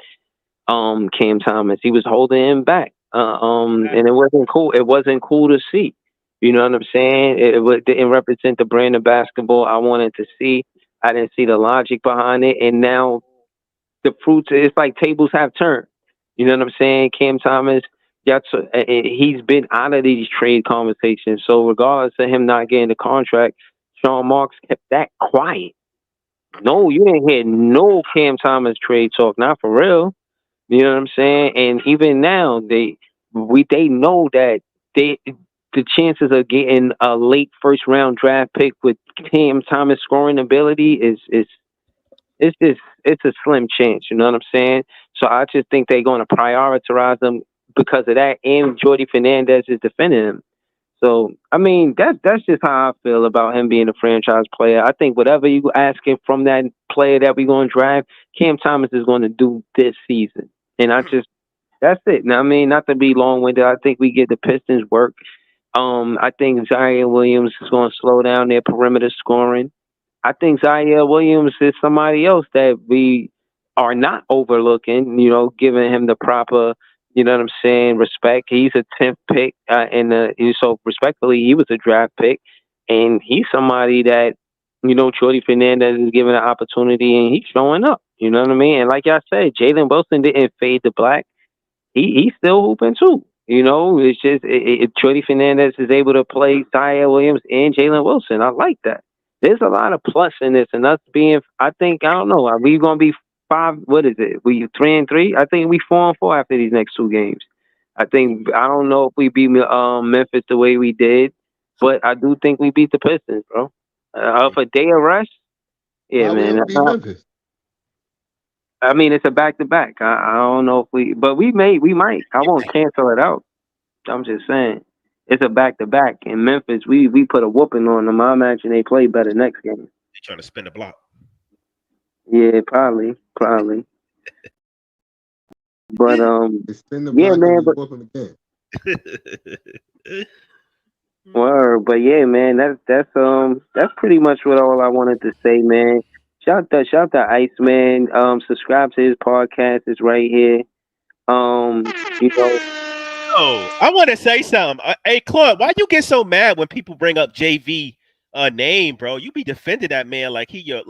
Cam Thomas. He was holding him back. And it wasn't cool. It wasn't cool to see. You know what I'm saying? It didn't represent the brand of basketball I wanted to see. I didn't see the logic behind it. And now the fruits, it's like tables have turned. You know what I'm saying? Cam Thomas, he's been out of these trade conversations. So regardless of him not getting the contract, Sean Marks kept that quiet. No, you didn't hear no Cam Thomas trade talk, not for real. You know what I'm saying? And even now, they know that they the chances of getting a late first round draft pick with Cam Thomas scoring ability is it's a slim chance. You know what I'm saying? So I just think they're going to prioritize him because of that, and Jordy Fernandez is defending him. So I mean, that's just how I feel about him being a franchise player. I think whatever you asking from that player that we're going to draft, Cam Thomas is going to do this season, and I just that's it. Now I mean, not to be long winded, I think we get the Pistons work. I think Zion Williams is going to slow down their perimeter scoring. I think Zaire Williams is somebody else that we are not overlooking, giving him the proper, you know what I'm saying, respect. He's a 10th pick, so respectfully, he was a draft pick, and he's somebody that, Jordy Fernandez is given an opportunity, and he's showing up. You know what I mean? And like I said, Jalen Wilson didn't fade to black. He's still hooping too. It's just Jordy Fernandez is able to play Zaire Williams and Jalen Wilson. I like that. There's a lot of plus in this, and us being, I think, I don't know, are we gonna be five? What is it? We 3-3? I think we 4-4 after these next two games. I don't know if we beat Memphis the way we did, but I do think we beat the Pistons, bro. Off a day of rest, yeah, Why we man. don't beat Memphis? I mean, it's a back to back. I don't know if but we might. I won't cancel it out. I'm just saying, it's a back to back. In Memphis, we put a whooping on them. I imagine they play better next game. They trying to spin the block. Yeah, probably. But Spin the yeah, block man. and But whoop them again. word, but yeah, man. That's pretty much what all I wanted to say, man. Shout out to Iceman. Subscribe to his podcast. It's right here. Oh, I want to say something. Hey, Claude, why you get so mad when people bring up JV name, bro? You be defending that man like he your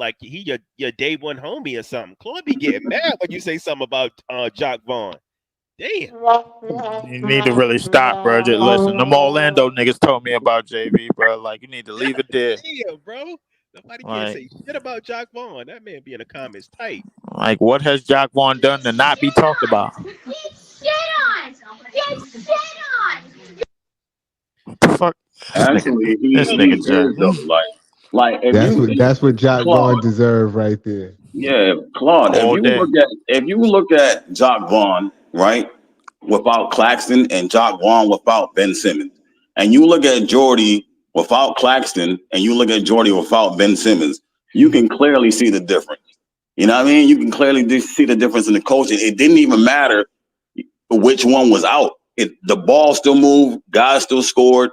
day one homie or something. Claude be getting mad when you say something about Jock Vaughn. Damn. You need to really stop, bro. Just listen. Them Orlando niggas told me about JV, bro. Like, you need to leave it there. Damn, bro. Nobody can say shit about Jock Vaughn. That man be in the comments tight. Like, what has Jock Vaughn done to not be talked about? What the fuck? Actually, This he nigga is Jack. though. Like That's what Jock Vaughn Claude, deserve right there. yeah, Claude. All day. If you look at Jock Vaughn, right, without Claxton, and Jock Vaughn without Ben Simmons, and you look at Jordy without Claxton, and you look at Jordy without Ben Simmons, you can clearly see the difference. You know what I mean? You can clearly see the difference in the coaching. It didn't even matter which one was out. The ball still moved, guys still scored,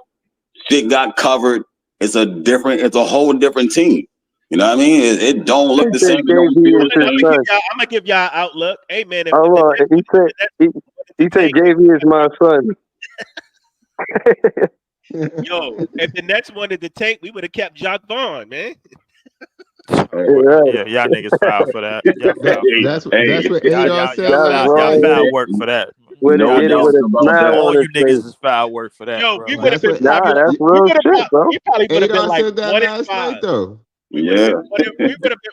shit got covered. It's a whole different team. You know what I mean? It don't look the same. It don't feel the same. I'm gonna give y'all outlook. Hey man, he said JV is my son. If the Nets wanted to tank, we would have kept Jock Vaughn, man. Yeah, y'all niggas foul for that. That's what Adolf said. Y'all foul work for that. No doubt about that. All you niggas is foul work for that. Yo, bro. we would have been that's real shit, bro. We probably would have been Adolf like said that 1 last night, though. Yeah.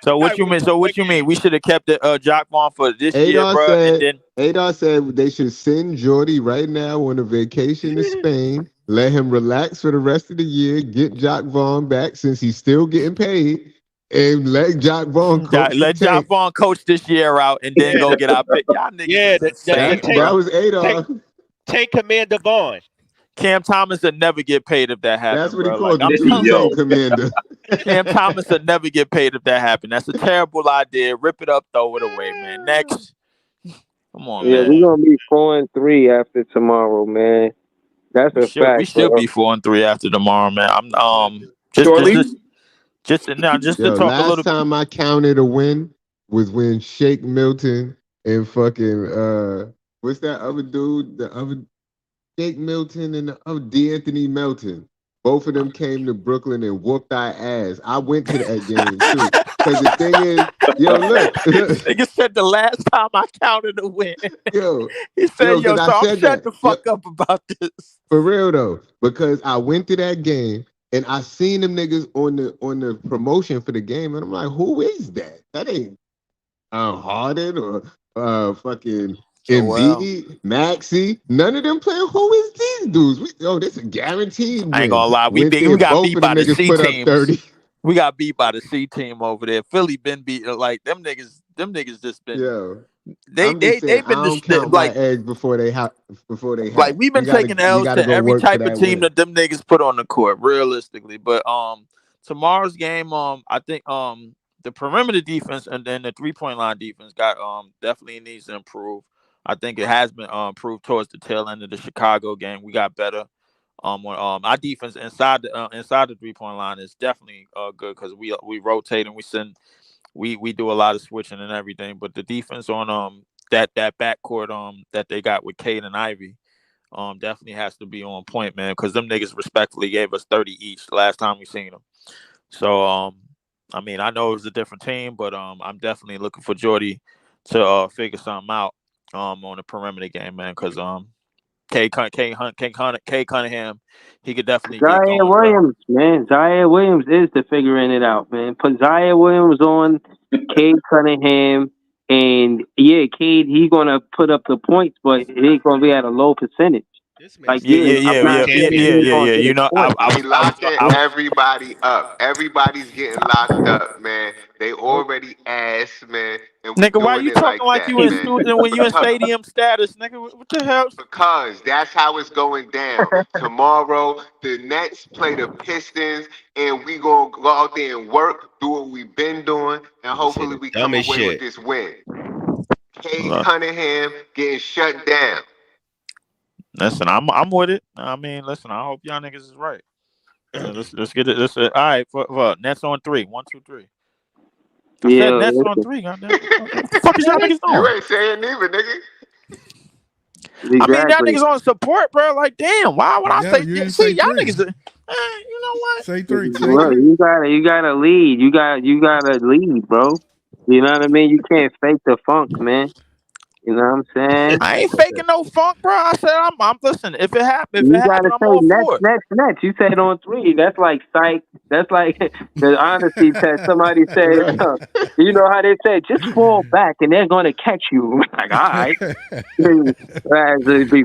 So what you mean? So what you mean? We should have kept the Jock Vaughn for this year, bro. Adolf said they should send Jordy right now on a vacation to Spain. Let him relax for the rest of the year. Get Jock Vaughn back since he's still getting paid, and let Jock Vaughn coach. Let Jock Vaughn coach this year out, and then go get our pick. Y'all niggas. That was Adolf. Take Commander Vaughn. Cam Thomas would never get paid if that happened. That's what he bro. called him. Commander. Cam Thomas would never get paid if that happened. That's a terrible idea. Rip it up, throw it away, man. Next. Come on, man. We're gonna be 4-3 after tomorrow, man. That's a fact. We should be 4-3 after tomorrow, man. Just to talk a little. Last time I counted a win was when Shake Milton and fucking what's that other dude? The other Shake Milton and the other D'Anthony Melton. Both of them came to Brooklyn and whooped our ass. I went to that game too. Because the thing is, look. Nigga said the last time I counted a win. He said, so I'm shut the fuck up about this. For real though, because I went to that game and I seen them niggas on the promotion for the game, and I'm like, who is that? That ain't Harden or fucking Joel. Embiid, Maxey, none of them playing. Who is these dudes? This a guaranteed I ain't win. gonna lie, we Went there, got both beat of them by the niggas C put up teams. 30. We got beat by the C team over there. Philly been beat like them niggas. Them niggas just been Yo, they've I'm just saying, I been don't count my like eggs before they hatch. we've been taking We L's gotta to go every work for type of that team win. that them niggas put on the court, realistically. But tomorrow's game, I think the perimeter defense and then the 3-point line defense got definitely needs to improve. I think it has been improved towards the tail end of the Chicago game. We got better. When, our defense inside the 3-point line is definitely good because we rotate and we do a lot of switching and everything. But the defense on that backcourt that they got with Cade and Ivy definitely has to be on point, man, because them niggas respectfully gave us 30 each the last time we seen them. So I mean, I know it was a different team, but I'm definitely looking for Jordy to figure something out on the perimeter game, man, because K Cunningham, he could definitely get Zaire going, bro. Williams, man. Zaire Williams is the figuring it out, man. Put Zaire Williams on Cade Cunningham, and yeah, Cade, he gonna put up the points, but he's gonna be at a low percentage. This man Like, Yeah, still yeah, a yeah, I'm yeah, defensive not yeah, yeah, saying champion. yeah, he's yeah, gonna yeah. get You a know, point. We locking everybody up. Everybody's getting locked up, man. They already ass, man, and we nigga, why doing you it talking like like you that, in man. studio when you in stadium status, nigga? What the hell? Because that's how it's going down. Tomorrow, the Nets play the Pistons, and we gonna go out there and work, do what we've been doing, and Nigga said hopefully the we come dumbest away with shit. this win. Cade Look, Cunningham getting shut down. listen, I'm with it. I mean, listen, I hope y'all niggas is right. Let's get it. All right, for Nets on 3. 1, 2, 3. I said Yeah, Nets on listen, 3. Goddamn, what the fuck is y'all niggas You doing? ain't saying neither, nigga. I mean, y'all exactly. niggas on support, bro. Like, damn, why would I Yeah, say? you didn't See, say y'all three. niggas. You know what? Say three. Say Look, three. you gotta lead. You gotta lead, bro. You know what I mean? You can't fake the funk, man. You know what I'm saying? I ain't faking no funk, bro. I said I'm listen. If it You happen, gotta I'm say all next, for it. next, next. You said on 3. That's like psych. That's like the honesty test. Somebody said, Right. you know how they said, just fall back and they're gonna catch you. Like, all right. As you be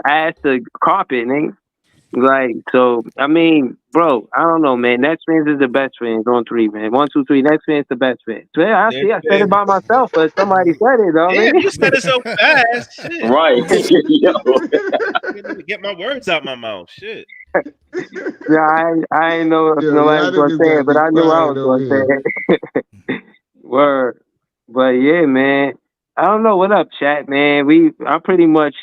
asked to carpet, nigga. Like, so, I mean, bro, I don't know, man. Nets fans is the best fans on 3, man. 1, 2, 3. Nets fans the best fans. Yeah, I see. I said it by myself, but somebody said it, though, Damn, you said nigga. it so fast. Shit. Right. Yo. Couldn't even get my words out my mouth. Shit. Yeah, I ain't know if Yo, nobody y'all was gonna niggas say gotta it, but be I knew I quiet was over gonna here. say it. Word. But yeah, man. I don't know. What up, chat, man? I'm pretty much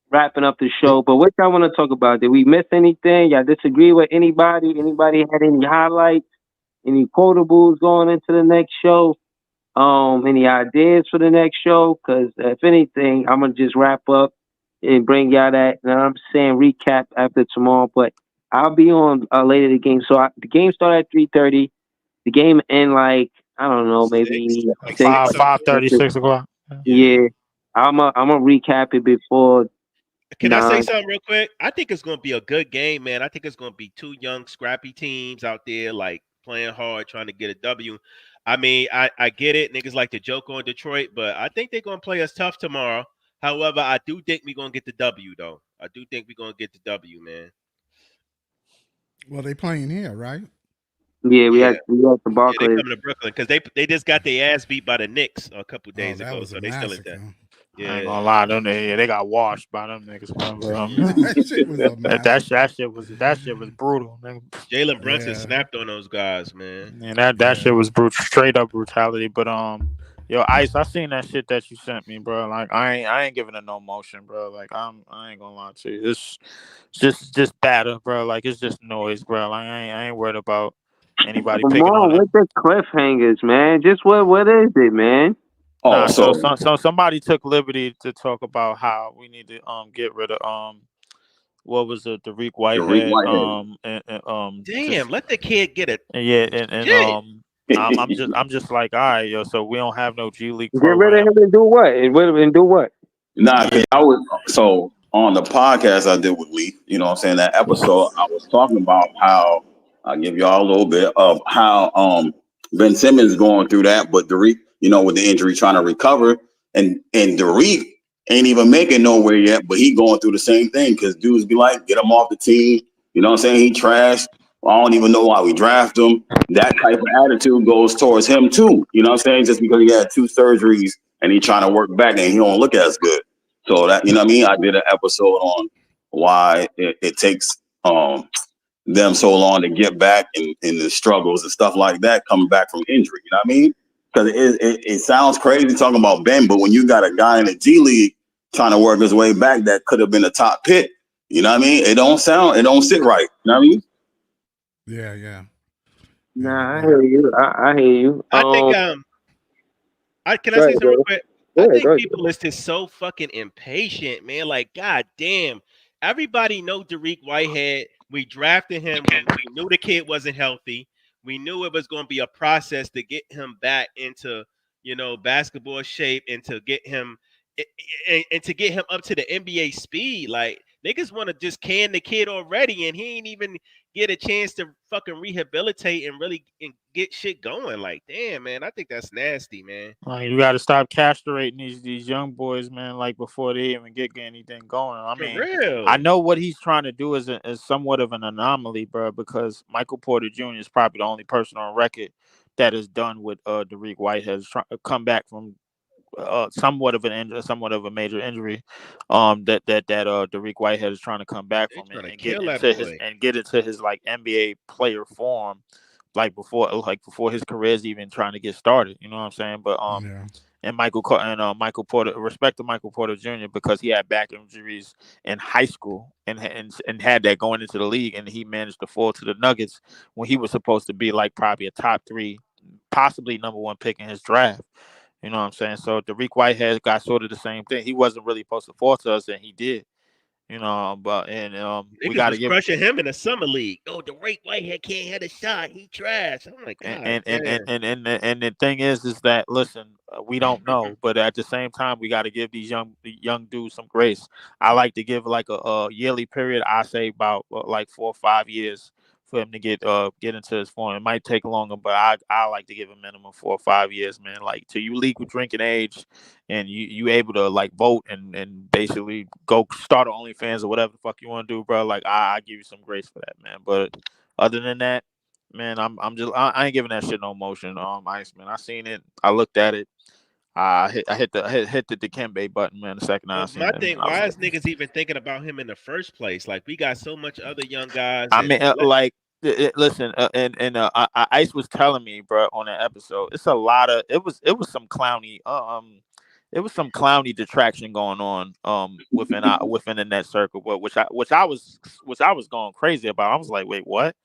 wrapping up the show. But what y'all want to talk about? Did we miss anything? Y'all disagree with anybody? Anybody had any highlights? Any quotables going into the next show? Any ideas for the next show? Because if anything, I'm gonna just wrap up and bring y'all that. And I'm saying recap after tomorrow, but I'll be on later the game. So the game started at 3:30. The game end like I don't know, 6, maybe like 6. 6 something. 5:30, 6 o'clock. Yeah. Yeah, I'm gonna recap it before Can I say 9. something real quick? I think it's going to be a good game, man. I think it's going to be two young, scrappy teams out there, like playing hard, trying to get a W. I mean, I get it. Niggas like to joke on Detroit, but I think they're going to play us tough tomorrow. However, I do think we're going to get the W, though. I do think we're going to get the W, man. Well, they playing here, right? Yeah, Yeah. we had the Yeah, they Barclays. coming to Brooklyn because they just got their ass beat by the Knicks a couple Oh, days that ago, was a so they still in that. massacre. I ain't Yeah. gonna lie, they got washed by them niggas, man. That shit was a massacre. That shit was brutal, nigga. Jalen Brunson Yeah, snapped on those guys, man. And that shit yeah. was brutal, straight up brutality. But yo, Ice, I seen that shit that you sent me, bro. Like I ain't giving it no motion, bro. Like I ain't gonna lie to you. It's just batter, bro. Like it's just noise, bro. Like I ain't worried about anybody Come picking on on it. with the cliffhangers, man. Just what is it, man? Oh, Nah, so so somebody took liberty to talk about how we need to get rid of what was it, Tariq Tariq Whitehead Whitehead. and Damn, just let the kid get it. yeah and Shit. I'm just like, all right, yo, so we don't have no G League Get rid of program. him and do what? And do what? Nah, Yeah, cause I was so on the podcast I did with Lee. You know what I'm saying? That episode I was talking about how I'll give y'all a little bit of how Ben Simmons going through that, but Derek, with the injury trying to recover, and Derek ain't even making nowhere yet, but he going through the same thing because dudes be like, get him off the team. You know what I'm saying? He trash. I don't even know why we draft him. That type of attitude goes towards him too. You know what I'm saying? Just because he had 2 surgeries and he trying to work back and he don't look as good. So that, you know what I mean? I did an episode on why it takes them so long to get back and the struggles and stuff like that coming back from injury. You know what I mean? Because it sounds crazy talking about Ben, but when you got a guy in the G League trying to work his way back that could have been a top pick, you know what I mean? It don't sit right. You know what I mean? Yeah. Nah, I hear you. I hear you. I think can I Go say ahead, something real bro. quick? Go I ahead, think go ahead. people is just so fucking impatient, man. Like, god damn. Everybody know Dariq Whitehead. We drafted him when we knew the kid wasn't healthy. We knew it was going to be a process to get him back into, basketball shape and to get him and to get him up to the NBA speed. Like, niggas want to just can the kid already, and he ain't even get a chance to fucking rehabilitate and really get shit going. Like, damn, man, I think that's nasty, man. Like, you got to stop castrating these young boys, man. Like, before they even get anything going. I For mean, I real. know what he's trying to do is somewhat of an anomaly, bro. Because Michael Porter Jr. is probably the only person on record that is done with Dariq Whitehead's come back from somewhat of a major injury, that Dariq Whitehead is trying to come back They from trying to and get kill that into his boy. like NBA player form, like before his career is even trying to get started. You know what I'm saying? But Yeah. and Michael Porter, respect to Michael Porter Jr. because he had back injuries in high school and had that going into the league, and he managed to fall to the Nuggets when he was supposed to be like probably a top 3, possibly number 1 pick in his draft. You know what I'm saying? So Dariq Whitehead got sort of the same thing. He wasn't really supposed to fall to us, and he did. But we Niggas got to was give crushing him in the summer league. Oh, the Ray Whitehead can't hit a shot. He trash. I'm like, and God and and and damn. and the thing is that listen, we don't know, but at the same time, we got to give these young dudes some grace. I like to give like a yearly period. I say about like 4 or 5 years for him to get into his form. It might take longer, but I like to give a minimum 4 or 5 years, man. Like till you legal drinking age, and you able to like vote and basically go start OnlyFans or whatever the fuck you want to do, bro. Like I give you some grace for that, man. But other than that, man, I ain't giving that shit no motion. Iceman, I seen it. I looked at it. I hit the Dikembe button, man. The second I But seen my it, man, thing, I was why like, is niggas even thinking about him in the first place? Like, we got so much other young guys, I and mean, like, listen, Ice was telling me, bro, on that episode, it's a lot of it was some clowny detraction going on within the net circle, but which I was going crazy about. I was like, wait, what?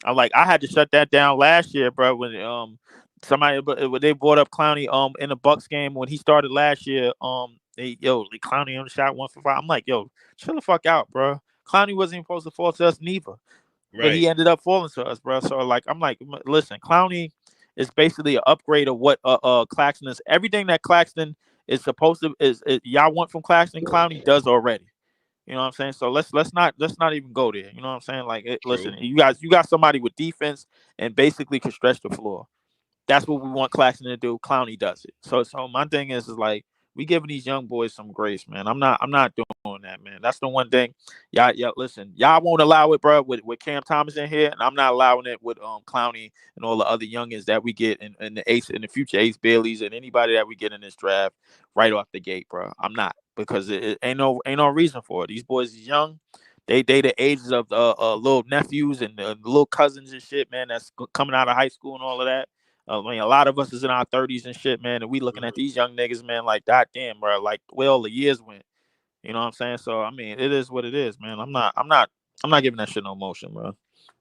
I had to shut that down last year, bro. When they brought up Clowney in the Bucks game when he started last year. Clowney on the shot 1 for 5. I'm like, yo, chill the fuck out, bro. Clowney wasn't even supposed to fall to us neither, but right, he ended up falling to us, bro. So I'm like, listen, Clowney is basically an upgrade of what Claxton is. Everything that Claxton is supposed to is y'all want from Claxton, Clowney does already. You know what I'm saying? So let's not even go there. You know what I'm saying? Listen, true. you got somebody with defense and basically can stretch the floor. That's what we want Claxton to do. Clowney does it. So my thing is like we giving these young boys some grace, man. I'm not doing that, man. That's the one thing. Y'all listen, y'all won't allow it, bro, with Cam Thomas in here, and I'm not allowing it with Clowney and all the other youngins that we get in the future Ace Baileys and anybody that we get in this draft right off the gate, bro. I'm not because it ain't no reason for it. These boys is young. They the ages of little nephews and little cousins and shit, man. That's coming out of high school and all of that. I mean, a lot of us is in our 30s and shit, man, and we looking at Mhm. these young niggas, man, like, God damn, bro, like, where all the years went. You know what I'm saying? So, I mean, it is what it is, man. I'm not giving that shit no motion, bro,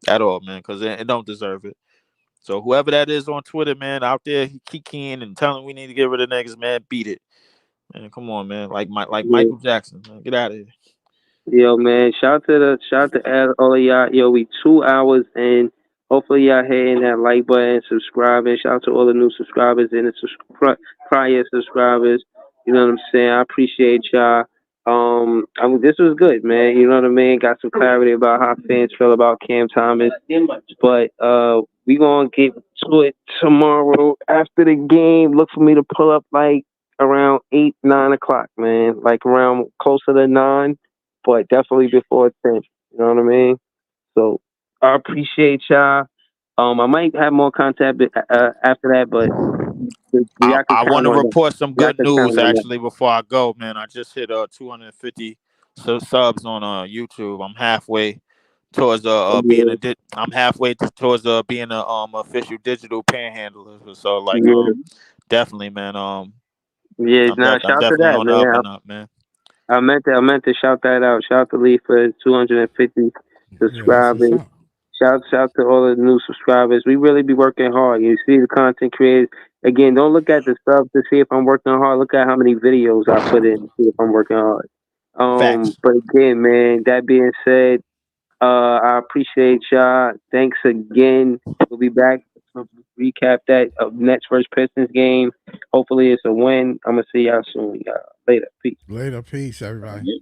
at all, man, because it don't deserve it. So, whoever that is on Twitter, man, out there, he keep keying and telling we need to get rid of niggas, man, beat it, man. Come on, man, like Yeah. Michael Jackson, man. Get out of here. Yo, man, shout to all of y'all. Yo, we 2 hours in. Hopefully y'all hitting that like button, subscribing. Shout out to all the new subscribers and the prior subscribers. You know what I'm saying? I appreciate y'all. This was good, man. You know what I mean? Got some clarity about how fans feel about Cam Thomas. But we gonna get to it tomorrow after the game. Look for me to pull up like around 8, 9 o'clock, man. Like around closer to 9, but definitely before 10. You know what I mean? So I appreciate y'all. I might have more contact after that, but y'all can I count want to on that. report some Y'all good can count news on that. actually before I go, man. I just hit 250 subs on YouTube. I'm halfway towards being Yeah, I'm halfway towards being a official digital panhandler. So like yeah, definitely, man. yeah. Nah, I'm shout to definitely that, on the up man. and up, man. I meant to shout that out. Shout to Lee for 250 Yeah, that's what's subscribers. up. Shout to all the new subscribers. We really be working hard. You see the content creators. Again, don't look at the stuff to see if I'm working hard. Look at how many videos I put in to see if I'm working hard. Facts. But again, man, that being said, I appreciate y'all. Thanks again. We'll be back to recap that Nets versus Pistons game. Hopefully it's a win. I'm gonna see y'all soon, y'all. Later. Peace. Later, peace, everybody.